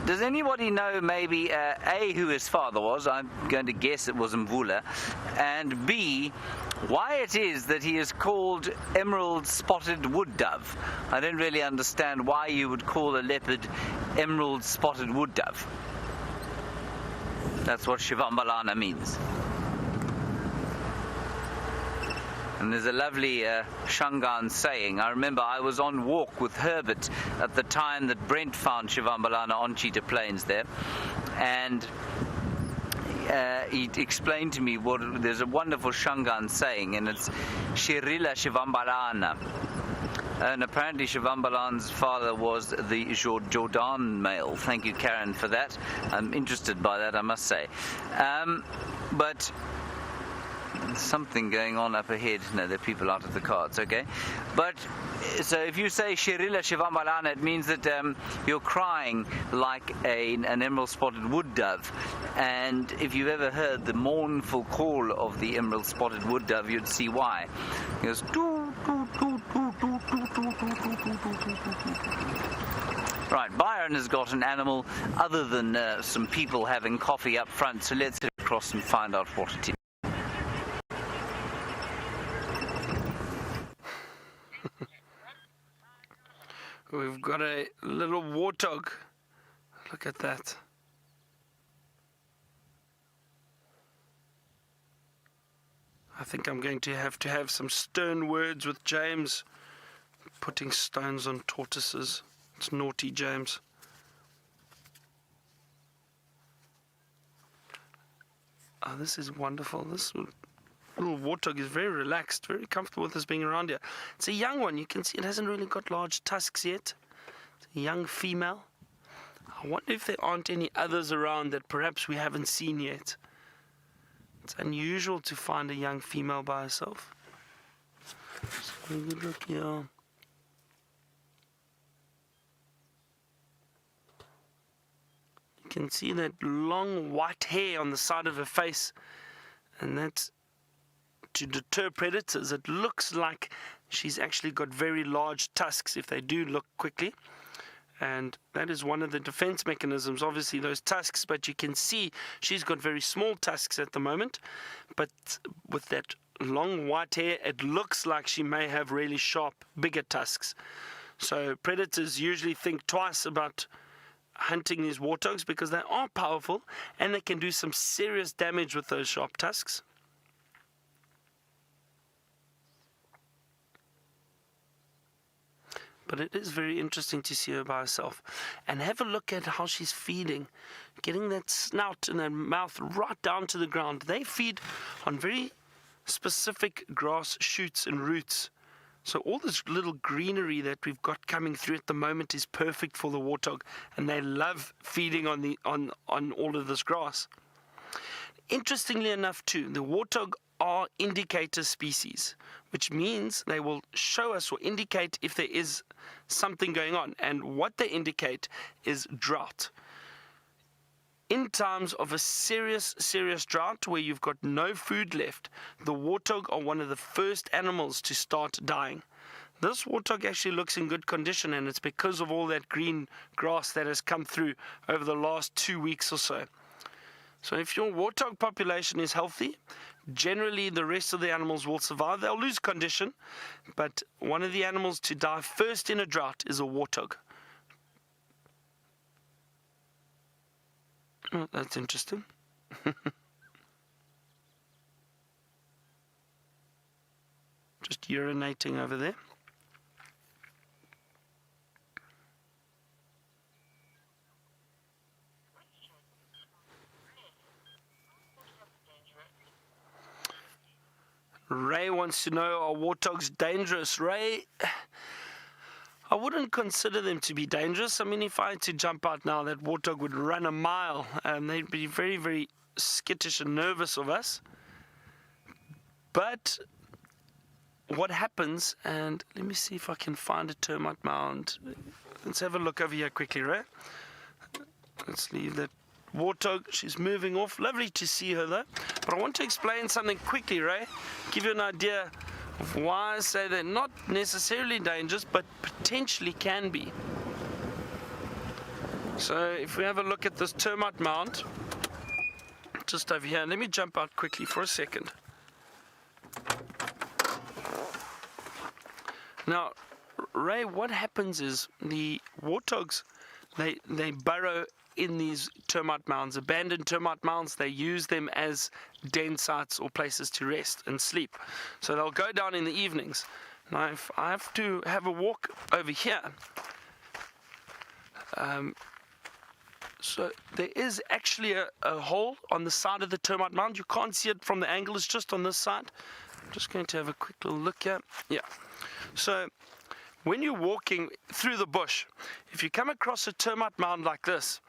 Does anybody know maybe A, who his father was? I'm going to guess it was Mvula. And B, why it is that he is called emerald spotted wood dove. I don't really understand why you would call a leopard emerald spotted wood dove. That's what Shivambalana means. And there's a lovely Shangaan saying. I remember I was on walk with Herbert at the time that Brent found Shivambalana on Cheetah Plains there. And he explained to me there's a wonderful Shangaan saying, and it's Shirila Shivambalana. And apparently Shivambalana's father was the Jordan male. Thank you, Karen, for that. I'm interested by that, I must say. But something going on up ahead. No, there are people out of the car. It's okay. But so if you say Shirila Shivambalana, it means that you're crying like an emerald spotted wood dove. And if you've ever heard the mournful call of the emerald spotted wood dove, you'd see why. It goes doo, doo, doo, doo, doo, doo, doo, doo, doo, doo, doo. Right, Byron has got an animal other than some people having coffee up front, so let's head across and find out what it is. We've got a little warthog. Look at that. I think I'm going to have some stern words with James. Putting stones on tortoises. It's naughty, James. Oh, this is wonderful. This little warthog is very relaxed, very comfortable with us being around here. It's a young one. You can see it hasn't really got large tusks yet. It's a young female. I wonder if there aren't any others around that perhaps we haven't seen yet. It's unusual to find a young female by herself. So good look here. You can see that long white hair on the side of her face, and that's to deter predators. It looks like she's actually got very large tusks if they do look quickly, and that is one of the defense mechanisms, obviously those tusks, but you can see she's got very small tusks at the moment, but with that long white hair it looks like she may have really sharp, bigger tusks. So predators usually think twice about hunting these warthogs because they are powerful and they can do some serious damage with those sharp tusks. But it is very interesting to see her by herself. And have a look at how she's feeding. Getting that snout and that mouth right down to the ground. They feed on very specific grass shoots and roots. So all this little greenery that we've got coming through at the moment is perfect for the warthog. And they love feeding on all of this grass. Interestingly enough too, the warthog are indicator species, which means they will show us or indicate if there is something going on. And what they indicate is drought. In times of a serious drought where you've got no food left, the warthog are one of the first animals to start dying. This warthog actually looks in good condition, and it's because of all that green grass that has come through over the last 2 weeks or so. So if your warthog population is healthy, generally the rest of the animals will survive. They'll lose condition, but one of the animals to die first in a drought is a warthog. Oh, that's interesting. Just urinating over there. Ray wants to know, are warthogs dangerous? Ray, I wouldn't consider them to be dangerous. I mean, if I had to jump out now, that warthog would run a mile, and they'd be very, very skittish and nervous of us. But what happens, and let me see if I can find a termite mound. Let's have a look over here quickly, Ray. Let's leave that warthog. She's moving off. Lovely to see her though. But I want to explain something quickly, Ray. Give you an idea of why I say they're not necessarily dangerous, but potentially can be. So if we have a look at this termite mound, just over here, let me jump out quickly for a second. Now, Ray, what happens is the warthogs, they burrow in these termite mounds, abandoned termite mounds. They use them as den sites or places to rest and sleep. So they'll go down in the evenings. Now, if I have to have a walk over here, so there is actually a hole on the side of the termite mound. You can't see it from the angle, it's just on this side. I'm just going to have a quick little look here. Yeah. So when you're walking through the bush, if you come across a termite mound like this,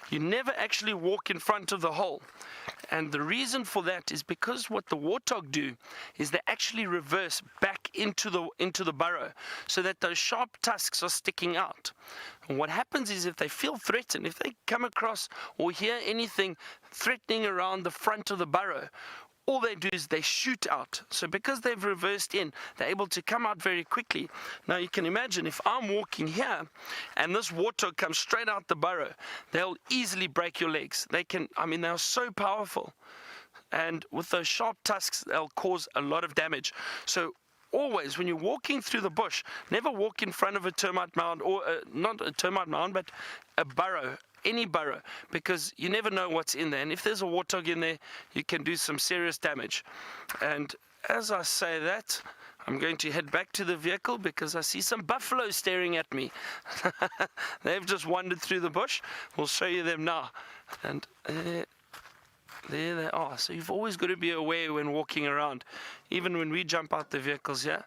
you never actually walk in front of the hole. And the reason for that is because what the warthog do is they actually reverse back into the burrow so that those sharp tusks are sticking out. And what happens is if they feel threatened, if they come across or hear anything threatening around the front of the burrow, all they do is they shoot out. So because they've reversed in, they're able to come out very quickly. Now you can imagine if I'm walking here and this warthog comes straight out the burrow, they'll easily break your legs. They are so powerful. And with those sharp tusks, they'll cause a lot of damage. So always, when you're walking through the bush, never walk in front of a termite mound, or not a termite mound, but a burrow. Any burrow, because you never know what's in there, and if there's a warthog in there, you can do some serious damage. And as I say that, I'm going to head back to the vehicle because I see some buffalo staring at me. They've just wandered through the bush. We'll show you them now. And there they are. So you've always got to be aware when walking around. Even when we jump out the vehicles here,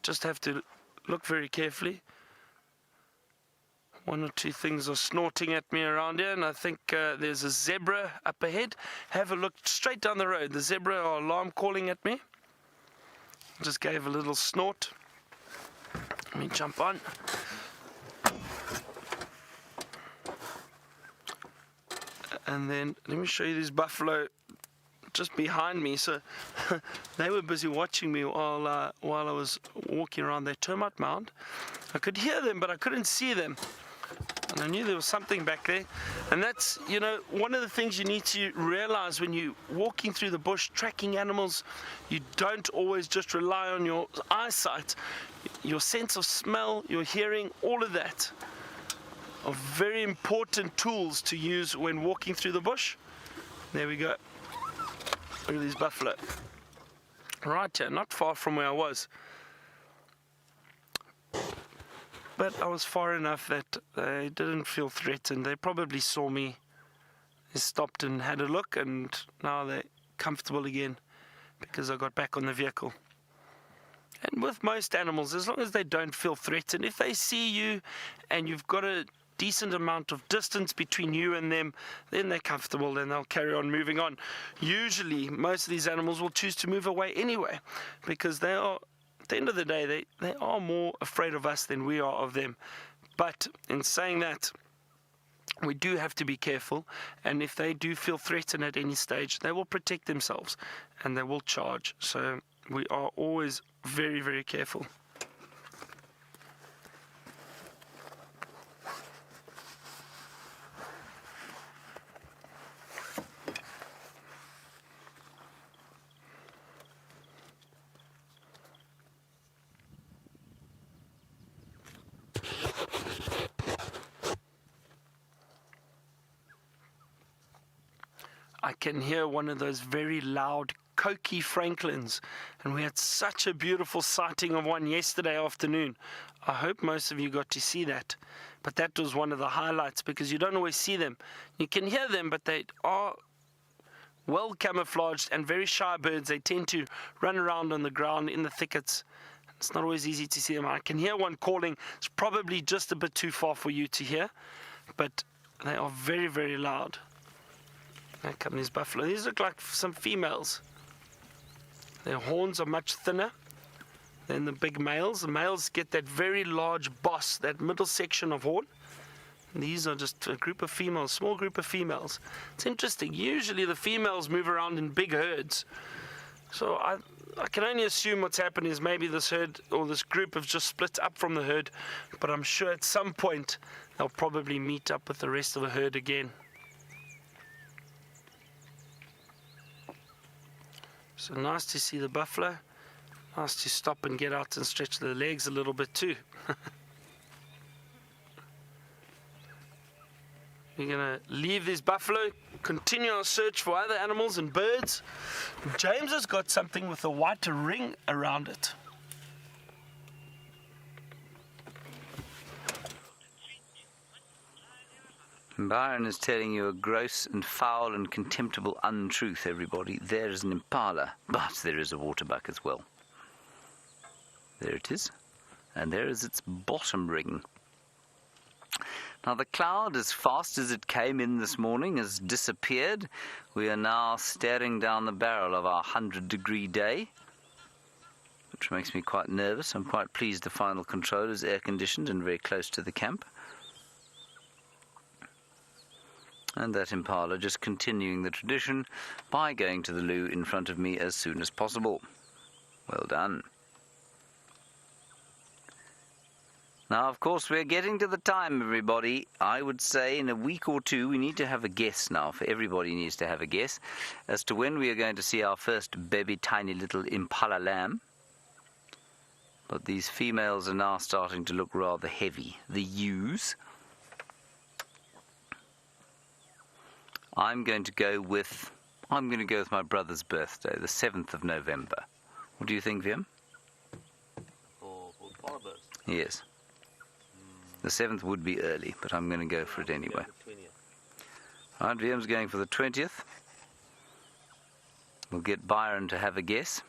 just have to look very carefully. One or two things are snorting at me around here, and I think there's a zebra up ahead. Have a look straight down the road. The zebra are alarm calling at me. Just gave a little snort. Let me jump on. And then let me show you this buffalo just behind me. So they were busy watching me while I was walking around their termite mound. I could hear them, but I couldn't see them. And I knew there was something back there. And that's, you know, one of the things you need to realize when you're walking through the bush, tracking animals, you don't always just rely on your eyesight. Your sense of smell, your hearing, all of that are very important tools to use when walking through the bush. There we go. Look at these buffalo. Right here, not far from where I was. But I was far enough that they didn't feel threatened. They probably saw me. They stopped and had a look, and now they're comfortable again because I got back on the vehicle. And with most animals, as long as they don't feel threatened, if they see you and you've got a decent amount of distance between you and them, then they're comfortable, then they'll carry on moving on. Usually, most of these animals will choose to move away anyway because they are, at the end of the day, they are more afraid of us than we are of them. But in saying that, we do have to be careful, and if they do feel threatened at any stage, they will protect themselves and they will charge. So we are always very, very careful. I can hear one of those very loud Coqui Franklins, and we had such a beautiful sighting of one yesterday afternoon. I hope most of you got to see that, but that was one of the highlights because you don't always see them. You can hear them, but they are well camouflaged and very shy birds. They tend to run around on the ground in the thickets. It's not always easy to see them. I can hear one calling. It's probably just a bit too far for you to hear, but they are very, very loud. There come these buffalo. These look like some females. Their horns are much thinner than the big males. The males get that very large boss, that middle section of horn. And these are just a group of females, small group of females. It's interesting. Usually the females move around in big herds. So I can only assume what's happened is maybe this herd or this group have just split up from the herd. But I'm sure at some point they'll probably meet up with the rest of the herd again. So nice to see the buffalo. Nice to stop and get out and stretch their legs a little bit too. We're going to leave this buffalo, continue our search for other animals and birds. James has got something with a white ring around it. Byron is telling you a gross and foul and contemptible untruth, everybody. There is an impala, but there is a waterbuck as well. There it is. And there is its bottom ring. Now the cloud, as fast as it came in this morning, has disappeared. We are now staring down the barrel of our 100-degree day, which makes me quite nervous. I'm quite pleased the final control is air-conditioned and very close to the camp. And that impala just continuing the tradition by going to the loo in front of me as soon as possible. Well done. Now, of course, we're getting to the time, everybody. I would say in a week or two we need to have a guess now. Everybody needs to have a guess as to when we are going to see our first baby tiny little impala lamb. But these females are now starting to look rather heavy. The ewes. I'm going to go with my brother's birthday, the 7th of November. What do you think, Wiem? For father's? Yes. The 7th would be early, but I'm going to go for it anyway. All right, Viem's going for the 20th. We'll get Byron to have a guess.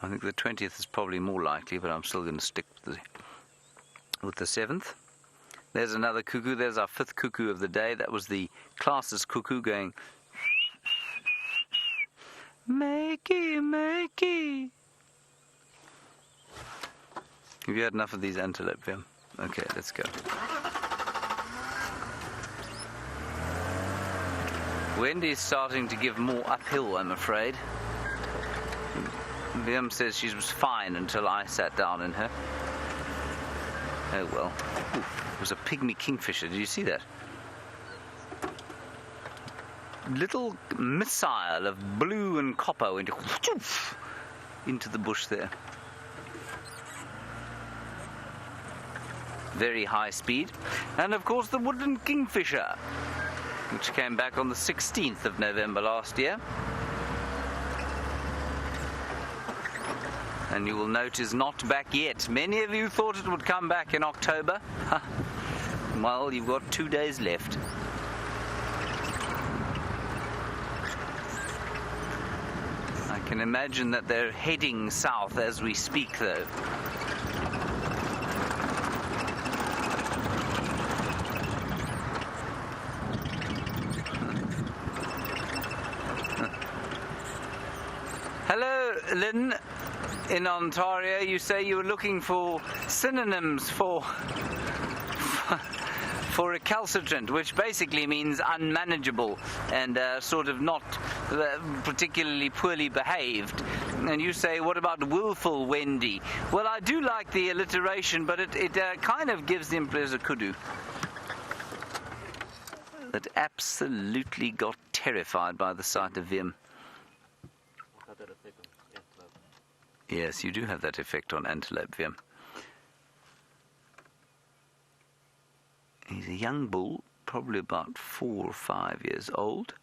I think the 20th is probably more likely, but I'm still going to stick with with the 7th. There's another cuckoo. There's our 5th cuckoo of the day. That was the class's cuckoo going, Makey, makey. Have you had enough of these antelope, Vim? Okay, let's go. Wendy's starting to give more uphill, I'm afraid. Vim says she was fine until I sat down in her. Oh well. Ooh, it was a pygmy kingfisher. Did you see that? Little missile of blue and copper went into the bush there. Very high speed. And of course the woodland kingfisher, which came back on the 16th of November last year. And you will note is not back yet. Many of you thought it would come back in October. Well, you've got 2 days left. I can imagine that they're heading south as we speak, though. Hello, Lynn. In Ontario, you say you were looking for synonyms for recalcitrant, which basically means unmanageable and sort of not particularly poorly behaved. And you say, what about willful, Wendy? Well, I do like the alliteration, but it kind of gives the impression of kudu. That absolutely got terrified by the sight of Vim. Yes, you do have that effect on antelope, Vim. He's a young bull, probably about 4 or 5 years old.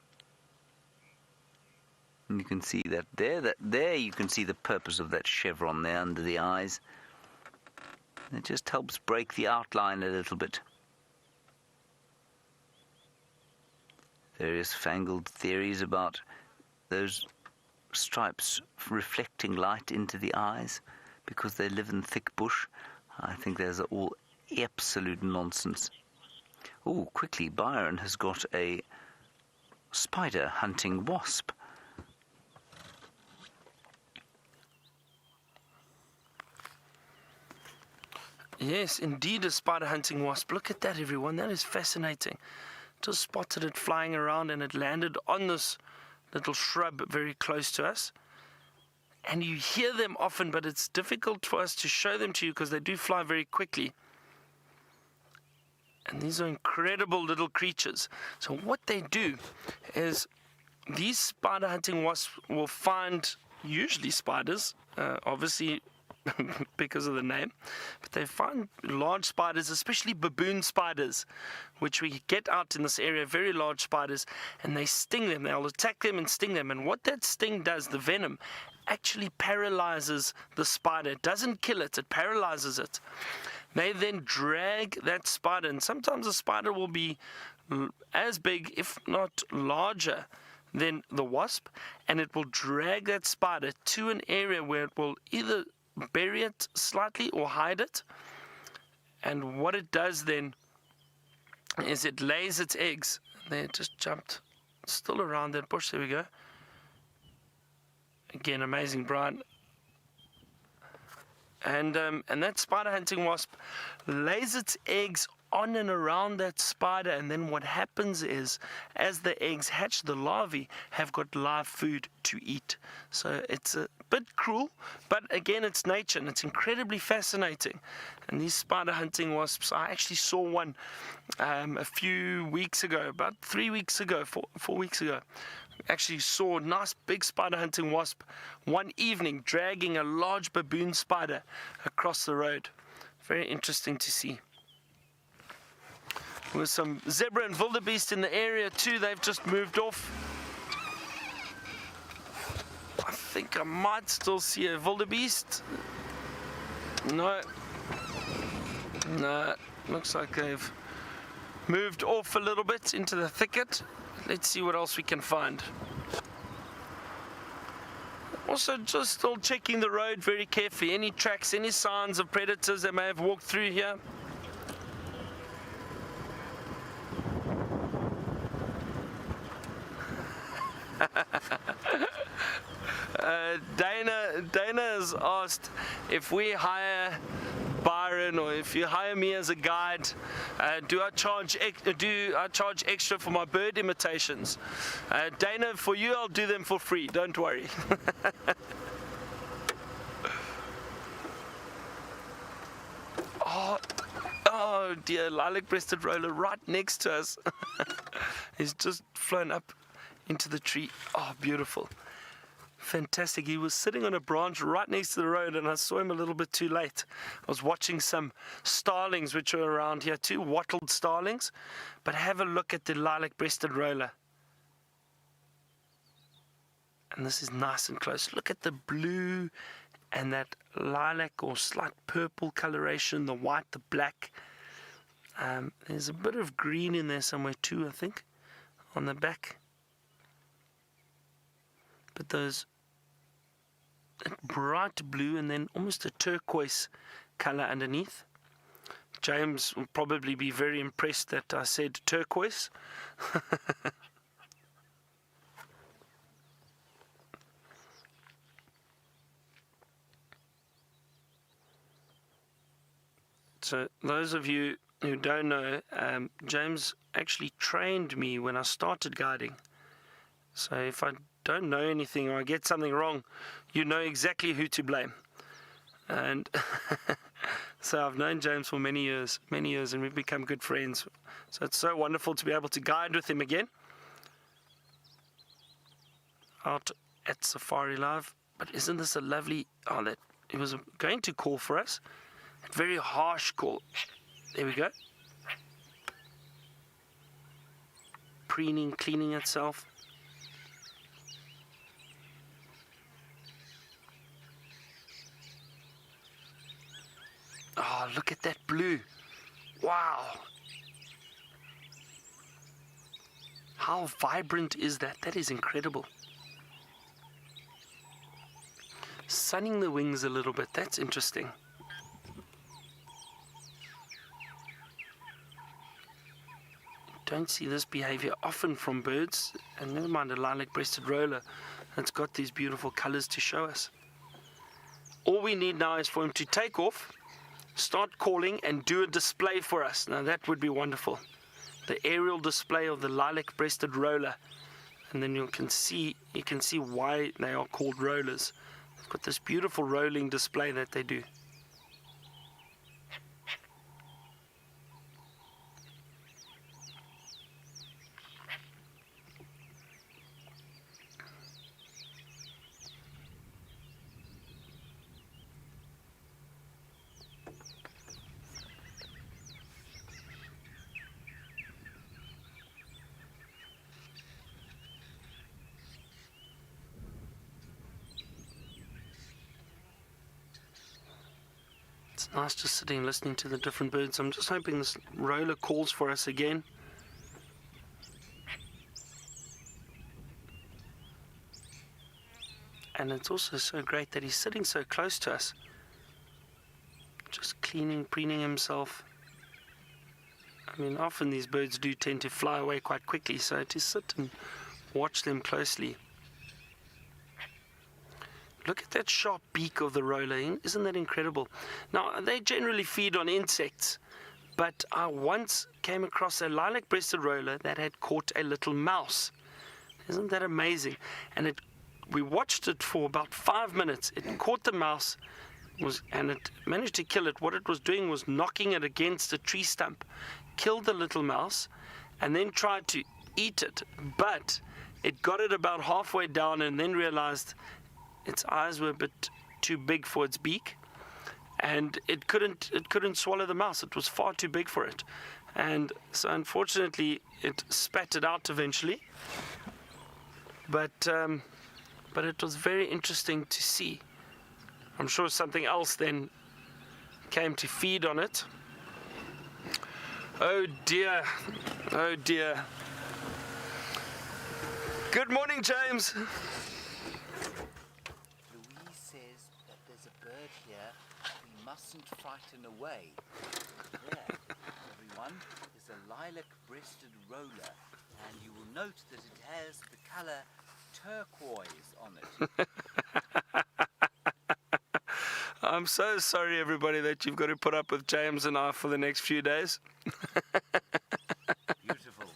And you can see that there you can see the purpose of that chevron there under the eyes. It just helps break the outline a little bit. Various fangled theories about those stripes reflecting light into the eyes because they live in thick bush. I think those are all absolute nonsense. Oh, quickly, Byron has got a spider hunting wasp. Yes, indeed a spider hunting wasp. Look at that, everyone. That is fascinating. Just spotted it flying around and it landed on this little shrub very close to us. And you hear them often, but it's difficult for us to show them to you because they do fly very quickly. And these are incredible little creatures. So what they do is these spider hunting wasps will find usually spiders, obviously because of the name, but they find large spiders, especially baboon spiders, which we get out in this area, very large spiders, and they sting them. They'll attack them and sting them. And what that sting does, the venom, actually paralyzes the spider. It doesn't kill it, it paralyzes it. They then drag that spider, and sometimes the spider will be as big, if not larger, than the wasp, and it will drag that spider to an area where it will either bury it slightly or hide it. And what it does then is it lays its eggs. They just jumped still around that bush. There we go. Again, amazing, Brian. And that spider hunting wasp lays its eggs on and around that spider, and then what happens is, as the eggs hatch, the larvae have got live food to eat. So it's a bit cruel, but again, it's nature, and it's incredibly fascinating. And these spider hunting wasps, I actually saw one a few weeks ago, about 3 weeks ago, 4 weeks ago. Actually saw a nice big spider hunting wasp one evening dragging a large baboon spider across the road. Very interesting to see. With some zebra and wildebeest in the area too. They've just moved off. I think I might still see a wildebeest. No, looks like they've moved off a little bit into the thicket. Let's see what else we can find. Also, just still checking the road very carefully. Any tracks, any signs of predators that may have walked through here. Dana has asked if we hire Byron or if you hire me as a guide, do I charge extra for my bird imitations? Dana, for you I'll do them for free, don't worry. Oh dear, lilac-breasted roller right next to us. He's just flown up into the tree. Oh, beautiful. Fantastic. He was sitting on a branch right next to the road, and I saw him a little bit too late. I was watching some starlings which are around here, two wattled starlings. But have a look at the lilac-breasted roller. And this is nice and close. Look at the blue and that lilac or slight purple coloration, the white, the black. There's a bit of green in there somewhere too, I think, on the back. But those bright blue and then almost a turquoise color underneath. James will probably be very impressed that I said turquoise. So those of you who don't know, James actually trained me when I started guiding. So if I don't know anything or I get something wrong, you know exactly who to blame. And so I've known James for many years, and we've become good friends. So it's so wonderful to be able to guide with him again out at Safari Live. But isn't this a lovely... Oh, that he was going to call for us. A very harsh call. There we go. Preening, cleaning itself. Oh, look at that blue. Wow. How vibrant is that? That is incredible. Sunning the wings a little bit. That's interesting. Don't see this behavior often from birds, and never mind a lilac-breasted roller that's got these beautiful colors to show us. All we need now is for him to take off, start calling, and do a display for us. Now that would be wonderful. The aerial display of the lilac-breasted roller, and then you can see why they are called rollers. They've got this beautiful rolling display that they do. It's nice just sitting listening to the different birds. I'm just hoping this roller calls for us again. And it's also so great that he's sitting so close to us. Just cleaning, preening himself. I mean, often these birds do tend to fly away quite quickly, so to sit and watch them closely. Look at that sharp beak of the roller. Isn't that incredible? Now, they generally feed on insects, but I once came across a lilac-breasted roller that had caught a little mouse. Isn't that amazing? And we watched it for about 5 minutes. It caught the mouse, and it managed to kill it. What it was doing was knocking it against a tree stump, killed the little mouse, and then tried to eat it. But it got it about halfway down and then realized its eyes were a bit too big for its beak, and it couldn't swallow the mouse. It was far too big for it, and so unfortunately it spat it out eventually. But it was very interesting to see. I'm sure something else then came to feed on it. Oh dear, oh dear. Good morning, James. Mustn't frighten away. There, everyone, is a lilac-breasted roller, and you will note that it has the color turquoise on it. I'm so sorry, everybody, that you've got to put up with James and I for the next few days. Beautiful.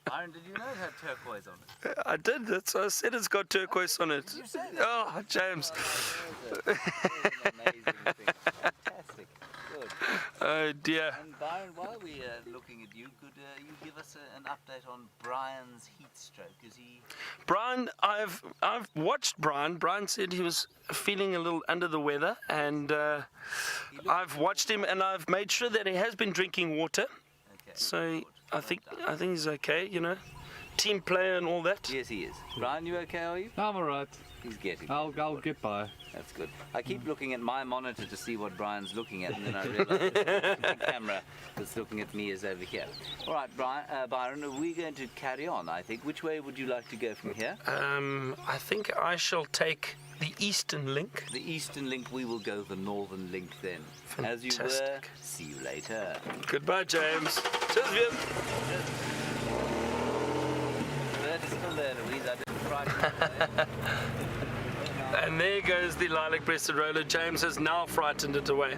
Byron, did you know it had turquoise on it? I did. That's why I said it's got turquoise on it. Did you say that? Oh, James. There's an amazing thing. Fantastic. Good. Oh, dear. And Byron, while we are looking at you, could you give us an update on Brian's heat stroke? Is he... Brian, I've watched Brian. Brian said he was feeling a little under the weather, and I've watched him, and I've made sure that he has been drinking water. Okay. So Good. I think he's okay. You know, team player and all that. Yes, he is. Brian, you okay, are you? I'm alright. He's getting I'll get by. That's good. I keep looking at my monitor to see what Brian's looking at, and then I realise the camera that's looking at me is over here. All right, Byron, we're going to carry on, I think. Which way would you like to go from here? I think I shall take the Eastern Link. The Eastern Link, we will go the Northern Link then. As you were, Fantastic. see you later. Goodbye, James. Cheers, Vim. Bird is still there, Louise. I didn't frighten you. And there goes the lilac-breasted roller. James has now frightened it away.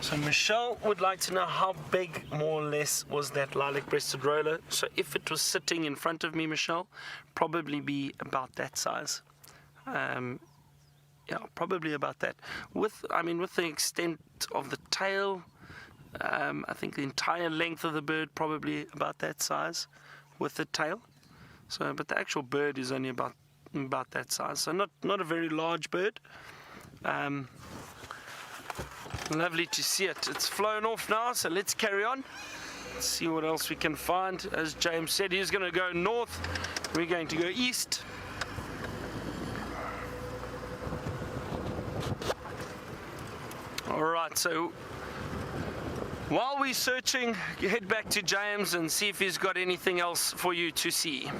So Michelle would like to know how big, more or less, was that lilac-breasted roller. So if it was sitting in front of me, Michelle, probably be about that size. Yeah, probably about that. With the extent of the tail, I think the entire length of the bird probably about that size, with the tail. So, but the actual bird is only about that size. So not a very large bird. Lovely to see it. It's flown off now, so let's carry on. Let's see what else we can find. As James said, he's going to go north. We're going to go east. Alright, so while we're searching, you head back to James and see if he's got anything else for you to see.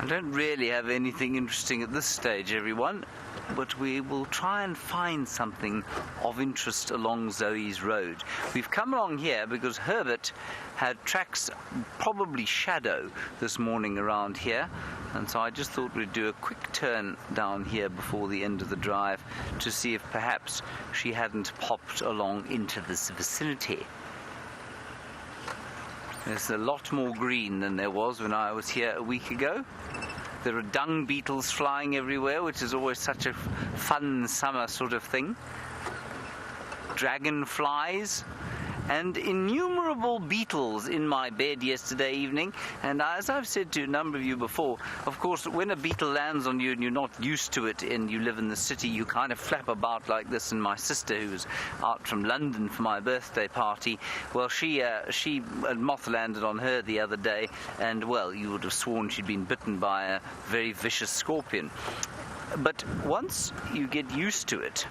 I don't really have anything interesting at this stage, everyone, but we will try and find something of interest along Zoe's road. We've come along here because Herbert had tracks, probably shadow, this morning around here, and so I just thought we'd do a quick turn down here before the end of the drive to see if perhaps she hadn't popped along into this vicinity. There's a lot more green than there was when I was here a week ago. There are dung beetles flying everywhere, which is always such a fun summer sort of thing. Dragonflies and innumerable beetles in my bed yesterday evening. And as I've said to a number of you before, of course, when a beetle lands on you and you're not used to it and you live in the city, you kind of flap about like this. And my sister, who was out from London for my birthday party, well, she moth landed on her the other day, and well, you would have sworn she'd been bitten by a very vicious scorpion. But once you get used to it,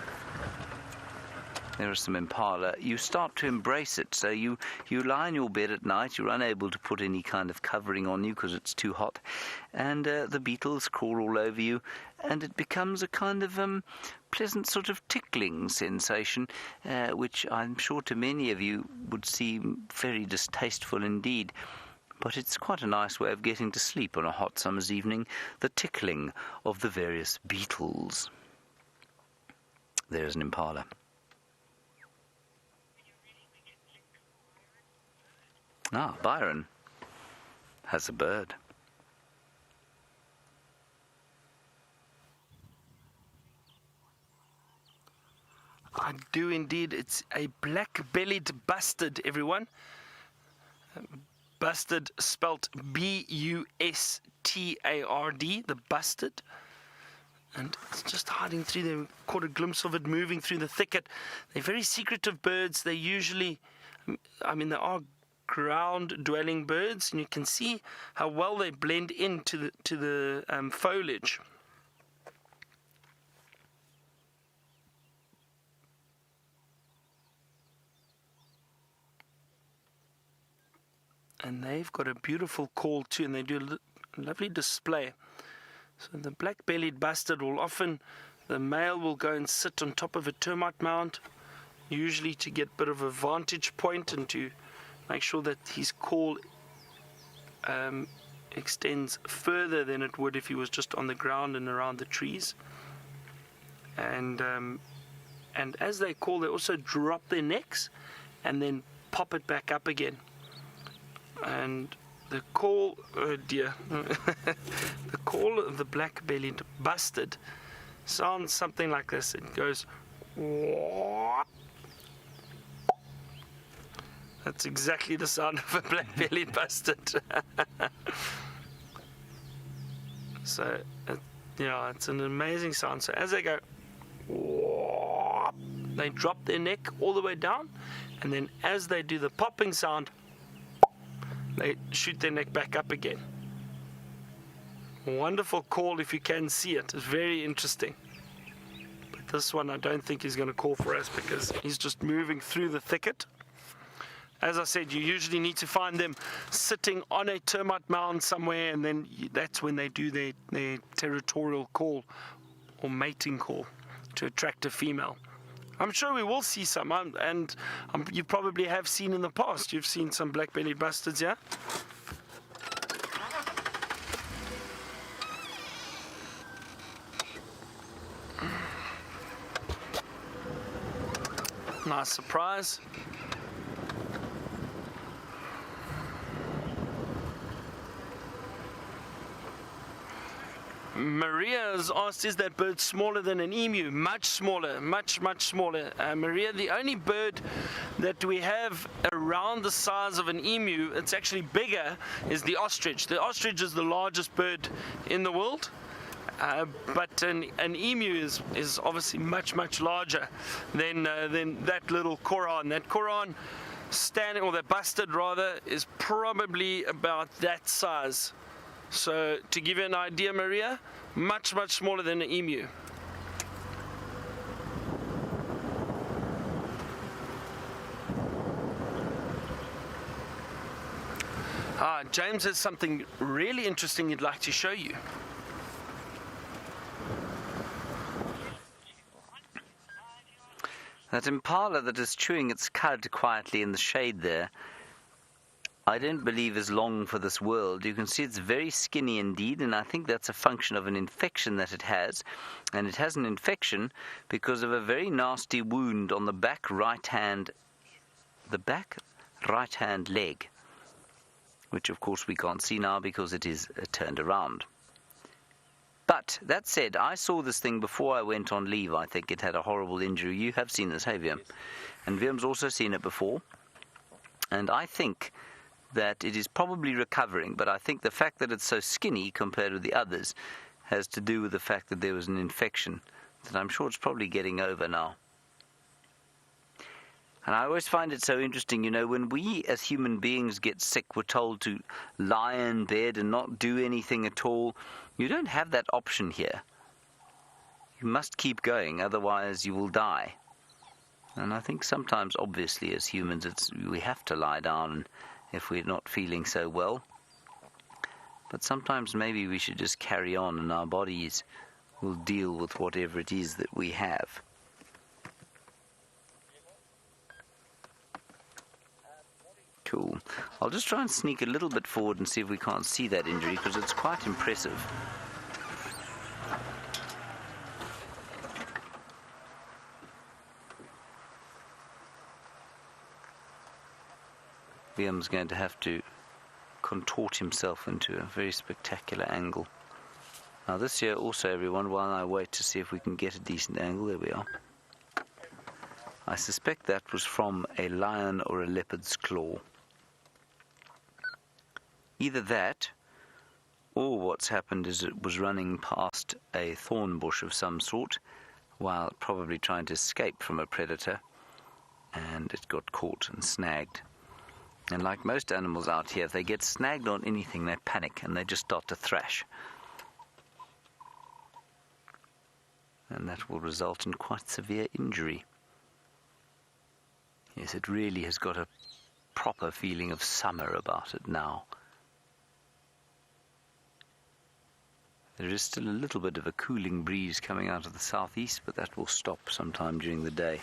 there are some impala, you start to embrace it. So you lie in your bed at night, you're unable to put any kind of covering on you because it's too hot, and the beetles crawl all over you, and it becomes a kind of pleasant sort of tickling sensation, which I'm sure to many of you would seem very distasteful indeed. But it's quite a nice way of getting to sleep on a hot summer's evening, the tickling of the various beetles. There's an impala. Ah, Byron has a bird. I do indeed. It's a black-bellied bustard, everyone. Bustard spelt B-U-S-T-A-R-D, the bustard. And it's just hiding through there. We caught a glimpse of it moving through the thicket. They're very secretive birds. They usually, they are ground-dwelling birds, and you can see how well they blend into the foliage. And they've got a beautiful call too, and they do lovely display. So the black-bellied bustard will often, the male will go and sit on top of a termite mound, usually to get a bit of a vantage point and to make sure that his call extends further than it would if he was just on the ground and around the trees. And as they call, they also drop their necks and then pop it back up again. And the call, oh dear, the call of the black-bellied bustard sounds something like this. It goes, wah. That's exactly the sound of a black-bellied bustard. So, it's an amazing sound. So as they go, wah, they drop their neck all the way down, and then as they do the popping sound, they shoot their neck back up again. Wonderful call if you can see it. It's very interesting. But this one I don't think he's going to call for us because he's just moving through the thicket. As I said, you usually need to find them sitting on a termite mound somewhere, and then that's when they do their territorial call or mating call to attract a female. I'm sure we will see some, and you probably have seen in the past. You've seen some black-bellied bustards, yeah? Nice surprise. Maria has asked, is that bird smaller than an emu? Much smaller, much smaller. Maria, the only bird that we have around the size of an emu, it's actually bigger, is the ostrich. The ostrich is the largest bird in the world. But an emu is obviously much larger than that little koran. That koran standing, or that bustard rather, is probably about that size. So to give you an idea, Maria, much smaller than an emu. James has something really interesting he'd like to show you. That impala that is chewing its cud quietly in the shade there, I don't believe is long for this world. You can see it's very skinny indeed, and I think that's a function of an infection that it has. And it has an infection because of a very nasty wound on the back right hand leg, which of course we can't see now because it is turned around. But that said, I saw this thing before I went on leave. I think it had a horrible injury. You have seen this, hey, Willem? And Willem's also seen it before. And I think that it is probably recovering, but I think the fact that it's so skinny compared with the others has to do with the fact that there was an infection that I'm sure it's probably getting over now. And I always find it so interesting, when we as human beings get sick, we're told to lie in bed and not do anything at all. You don't have that option here. You must keep going, otherwise you will die. And I think sometimes, obviously, as humans, we have to lie down if we're not feeling so well. But sometimes maybe we should just carry on and our bodies will deal with whatever it is that we have. Cool. I'll just try and sneak a little bit forward and see if we can't see that injury, because it's quite impressive. Liam's going to have to contort himself into a very spectacular angle. Now this here also, everyone, while I wait to see if we can get a decent angle, there we are. I suspect that was from a lion or a leopard's claw. Either that, or what's happened is it was running past a thorn bush of some sort while probably trying to escape from a predator, and it got caught and snagged. And like most animals out here, if they get snagged on anything, they panic and they just start to thrash. And that will result in quite severe injury. Yes, it really has got a proper feeling of summer about it now. There is still a little bit of a cooling breeze coming out of the southeast, but that will stop sometime during the day.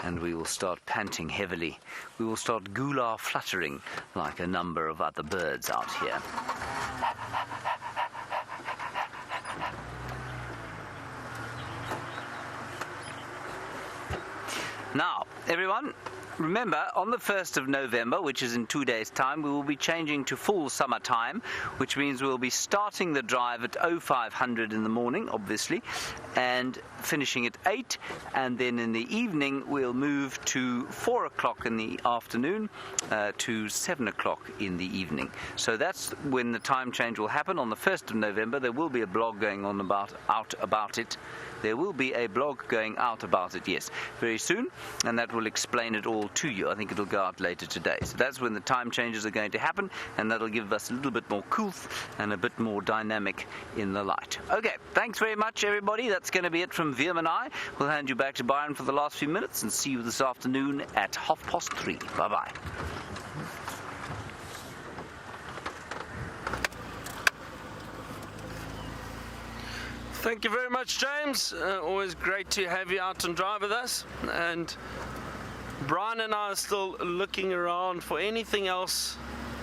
And we will start panting heavily. We will start goulart fluttering like a number of other birds out here. Now, everyone, remember, on the 1st of November, which is in 2 days' time, we will be changing to full summer time, which means we'll be starting the drive at 0500 in the morning, obviously, and finishing at 8, and then in the evening we'll move to 4 o'clock in the afternoon to 7 o'clock in the evening. So that's when the time change will happen on the 1st of November. There will be a blog going on out about it. There will be a blog going out about it, yes, very soon, and that will explain it all to you. I think it'll go out later today. So that's when the time changes are going to happen, and that'll give us a little bit more coolth and a bit more dynamic in the light. Okay, thanks very much, everybody. That's going to be it from Veerman and I. We'll hand you back to Byron for the last few minutes and see you this afternoon at 3:30. Bye-bye. Thank you very much, James. Always great to have you out and drive with us. And Brian and I are still looking around for anything else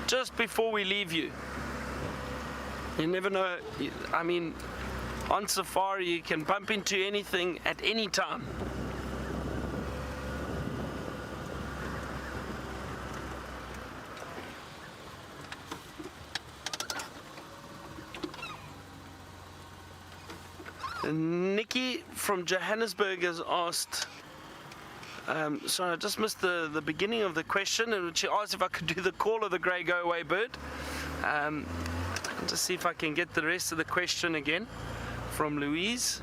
just before we leave you. You never know. I mean, on safari you can bump into anything at any time. Nikki from Johannesburg has asked, sorry, I just missed the beginning of the question, and she asked if I could do the call of the grey go-away bird. I'll just see if I can get the rest of the question again from Louise.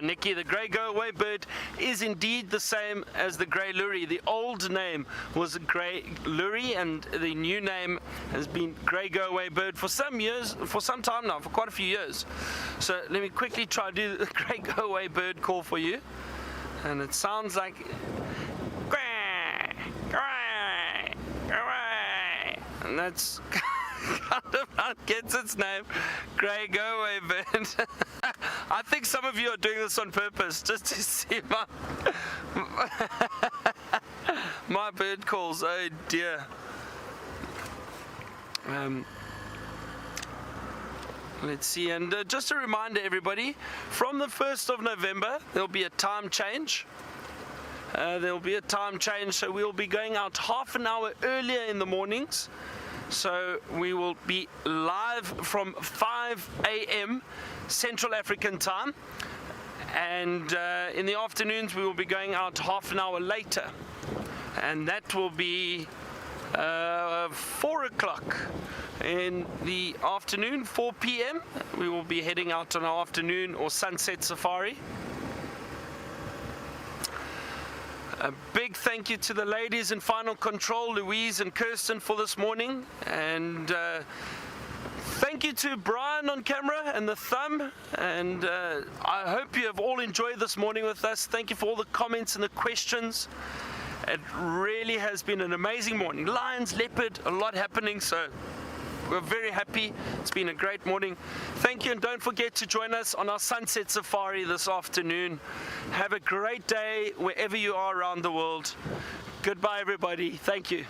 Nikki, the grey go-away bird is indeed the same as the grey lory. The old name was grey lory, and the new name has been grey go-away bird for some years, for some time now, for quite a few years. So let me quickly try to do the grey go-away bird call for you, and it sounds like and that's kind of how it gets its name, grey go-away bird. I think some of you are doing this on purpose just to see my bird calls. Oh dear. Let's see, and just a reminder, everybody, from the 1st of November there'll be a time change. There'll be a time change, so we'll be going out half an hour earlier in the mornings. So we will be live from 5 a.m. Central African time, and in the afternoons we will be going out half an hour later, and that will be 4 o'clock in the afternoon, 4 p.m. we will be heading out on our afternoon or sunset safari. A big thank you to the ladies in Final Control, Louise and Kirsten, for this morning, and thank you to Brian on camera and the thumb, and I hope you have all enjoyed this morning with us. Thank you for all the comments and the questions. It really has been an amazing morning. Lions, leopard, a lot happening, so we're very happy. It's been a great morning. Thank you, and don't forget to join us on our sunset safari this afternoon. Have a great day wherever you are around the world. Goodbye, everybody. Thank you.